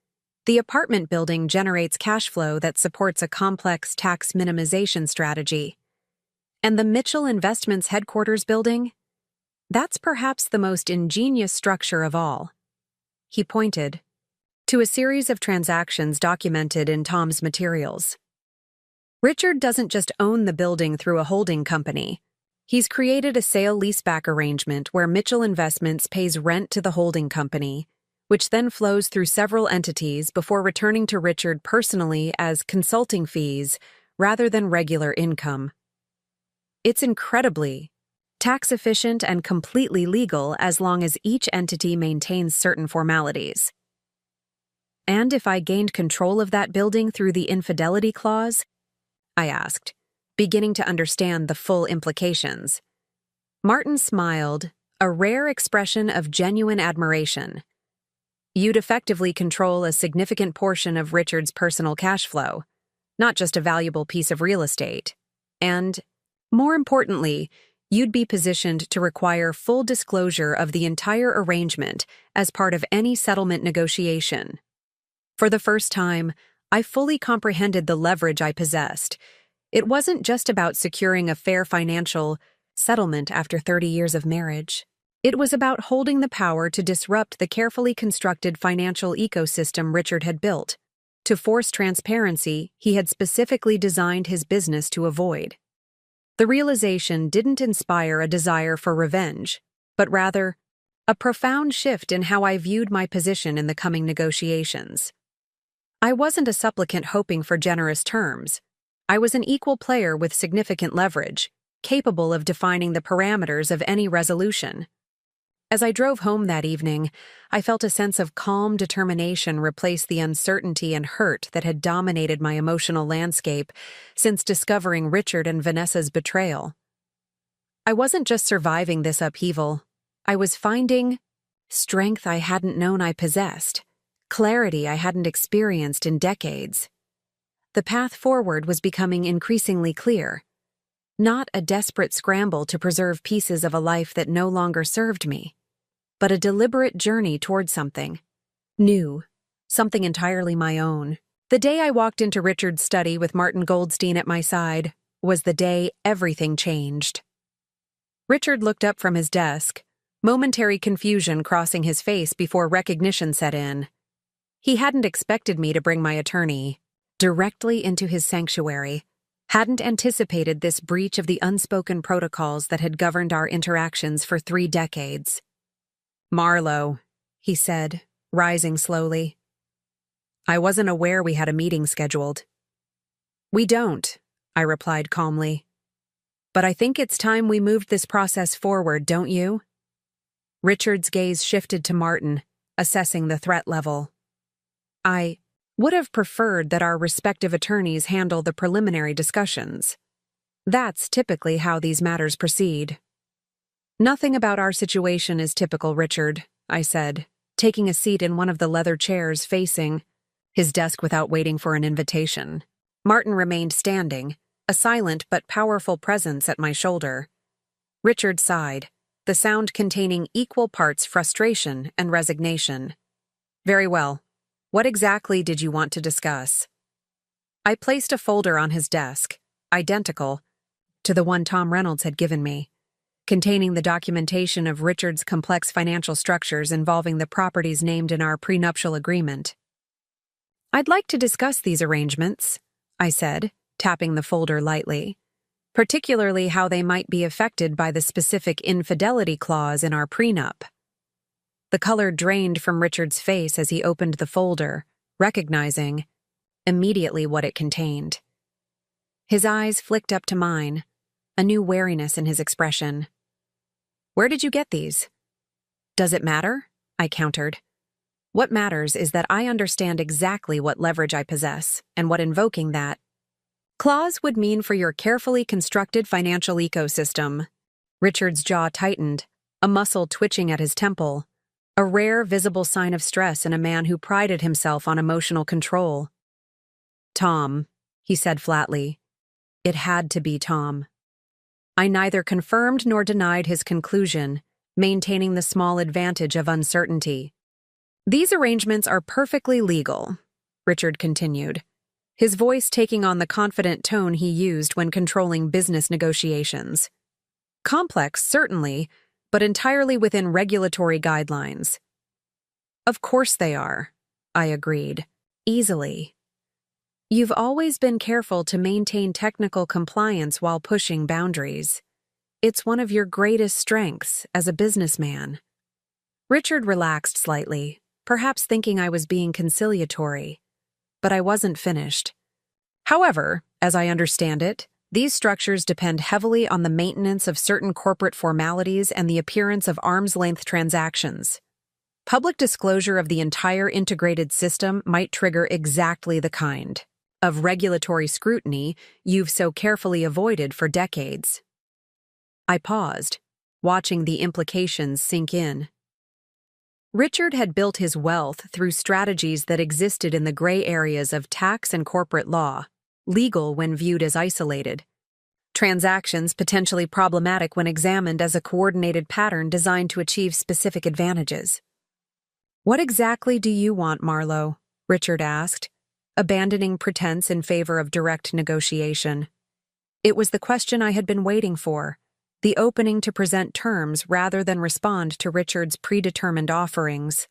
The apartment building generates cash flow that supports a complex tax minimization strategy. And the Mitchell Investments headquarters building? That's perhaps the most ingenious structure of all." He pointed to a series of transactions documented in Tom's materials. "Richard doesn't just own the building through a holding company. He's created a sale-leaseback arrangement where Mitchell Investments pays rent to the holding company, which then flows through several entities before returning to Richard personally as consulting fees rather than regular income. It's incredibly tax-efficient and completely legal as long as each entity maintains certain formalities. And if I gained control of that building through the infidelity clause?" I asked, beginning to understand the full implications. Martin smiled, a rare expression of genuine admiration. "You'd effectively control a significant portion of Richard's personal cash flow, not just a valuable piece of real estate. And, more importantly, you'd be positioned to require full disclosure of the entire arrangement as part of any settlement negotiation." For the first time, I fully comprehended the leverage I possessed. It wasn't just about securing a fair financial settlement after 30 years of marriage. It was about holding the power to disrupt the carefully constructed financial ecosystem Richard had built, to force transparency he had specifically designed his business to avoid. The realization didn't inspire a desire for revenge, but rather a profound shift in how I viewed my position in the coming negotiations. I wasn't a supplicant hoping for generous terms. I was an equal player with significant leverage, capable of defining the parameters of any resolution. As I drove home that evening, I felt a sense of calm determination replace the uncertainty and hurt that had dominated my emotional landscape since discovering Richard and Vanessa's betrayal. I wasn't just surviving this upheaval, I was finding strength I hadn't known I possessed, clarity I hadn't experienced in decades. The path forward was becoming increasingly clear, not a desperate scramble to preserve pieces of a life that no longer served me, but a deliberate journey toward something new, something entirely my own. The day I walked into Richard's study with Martin Goldstein at my side was the day everything changed. Richard looked up from his desk, momentary confusion crossing his face before recognition set in. He hadn't expected me to bring my attorney directly into his sanctuary, hadn't anticipated this breach of the unspoken protocols that had governed our interactions for 3 decades. "Marlowe," he said, rising slowly. "I wasn't aware we had a meeting scheduled." "We don't," I replied calmly. "But I think it's time we moved this process forward, don't you?" Richard's gaze shifted to Martin, assessing the threat level. "I would have preferred that our respective attorneys handle the preliminary discussions. That's typically how these matters proceed." "Nothing about our situation is typical, Richard," I said, taking a seat in one of the leather chairs facing his desk without waiting for an invitation. Martin remained standing, a silent but powerful presence at my shoulder. Richard sighed, the sound containing equal parts frustration and resignation. "Very well. What exactly did you want to discuss?" I placed a folder on his desk, identical to the one Tom Reynolds had given me, containing the documentation of Richard's complex financial structures involving the properties named in our prenuptial agreement. "I'd like to discuss these arrangements," I said, tapping the folder lightly, "particularly how they might be affected by the specific infidelity clause in our prenup." The color drained from Richard's face as he opened the folder, recognizing immediately what it contained. His eyes flicked up to mine, a new wariness in his expression. "Where did you get these?" "Does it matter?" I countered. "What matters is that I understand exactly what leverage I possess and what invoking that clause would mean for your carefully constructed financial ecosystem." Richard's jaw tightened, a muscle twitching at his temple, a rare visible sign of stress in a man who prided himself on emotional control. "Tom," he said flatly. It had to be Tom. I neither confirmed nor denied his conclusion, maintaining the small advantage of uncertainty. "These arrangements are perfectly legal," Richard continued, his voice taking on the confident tone he used when controlling business negotiations. "Complex, certainly, but entirely within regulatory guidelines." "Of course they are," I agreed, easily. "You've always been careful to maintain technical compliance while pushing boundaries. It's one of your greatest strengths as a businessman." Richard relaxed slightly, perhaps thinking I was being conciliatory, but I wasn't finished. "However, as I understand it, these structures depend heavily on the maintenance of certain corporate formalities and the appearance of arm's-length transactions. Public disclosure of the entire integrated system might trigger exactly the kind of regulatory scrutiny you've so carefully avoided for decades." I paused, watching the implications sink in. Richard had built his wealth through strategies that existed in the gray areas of tax and corporate law, legal when viewed as isolated. Transactions potentially problematic when examined as a coordinated pattern designed to achieve specific advantages. "What exactly do you want, Marlowe?" Richard asked, abandoning pretense in favor of direct negotiation. It was the question I had been waiting for, the opening to present terms rather than respond to Richard's predetermined offerings.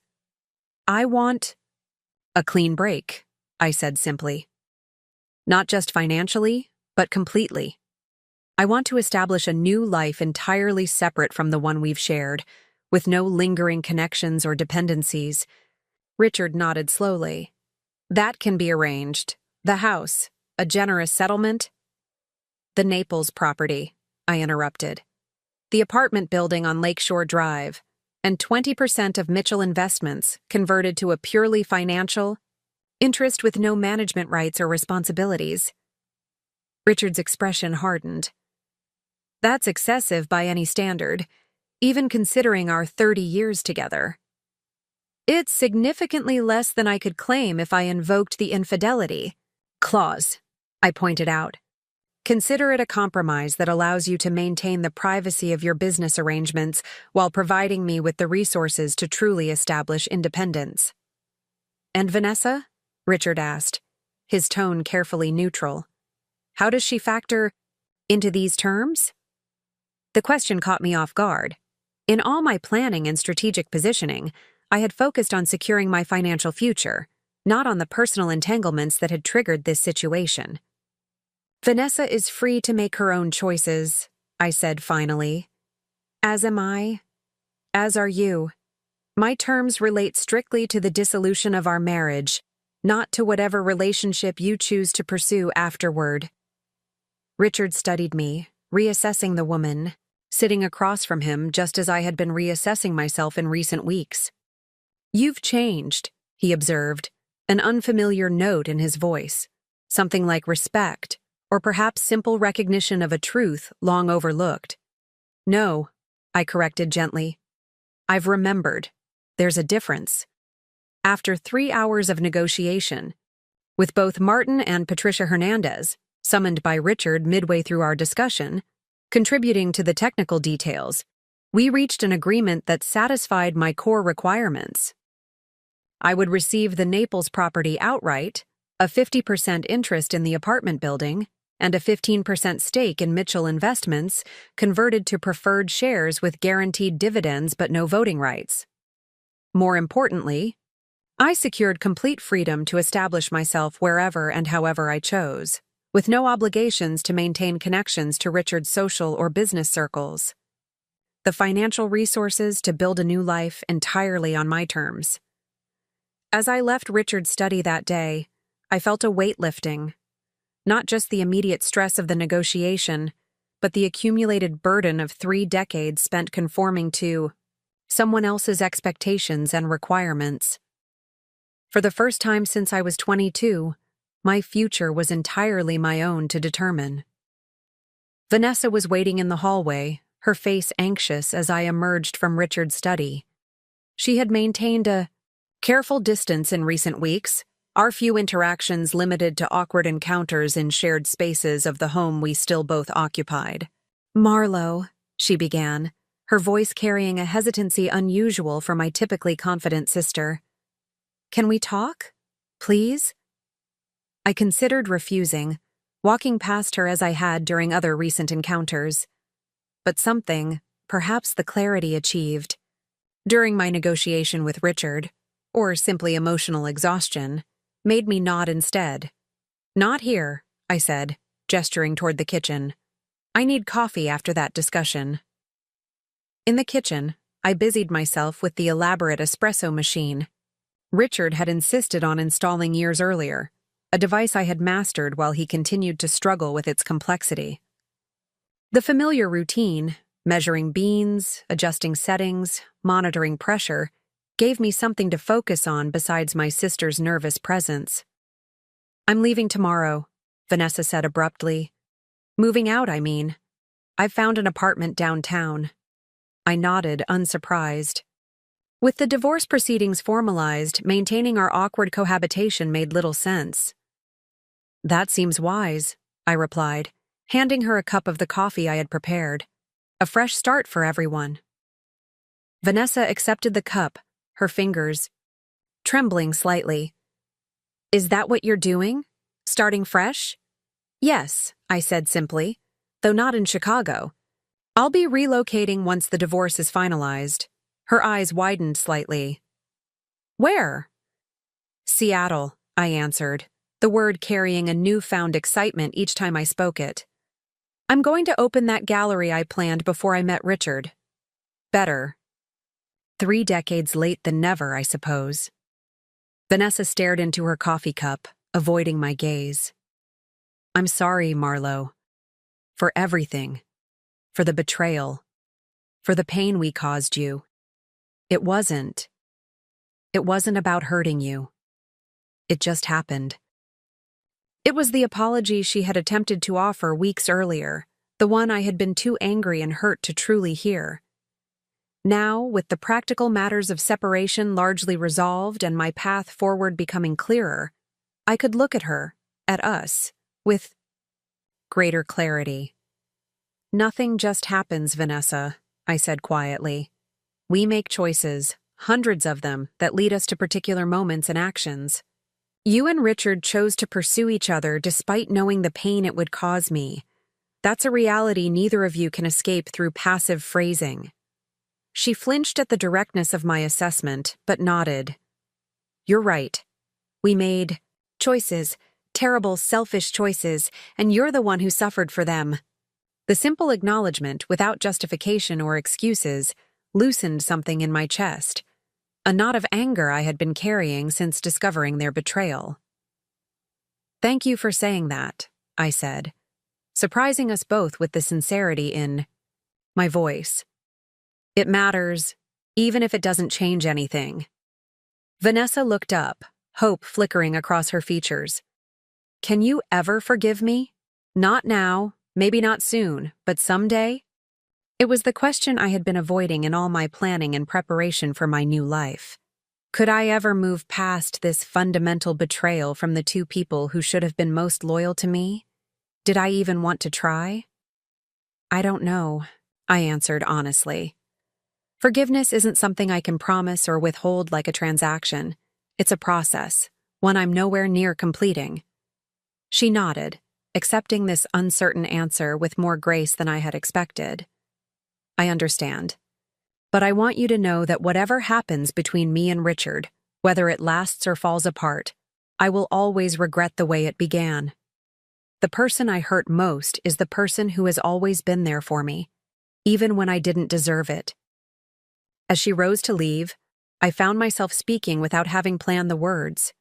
"I want a clean break," I said simply. "Not just financially, but completely. I want to establish a new life entirely separate from the one we've shared, with no lingering connections or dependencies." Richard nodded slowly. "That can be arranged. The house, a generous settlement?" "The Naples property," I interrupted. "The apartment building on Lakeshore Drive, and 20% of Mitchell Investments converted to a purely financial interest with no management rights or responsibilities." Richard's expression hardened. "That's excessive by any standard, even considering our 30 years together." "It's significantly less than I could claim if I invoked the infidelity clause," I pointed out. "Consider it a compromise that allows you to maintain the privacy of your business arrangements while providing me with the resources to truly establish independence." "And Vanessa?" Richard asked, his tone carefully neutral. "How does she factor Into these terms? The question caught me off guard. In all my planning and strategic positioning, I had focused on securing my financial future, not on the personal entanglements that had triggered this situation. Vanessa is free to make her own choices, I said finally. As am I. As are you. My terms relate strictly to the dissolution of our marriage, not to whatever relationship you choose to pursue afterward. Richard studied me, reassessing the woman, sitting across from him just as I had been reassessing myself in recent weeks. You've changed, he observed, an unfamiliar note in his voice, something like respect, or perhaps simple recognition of a truth long overlooked. No, I corrected gently. I've remembered. There's a difference. After 3 hours of negotiation, with both Martin and Patricia Hernandez, summoned by Richard midway through our discussion, contributing to the technical details, we reached an agreement that satisfied my core requirements. I would receive the Naples property outright, a 50% interest in the apartment building, and a 15% stake in Mitchell Investments converted to preferred shares with guaranteed dividends but no voting rights. More importantly, I secured complete freedom to establish myself wherever and however I chose, with no obligations to maintain connections to Richard's social or business circles. The financial resources to build a new life entirely on my terms. As I left Richard's study that day, I felt a weight lifting. Not just the immediate stress of the negotiation, but the accumulated burden of 3 decades spent conforming to someone else's expectations and requirements. For the first time since I was 22, my future was entirely my own to determine. Vanessa was waiting in the hallway, her face anxious as I emerged from Richard's study. She had maintained a careful distance in recent weeks, our few interactions limited to awkward encounters in shared spaces of the home we still both occupied. "Marlo," she began, her voice carrying a hesitancy unusual for my typically confident sister. "Can we talk? Please?" I considered refusing, walking past her as I had during other recent encounters. But something, perhaps the clarity achieved, during my negotiation with Richard, or simply emotional exhaustion, made me nod instead. "Not here," I said, gesturing toward the kitchen. "I need coffee after that discussion." In the kitchen, I busied myself with the elaborate espresso machine. Richard had insisted on installing years earlier, a device I had mastered while he continued to struggle with its complexity. The familiar routine, measuring beans, adjusting settings, monitoring pressure, gave me something to focus on besides my sister's nervous presence. "I'm leaving tomorrow," Vanessa said abruptly. "Moving out, I mean. I've found an apartment downtown." I nodded, unsurprised. With the divorce proceedings formalized, maintaining our awkward cohabitation made little sense. "That seems wise," I replied, handing her a cup of the coffee I had prepared. "A fresh start for everyone." Vanessa accepted the cup, her fingers trembling slightly. "Is that what you're doing? Starting fresh?" "Yes," I said simply, "though not in Chicago. I'll be relocating once the divorce is finalized." Her eyes widened slightly. "Where?" "Seattle," I answered, the word carrying a newfound excitement each time I spoke it. "I'm going to open that gallery I planned before I met Richard." "Better. 3 decades late than never, I suppose." Vanessa stared into her coffee cup, avoiding my gaze. "I'm sorry, Marlo. For everything. For the betrayal. For the pain we caused you. It wasn't about hurting you. It just happened." It was the apology she had attempted to offer weeks earlier, the one I had been too angry and hurt to truly hear. Now, with the practical matters of separation largely resolved and my path forward becoming clearer, I could look at her, at us, with greater clarity. "Nothing just happens, Vanessa," I said quietly. "We make choices, hundreds of them, that lead us to particular moments and actions. You and Richard chose to pursue each other despite knowing the pain it would cause me. That's a reality neither of you can escape through passive phrasing. She flinched at the directness of my assessment, but nodded. You're right. We made choices, terrible, selfish choices, and you're the one who suffered for them. The simple acknowledgement, without justification or excuses, loosened something in my chest, a knot of anger I had been carrying since discovering their betrayal. Thank you for saying that, I said, surprising us both with the sincerity in my voice. It matters, even if it doesn't change anything. Vanessa looked up, hope flickering across her features. Can you ever forgive me? Not now, maybe not soon, but someday? It was the question I had been avoiding in all my planning and preparation for my new life. Could I ever move past this fundamental betrayal from the two people who should have been most loyal to me? Did I even want to try? I don't know, I answered honestly. Forgiveness isn't something I can promise or withhold like a transaction. It's a process, one I'm nowhere near completing. She nodded, accepting this uncertain answer with more grace than I had expected. I understand. But I want you to know that whatever happens between me and Richard, whether it lasts or falls apart, I will always regret the way it began. The person I hurt most is the person who has always been there for me, even when I didn't deserve it. As she rose to leave, I found myself speaking without having planned the words.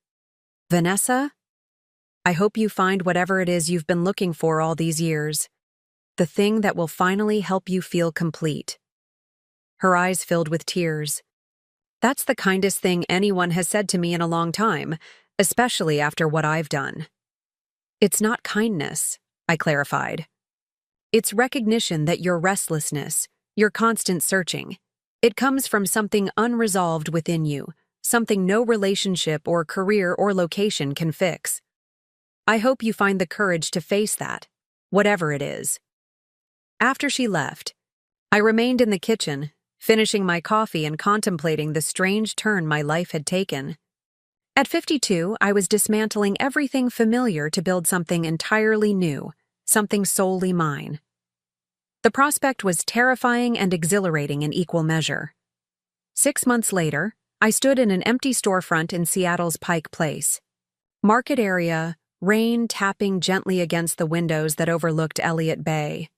Vanessa? I hope you find whatever it is you've been looking for all these years. The thing that will finally help you feel complete. Her eyes filled with tears. That's the kindest thing anyone has said to me in a long time, especially after what I've done. It's not kindness, I clarified. It's recognition that your restlessness, your constant searching, it comes from something unresolved within you, something no relationship or career or location can fix. I hope you find the courage to face that, whatever it is. After she left, I remained in the kitchen, finishing my coffee and contemplating the strange turn my life had taken. At 52, I was dismantling everything familiar to build something entirely new, something solely mine. The prospect was terrifying and exhilarating in equal measure. 6 months later, I stood in an empty storefront in Seattle's Pike Place. Market area, rain tapping gently against the windows that overlooked Elliott Bay.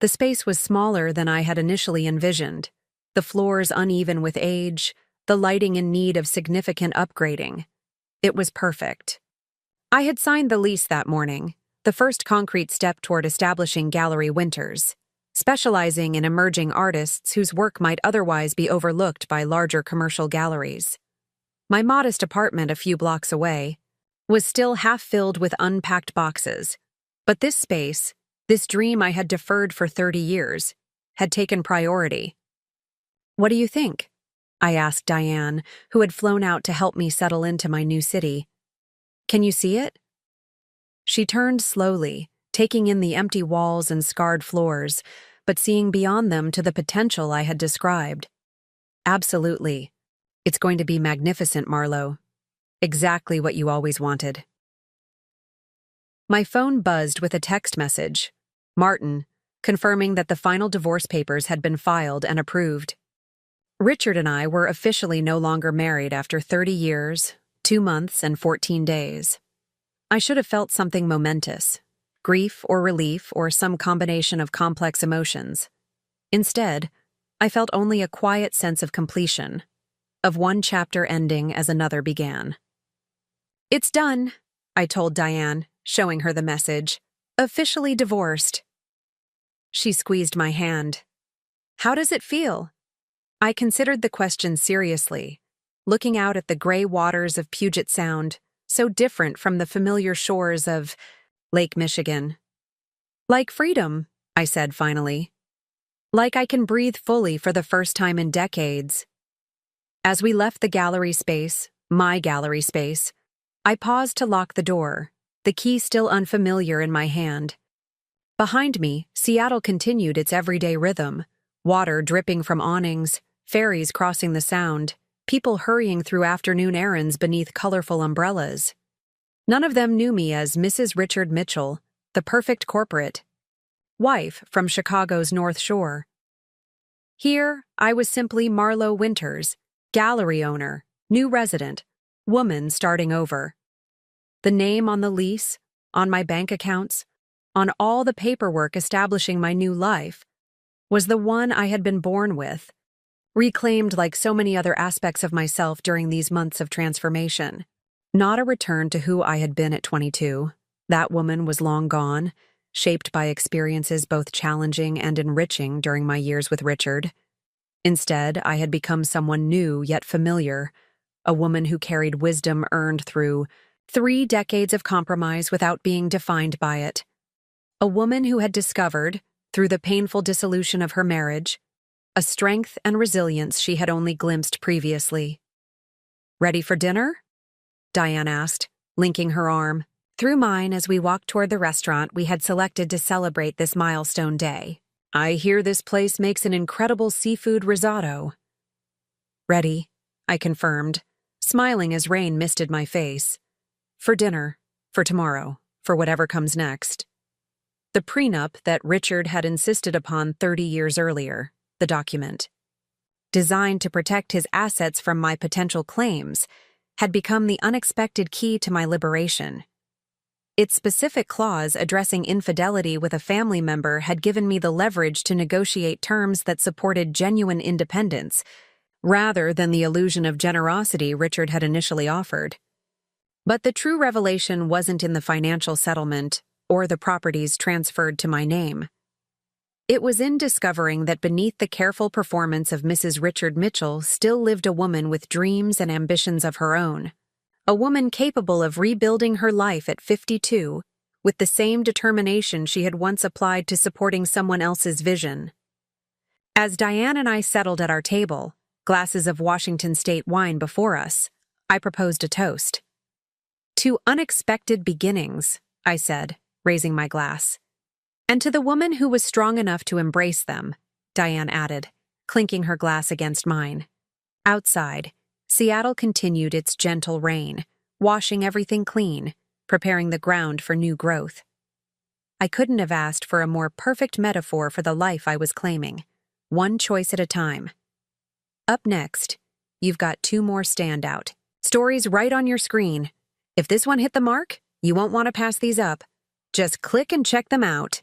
The space was smaller than I had initially envisioned, the floors uneven with age, the lighting in need of significant upgrading. It was perfect. I had signed the lease that morning, the first concrete step toward establishing Gallery Winters, specializing in emerging artists whose work might otherwise be overlooked by larger commercial galleries. My modest apartment a few blocks away was still half filled with unpacked boxes, but this space, this dream I had deferred for 30 years, had taken priority. What do you think? I asked Diane, who had flown out to help me settle into my new city. Can you see it? She turned slowly, taking in the empty walls and scarred floors, but seeing beyond them to the potential I had described. Absolutely. It's going to be magnificent, Marlo. Exactly what you always wanted. My phone buzzed with a text message. Martin, confirming that the final divorce papers had been filed and approved. Richard and I were officially no longer married after 30 years, 2 months, and 14 days. I should have felt something momentous, grief or relief or some combination of complex emotions. Instead, I felt only a quiet sense of completion, of one chapter ending as another began. It's done, I told Diane, showing her the message. Officially divorced. She squeezed my hand. How does it feel? I considered the question seriously, looking out at the gray waters of Puget Sound, so different from the familiar shores of Lake Michigan. Like freedom, I said finally. Like I can breathe fully for the first time in decades. As we left the gallery space, my gallery space, I paused to lock the door, the key still unfamiliar in my hand. Behind me, Seattle continued its everyday rhythm, water dripping from awnings, ferries crossing the Sound, people hurrying through afternoon errands beneath colorful umbrellas. None of them knew me as Mrs. Richard Mitchell, the perfect corporate. wife from Chicago's North Shore. Here, I was simply Marlo Winters, gallery owner, new resident, woman starting over. The name on the lease, on my bank accounts, on all the paperwork establishing my new life, was the one I had been born with, reclaimed like so many other aspects of myself during these months of transformation. Not a return to who I had been at 22. That woman was long gone, shaped by experiences both challenging and enriching during my years with Richard. Instead, I had become someone new yet familiar, a woman who carried wisdom earned through 3 decades of compromise without being defined by it. A woman who had discovered, through the painful dissolution of her marriage, a strength and resilience she had only glimpsed previously. "Ready for dinner?" Diane asked, linking her arm through mine as we walked toward the restaurant we had selected to celebrate this milestone day. "I hear this place makes an incredible seafood risotto." "Ready," I confirmed, smiling as rain misted my face. "For dinner, for tomorrow, for whatever comes next." The prenup that Richard had insisted upon 30 years earlier, the document, designed to protect his assets from my potential claims, had become the unexpected key to my liberation. Its specific clause addressing infidelity with a family member had given me the leverage to negotiate terms that supported genuine independence, rather than the illusion of generosity Richard had initially offered. But the true revelation wasn't in the financial settlement or the properties transferred to my name. It was in discovering that beneath the careful performance of Mrs. Richard Mitchell still lived a woman with dreams and ambitions of her own. A woman capable of rebuilding her life at 52 with the same determination she had once applied to supporting someone else's vision. As Diane and I settled at our table, glasses of Washington State wine before us, I proposed a toast. "To unexpected beginnings," I said, raising my glass. "And to the woman who was strong enough to embrace them," Diane added, clinking her glass against mine. Outside, Seattle continued its gentle rain, washing everything clean, preparing the ground for new growth. I couldn't have asked for a more perfect metaphor for the life I was claiming, one choice at a time. Up next, you've got 2 more standout stories right on your screen. If this one hit the mark, you won't want to pass these up. Just click and check them out.